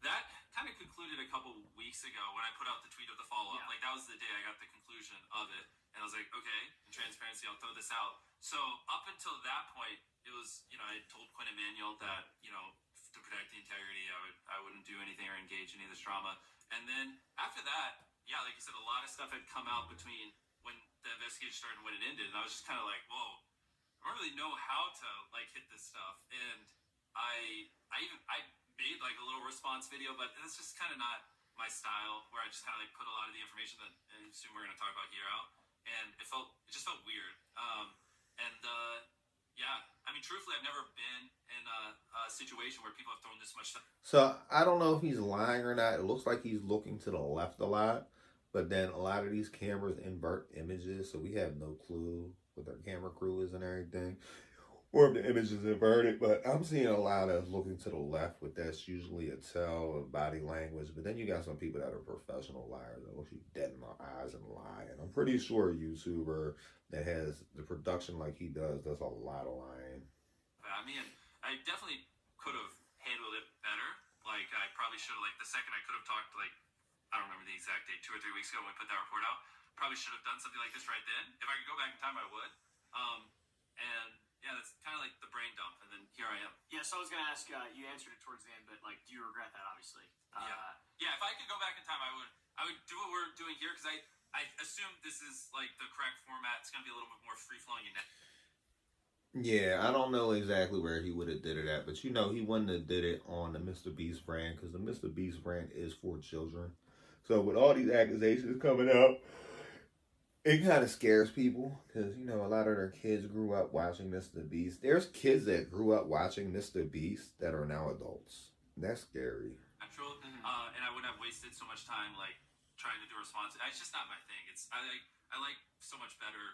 that kind of concluded a couple weeks ago when I put out the tweet of the follow-up. Yeah. Like, that was the day I got the conclusion of it. And I was like, okay, in transparency, I'll throw this out. So up until that point, it was, I told Quinn Emanuel that, to protect the integrity, I wouldn't do anything or engage in any of this drama. And then after that, yeah, like you said, a lot of stuff had come out between when the investigation started and when it ended. And I was just kind of like, whoa, I don't really know how to like hit this stuff. And I made like a little response video, but it's just kind of not my style, where I just kind of like put a lot of the information that I assume we're going to talk about here out. And it just felt weird. Yeah, I mean, truthfully, I've never been in a situation where people have thrown this much stuff. So I don't know if he's lying or not. It looks like he's looking to the left a lot. But then a lot of these cameras invert images, so we have no clue what their camera crew is and everything. Or if the image is inverted. But I'm seeing a lot of looking to the left, but that's usually a tell of body language. But then you got some people that are professional liars that look you dead in the eyes and lie. And I'm pretty sure a YouTuber that has the production like he does a lot of lying. I mean, I definitely could have handled it better. Like, I probably should have, like, the second I could have talked, like, I don't remember the exact date, 2 or 3 weeks ago when we put that report out, probably should have done something like this right then. If I could go back in time, I would. And yeah, that's kind of like the brain dump, and then here I am. Yeah, so I was going to ask, you answered it towards the end, but like, do you regret that, obviously? Yeah, if I could go back in time, I would do what we're doing here, because I assume this is like the correct format. It's going to be a little bit more free-flowing and Yeah, I don't know exactly where he would have did it at, but he wouldn't have did it on the Mr. Beast brand, because the Mr. Beast brand is for children. So with all these accusations coming out, it kind of scares people, because, a lot of their kids grew up watching Mr. Beast. There's kids that grew up watching Mr. Beast that are now adults. That's scary. natural, and I wouldn't have wasted so much time, like, trying to do a response. It's just not my thing. I like so much better,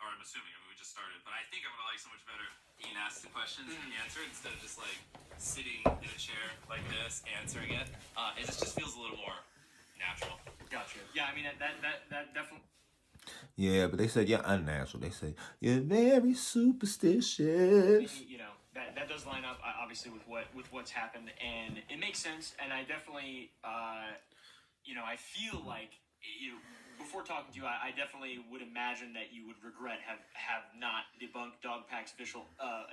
or I'm assuming, we just started, but I think I'm gonna like so much better being asked the questions and answer instead of just like sitting in a chair like this answering it. It just feels a little more natural. Gotcha. Yeah, I mean, that definitely. Yeah, but they said you're unnatural. They say you're very superstitious. That does line up obviously with what's happened, and it makes sense. And I definitely, I feel like before talking to you, I definitely would imagine that you would regret have not debunked Dogpack's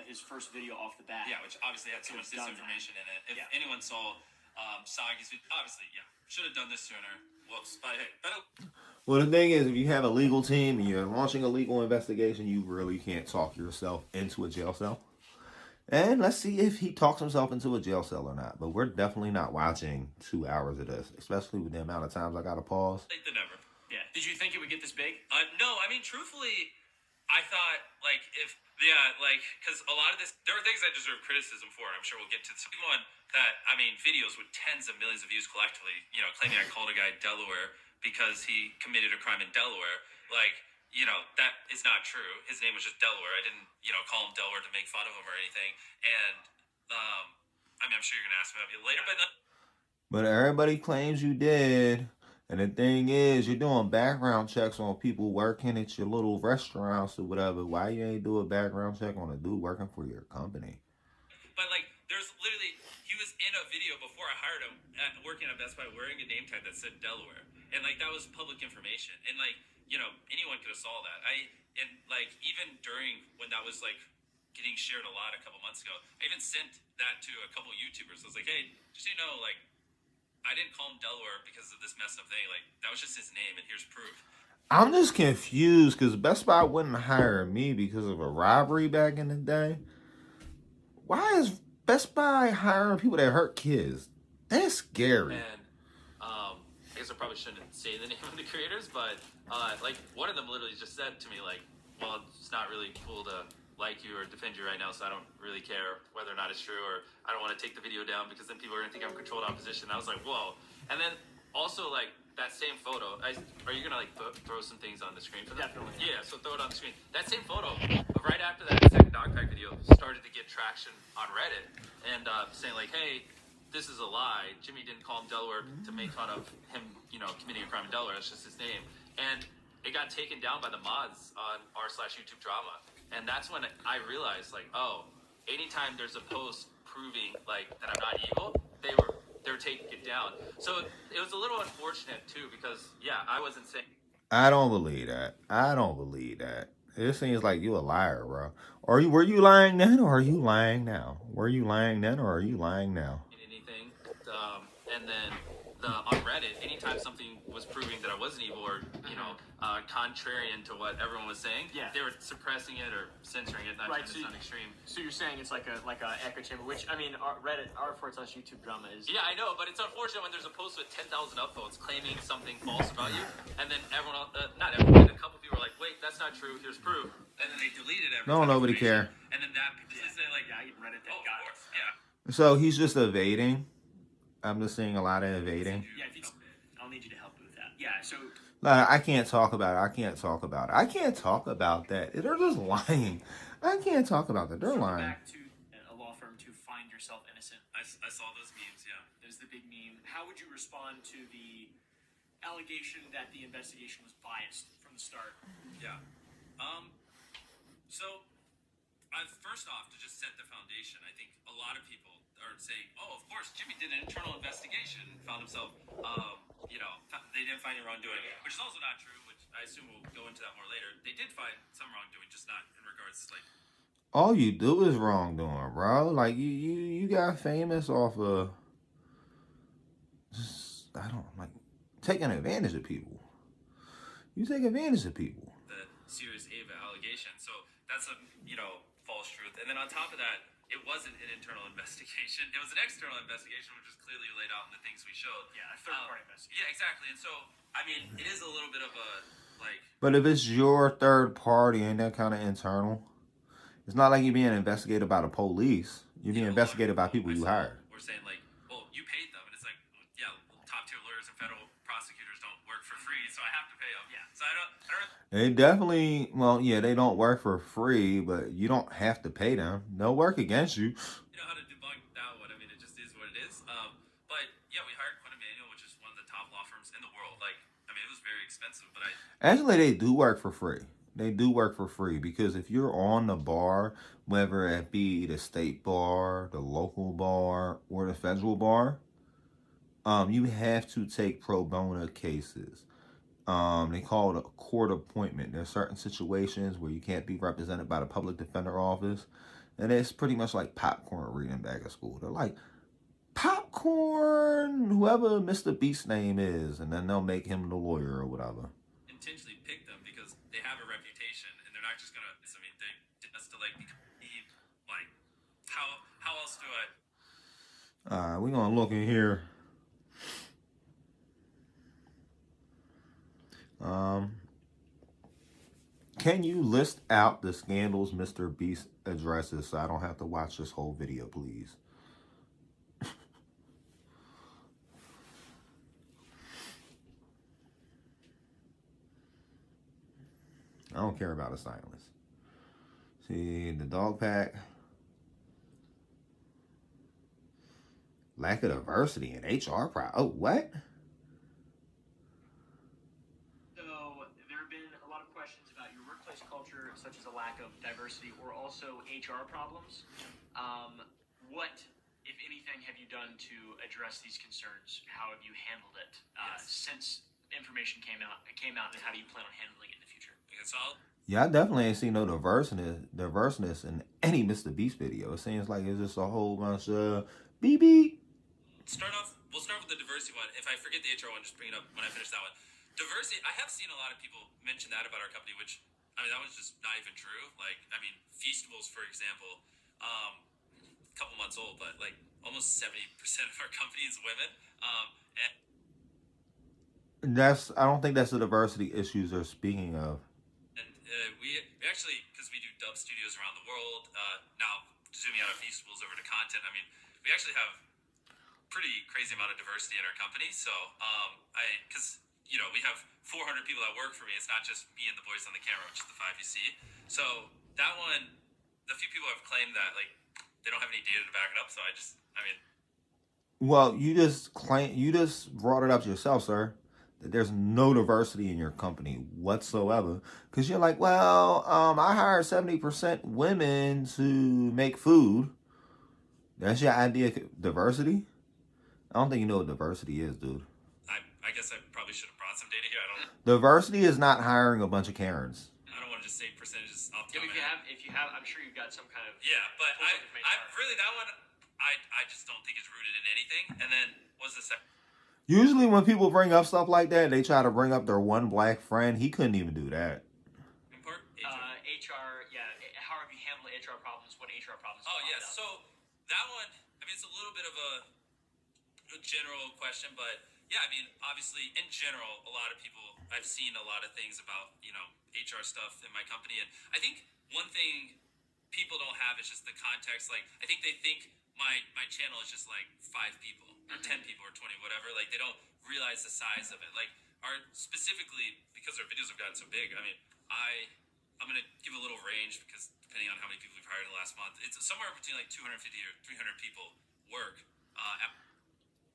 his first video off the bat. Yeah, which obviously had so much disinformation in it. If anyone saw Sagi's, obviously, should have done this sooner. Whoops. But hey, Well, the thing is, if you have a legal team and you're launching a legal investigation, you really can't talk yourself into a jail cell. And let's see if he talks himself into a jail cell or not. But we're definitely not watching 2 hours of this, especially with the amount of times I got to pause. late than never. Yeah. Did you think it would get this big? No, I mean, truthfully, I thought, because a lot of this, there are things I deserve criticism for. I'm sure we'll get to the second one that, videos with tens of millions of views collectively, claiming I called a guy Delaware because he committed a crime in Delaware. That is not true. His name was just Delaware. I didn't, call him Delaware to make fun of him or anything. And, I'm sure you're going to ask me about it later, but... But everybody claims you did. And the thing is, you're doing background checks on people working at your little restaurants or whatever. Why you ain't do a background check on a dude working for your company? But like, there's literally, he was in a video before I hired him, working at Best Buy, wearing a name tag that said Delaware, and like that was public information, and like, you know, anyone could have saw that. And like, even during when that was like getting shared a lot a couple months ago, I even sent that to a couple YouTubers. I was like, hey, just so you know, like, I didn't call him Delaware because of this messed up thing. Like, that was just his name, and here's proof. I'm just confused because Best Buy wouldn't hire me because of a robbery back in the day. Why is Best Buy hiring people that hurt kids? That's scary. And I guess I probably shouldn't say the name of the creators, but like one of them literally just said to me, like, well, it's not really cool to like you or defend you right now, so I don't really care whether or not it's true, or I don't want to take the video down because then people are gonna think I'm controlled opposition. I was like, whoa. And then also like that same photo, are you gonna like throw some things on the screen for them? Definitely. Yeah, so throw it on the screen. That same photo, right after that second dogpack video, started to get traction on Reddit, and saying like, hey, this is a lie. Jimmy didn't call him Delaware to make fun of him, you know, committing a crime in Delaware. That's just his name. And it got taken down by the mods on r/YouTube drama. And that's when I realized, like, oh, anytime there's a post proving like that I'm not evil, they were taking it down. So it was a little unfortunate too, because yeah, I wasn't saying. I don't believe that. I don't believe that. It seems like you a liar, bro. Were you lying then, or are you lying now? Were you lying then, or are you lying now? Anything, and then on Reddit, anytime something was proving that I wasn't evil, or you know, contrarian to what everyone was saying, Yeah. they were suppressing it or censoring it. Not Right, trying to sound extreme. So you're saying it's like a echo chamber, which I mean, Reddit r/YouTube drama is. Yeah, I know, but it's unfortunate when there's a post with 10,000 upvotes claiming something false about you, and then everyone else, not everyone, a couple people are like, wait, that's not true, here's proof. And then they deleted everything. No, nobody care. And then that, like, Yeah, Reddit that oh, got of course, yeah. So he's just evading. I'm just seeing a lot of evading. Yeah, I'll need you to help me with that. Yeah, so. I can't talk about it. I can't talk about it. I can't talk about that. They're just lying. I can't talk about that. They're lying. Back to a law firm to find yourself innocent. I saw those memes, yeah. There's the big meme. How would you respond to the allegation that the investigation was biased from the start? Yeah. So, first off, to just set the foundation, I think a lot of people are saying, oh, of course, Jimmy did an internal investigation and found himself, you know, they didn't find any wrongdoing, which is also not true, which I assume we'll go into that more later. They did find some wrongdoing, just not in regards to, like... All you do is wrongdoing, bro. Like, you got famous off of... Just, I don't, like, taking advantage of people. You take advantage of people. The serious Ava allegation. So that's a, you know, false truth. And then on top of that, it wasn't an internal investigation. It was an external investigation, which was clearly laid out in the things we showed. Yeah, a third-party investigation. Yeah, exactly. And so, I mean, it is a little bit of a, like... But if it's your third party, ain't that kind of internal? It's not like you're being investigated by the police. You're being investigated by people you hired. We're saying, like, well, you paid them. And it's like, yeah, top-tier lawyers and federal prosecutors don't work for free, so I have to pay them. Yeah. So I don't They definitely, well, yeah, they don't work for free, but you don't have to pay them. They'll work against you. You know how to debunk that one. I mean, it just is what it is. But yeah, we hired Quinn Emanuel, which is one of the top law firms in the world. Like, I mean, it was very expensive, but Actually, they do work for free. They do work for free because if you're on the bar, whether it be the state bar, the local bar, or the federal bar, you have to take pro bono cases. They call it a court appointment. There are certain situations where you can't be represented by the public defender office. And it's pretty much like popcorn reading back at school. They're like, popcorn, whoever Mr. Beast's name is. And then they'll make him the lawyer or whatever. intentionally picked them because they have a reputation and they're not just gonna, I mean, they did us to like be like, how else do I? We're going to look in here. Can you list out the scandals Mr. Beast addresses so I don't have to watch this whole video, please? I don't care about the silence. See, the dog pack. Lack of diversity in HR. Oh, what? questions about your workplace culture, such as a lack of diversity, or also HR problems. What, if anything, have you done to address these concerns? How have you handled it since information came out, and how do you plan on handling it in the future? Okay, so I'll Yeah, I definitely ain't seen no diverseness in any Mr. Beast video. It seems like it's just a whole bunch of beep beep. We'll start with the diversity one. If I forget the HR one, just bring it up when I finish that one. Diversity, I have seen a lot of people mention that about our company, which, I mean, that was just not even true. Like, I mean, Feastables, for example, a couple months old, but like almost 70% of our company is women. I don't think that's the diversity issues they're speaking of. And we actually, because we do dub studios around the world, now zooming out of Feastables over to content, I mean, we actually have pretty crazy amount of diversity in our company. So, because, you know, we have 400 people that work for me. It's not just me and the boys on the camera, which is the 5 you see. So that one, the few people have claimed that, like, they don't have any data to back it up. So Well, you just brought it up yourself, sir, that there's no diversity in your company whatsoever. Because you're like, well, I hired 70% women to make food. That's your idea of diversity? I don't think you know what diversity is, dude. I guess I probably should have brought some data here. Diversity is not hiring a bunch of Karens. I don't want to just say percentages off the Yeah, top of but my head. if you have, I'm sure you've got some kind of. Yeah, but pull something from I HR. really, that one, I just don't think is rooted in anything. And then what's the second? Usually when people bring up stuff like that, they try to bring up their one black friend. He couldn't even do that. Part? HR, yeah. How have you handled HR problems? What HR problems? Oh, have yes. popped up? So that one, I mean, it's a little bit of a general question, but yeah, I mean, obviously, in general, a lot of people, I've seen a lot of things about, you know, HR stuff in my company. And I think one thing people don't have is just the context. Like, I think they think my channel is just like 5 people or 10 people or 20, whatever. Like, they don't realize the size of it. Like, specifically, because our videos have gotten so big, I mean, I'm going to give a little range because depending on how many people we've hired in the last month, it's somewhere between like 250 or 300 people work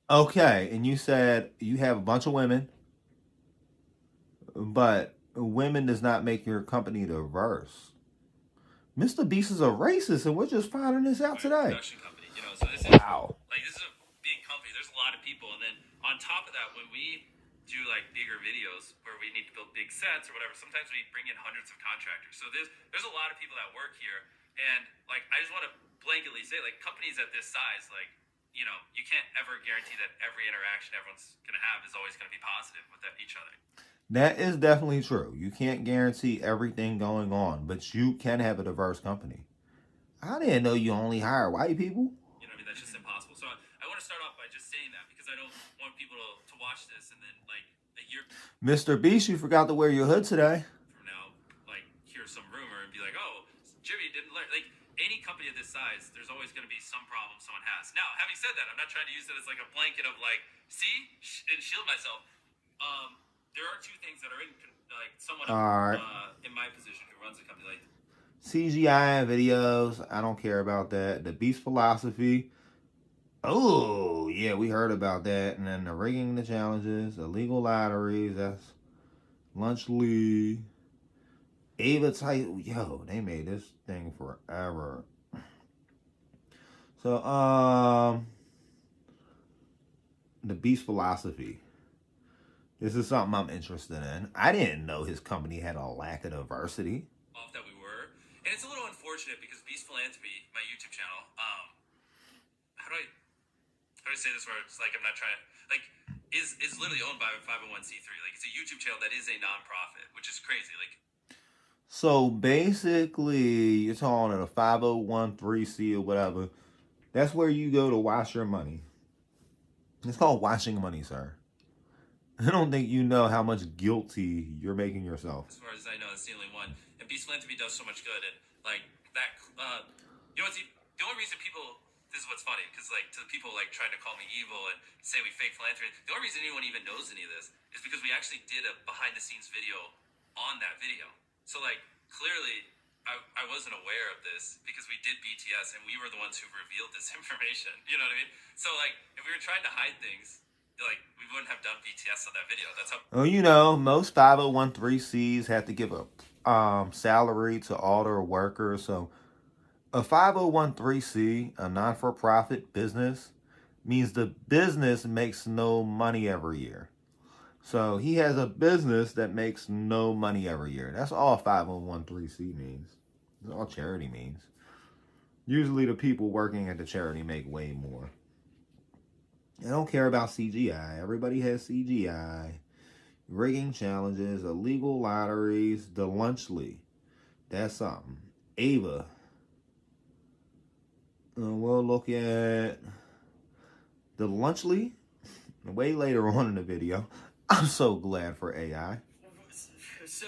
Okay, and you said you have a bunch of women, but women does not make your company diverse. Mr. Beast is a racist, and we're just finding this out today. production company, you know, so this is Wow. like, this is a big company. There's a lot of people. And then on top of that, when we do like bigger videos where we need to build big sets or whatever, sometimes we bring in hundreds of contractors. So there's a lot of people that work here. And like, I just want to blanketly say, like, companies at this size, like, you know, you can't ever guarantee that every interaction everyone's going to have is always going to be positive with each other. That is definitely true. You can't guarantee everything going on, but you can have a diverse company. I didn't know you only hire white people. You know what I mean? That's just impossible. So I want to start off by just saying that because I don't want people to watch this and then like a year Mr. Beast, you forgot to wear your hood today. from now, like hear some rumor and be like, oh, Jimmy didn't learn. Like any company of this size, there's always going to be some problem someone has. Now, having said that, I'm not trying to use it as like a blanket of like, see, and shield myself. There are 2 things that are in like someone in my position who runs a company like CGI videos, I don't care about that. The Beast philosophy, oh yeah, we heard about that. And then the rigging the challenges, illegal lotteries, that's Lunch Lee, Ava type. Yo, they made this thing forever. So the Beast philosophy. This is something I'm interested in. I didn't know his company had a lack of diversity. off that we were, and it's a little unfortunate because Beast Philanthropy, my YouTube channel, how do I say this where it's like I'm not trying to like is literally owned by a 501c3. Like it's a YouTube channel that is a nonprofit, which is crazy. Like So basically, you're calling it a 501c or whatever. That's where you go to wash your money. It's called washing money, sir. I don't think you know how much guilty you're making yourself. as far as I know, it's the only one. And Beast Philanthropy does so much good, and like that. You know what's the only reason people. This is what's funny, because like to the people like trying to call me evil and say we fake philanthropy, the only reason anyone even knows any of this is because we actually did a behind the scenes video on that video. So like clearly I wasn't aware of this because we did BTS and we were the ones who revealed this information. You know what I mean? So like if we were trying to hide things, like we wouldn't have done BTS on that video. That's how. Well, you know, most 501(c)(3)s have to give a salary to all their workers. So a 501(c)(3), a non-for-profit business, means the business makes no money every year. So he has a business that makes no money every year. That's all 501(c) means. That's all charity means. Usually the people working at the charity make way more. I don't care about CGI. Everybody has CGI. Rigging challenges, illegal lotteries, the Lunchly. That's something. Ava. We'll look at the Lunchly way later on in the video. I'm so glad for AI. So,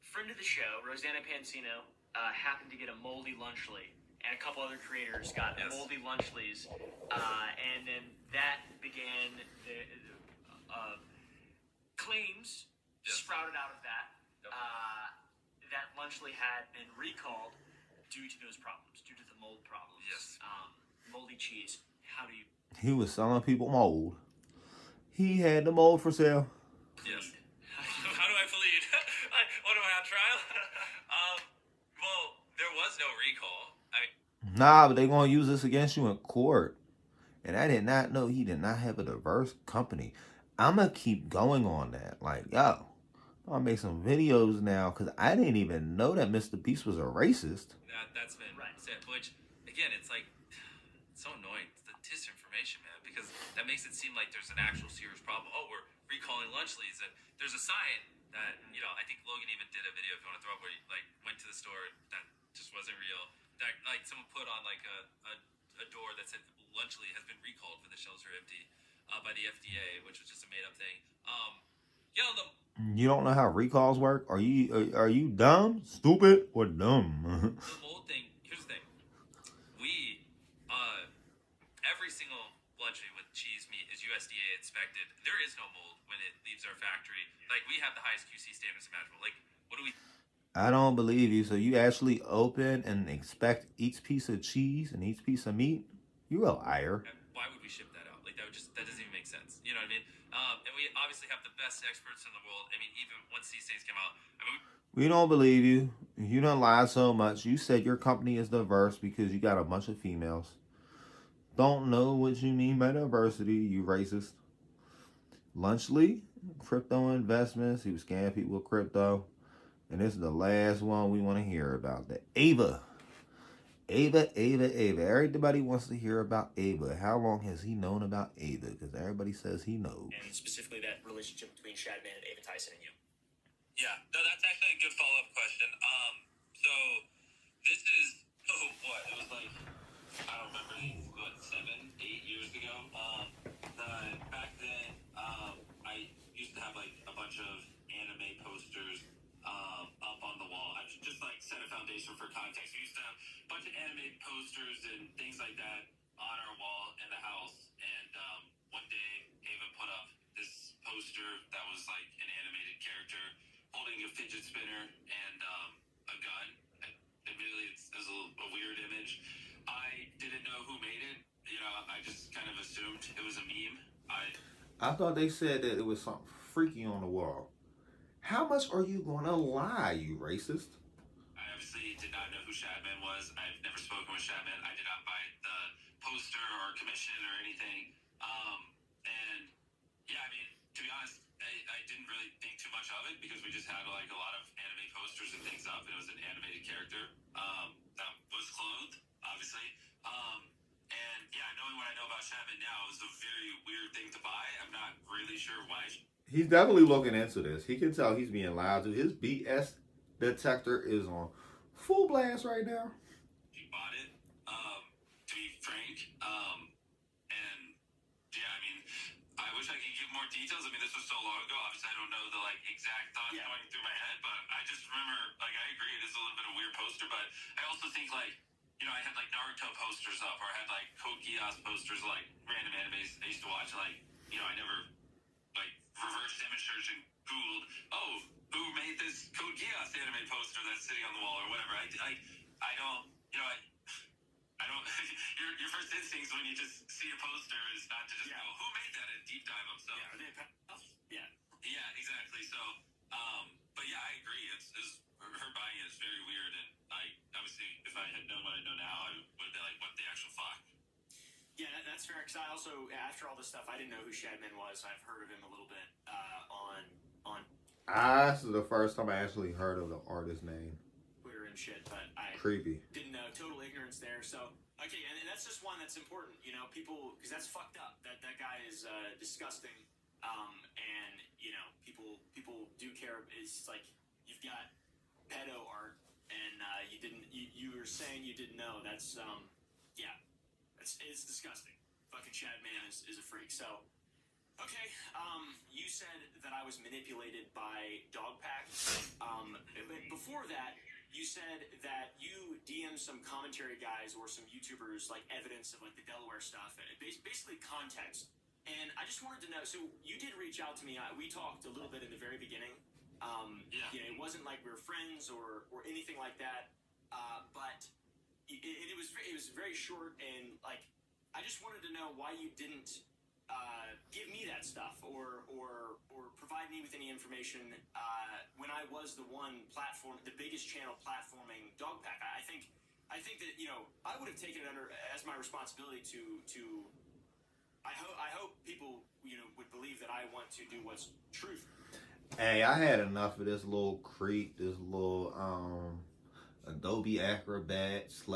friend of the show, Rosanna Pansino, happened to get a moldy Lunchly, and a couple other creators got moldy Lunchlys, and then that began the claims sprouted out of that. That Lunchly had been recalled due to those problems, due to the mold problems. Yes. Moldy cheese. How do you? He was selling people mold. He had the mold for sale. Yes. How do I plead? What am I on trial? Well, there was no recall. Nah, but they're going to use this against you in court. And I did not know he did not have a diverse company. I'm going to keep going on that. Like, yo, I'll make some videos now because I didn't even know that Mr. Beast was a racist. That's been said, which, again, it's like, it's so annoying. It's the disinformation, man, because that makes it seem like there's an actual serious problem. Oh, we're recalling Lunchlys, and there's a sign that, you know, I think Logan even did a video, if you want to throw up, where he, like, went to the store that just wasn't real. That, like, someone put on, like, a door that said Lunchly has been recalled for the shelves are empty by the FDA, which was just a made-up thing. You don't know how recalls work? Are you dumb, stupid, or dumb? The mold thing, here's the thing. We, every single Lunchy with cheese meat is USDA inspected. There is no mold when it leaves our factory. Like, we have the highest QC standards imaginable. Like, what do we... I don't believe you. So you actually open and inspect each piece of cheese and each piece of meat? You're a liar. Why would we ship that out? Like, that doesn't even make sense. You know what I mean? And we obviously have the best experts in the world. I mean, even once these things came out, we don't believe you. You done lied so much. You said your company is diverse because you got a bunch of females. Don't know what you mean by diversity, you racist. Lunchly, crypto investments. He was scamming people with crypto. And this is the last one we want to hear about. The Ava. Everybody wants to hear about Ava. How long has he known about Ava? Because everybody says he knows. And specifically that relationship between Shadman and Ava Tyson and you. Yeah, no, that's actually a good follow-up question. So this is, it was like, I don't remember, 7, 8 years ago. Back then, I used to have like a bunch of anime posters up on the wall. I should just like set a foundation for context. We used to have a bunch of anime posters and things like that on our wall in the house. And one day, Ava put up this poster that was like an animated character holding a fidget spinner and a gun. Admittedly, it's a weird image. I didn't know who made it. You know, I just kind of assumed it was a meme. I thought they said that it was something freaky on the wall. How much are you going to lie, you racist? I obviously did not know who Shadman was. I've never spoken with Shadman. I did not buy the poster or commission or anything. And yeah, I mean, to be honest, I didn't really think too much of it because we just had like a lot of anime posters and things up. It was an animated character that was clothed, obviously. And yeah, knowing what I know about Shadman now is a very weird thing to buy. I'm not really sure why. He's definitely looking into this. He can tell he's being lied to. His BS detector is on full blast right now. She bought it, to be frank. And yeah, I mean, I wish I could give more details. I mean, this was so long ago. Obviously, I don't know the like exact thoughts going through my head, but I just remember, like, I agree, it is a little bit of a weird poster, but I also think, like, you know, I had like Naruto posters up, or I had like Code Geass posters, like random animes I used to watch. Like, you know, I never like reverse image search and Googled, oh, who made this Code Geass anime poster that's sitting on the wall or whatever. I don't, you know, I don't, your first instincts when you just see a poster is not to just go, who made that, and deep dive themselves. Yeah, are they yeah. Yeah, exactly. So, but yeah, I agree. It's her buying is very weird, and I obviously, if I had known what I know now, I would have been like, what the actual fuck? Yeah, that's fair. Because I also, after all this stuff, I didn't know who Shadman was. I've heard of him a little bit on This is the first time I actually heard of the artist name. Twitter and shit, but I Creepy. didn't know. Total ignorance there. So okay, and that's just one that's important. You know, people, because that's fucked up. That guy is disgusting. And you know, people do care. It's like you've got pedo art, and you were saying you didn't know. That's yeah, it's disgusting. Fucking Shadman is a freak. So okay, you said that I was manipulated by Dogpack. But before that, you said that you DM'd some commentary guys or some YouTubers like evidence of like the Delaware stuff, basically context. And I just wanted to know. So you did reach out to me. We talked a little bit in the very beginning. Yeah. You know, it wasn't like we were friends or anything like that. But it was very short, and like I just wanted to know why you didn't give me that stuff or provide me with any information when I was the biggest channel platforming Dogpack. I think that, you know, I would have taken it as my responsibility to I hope people, you know, would believe that I want to do what's truth. Hey, I had enough of this little creep, this little Adobe Acrobat /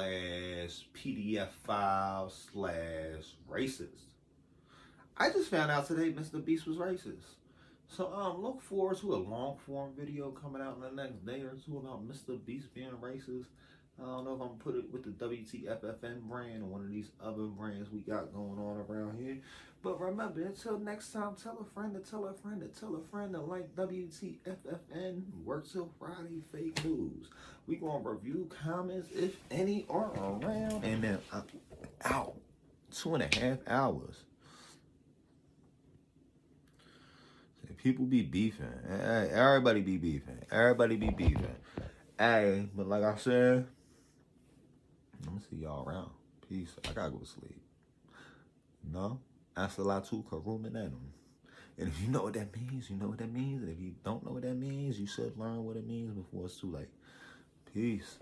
PDF file / racist. I just found out today Mr. Beast was racist. So look forward to a long form video coming out in the next day or two about Mr. Beast being racist. I don't know if I'm gonna put it with the WTFFN brand or one of these other brands we got going on around here. But remember, until next time, tell a friend to tell a friend to tell a friend to like WTFFN. Work till Friday, fake news. We gonna review comments, if any, are around, and then out 2.5 hours. People be beefing. Hey, everybody be beefing. Everybody be beefing. Hey, but like I said, I'm gonna see y'all around. Peace. I gotta go to sleep. No? Asalatu karuminanum. And if you know what that means, you know what that means. And if you don't know what that means, you should learn what it means before it's too late. Peace.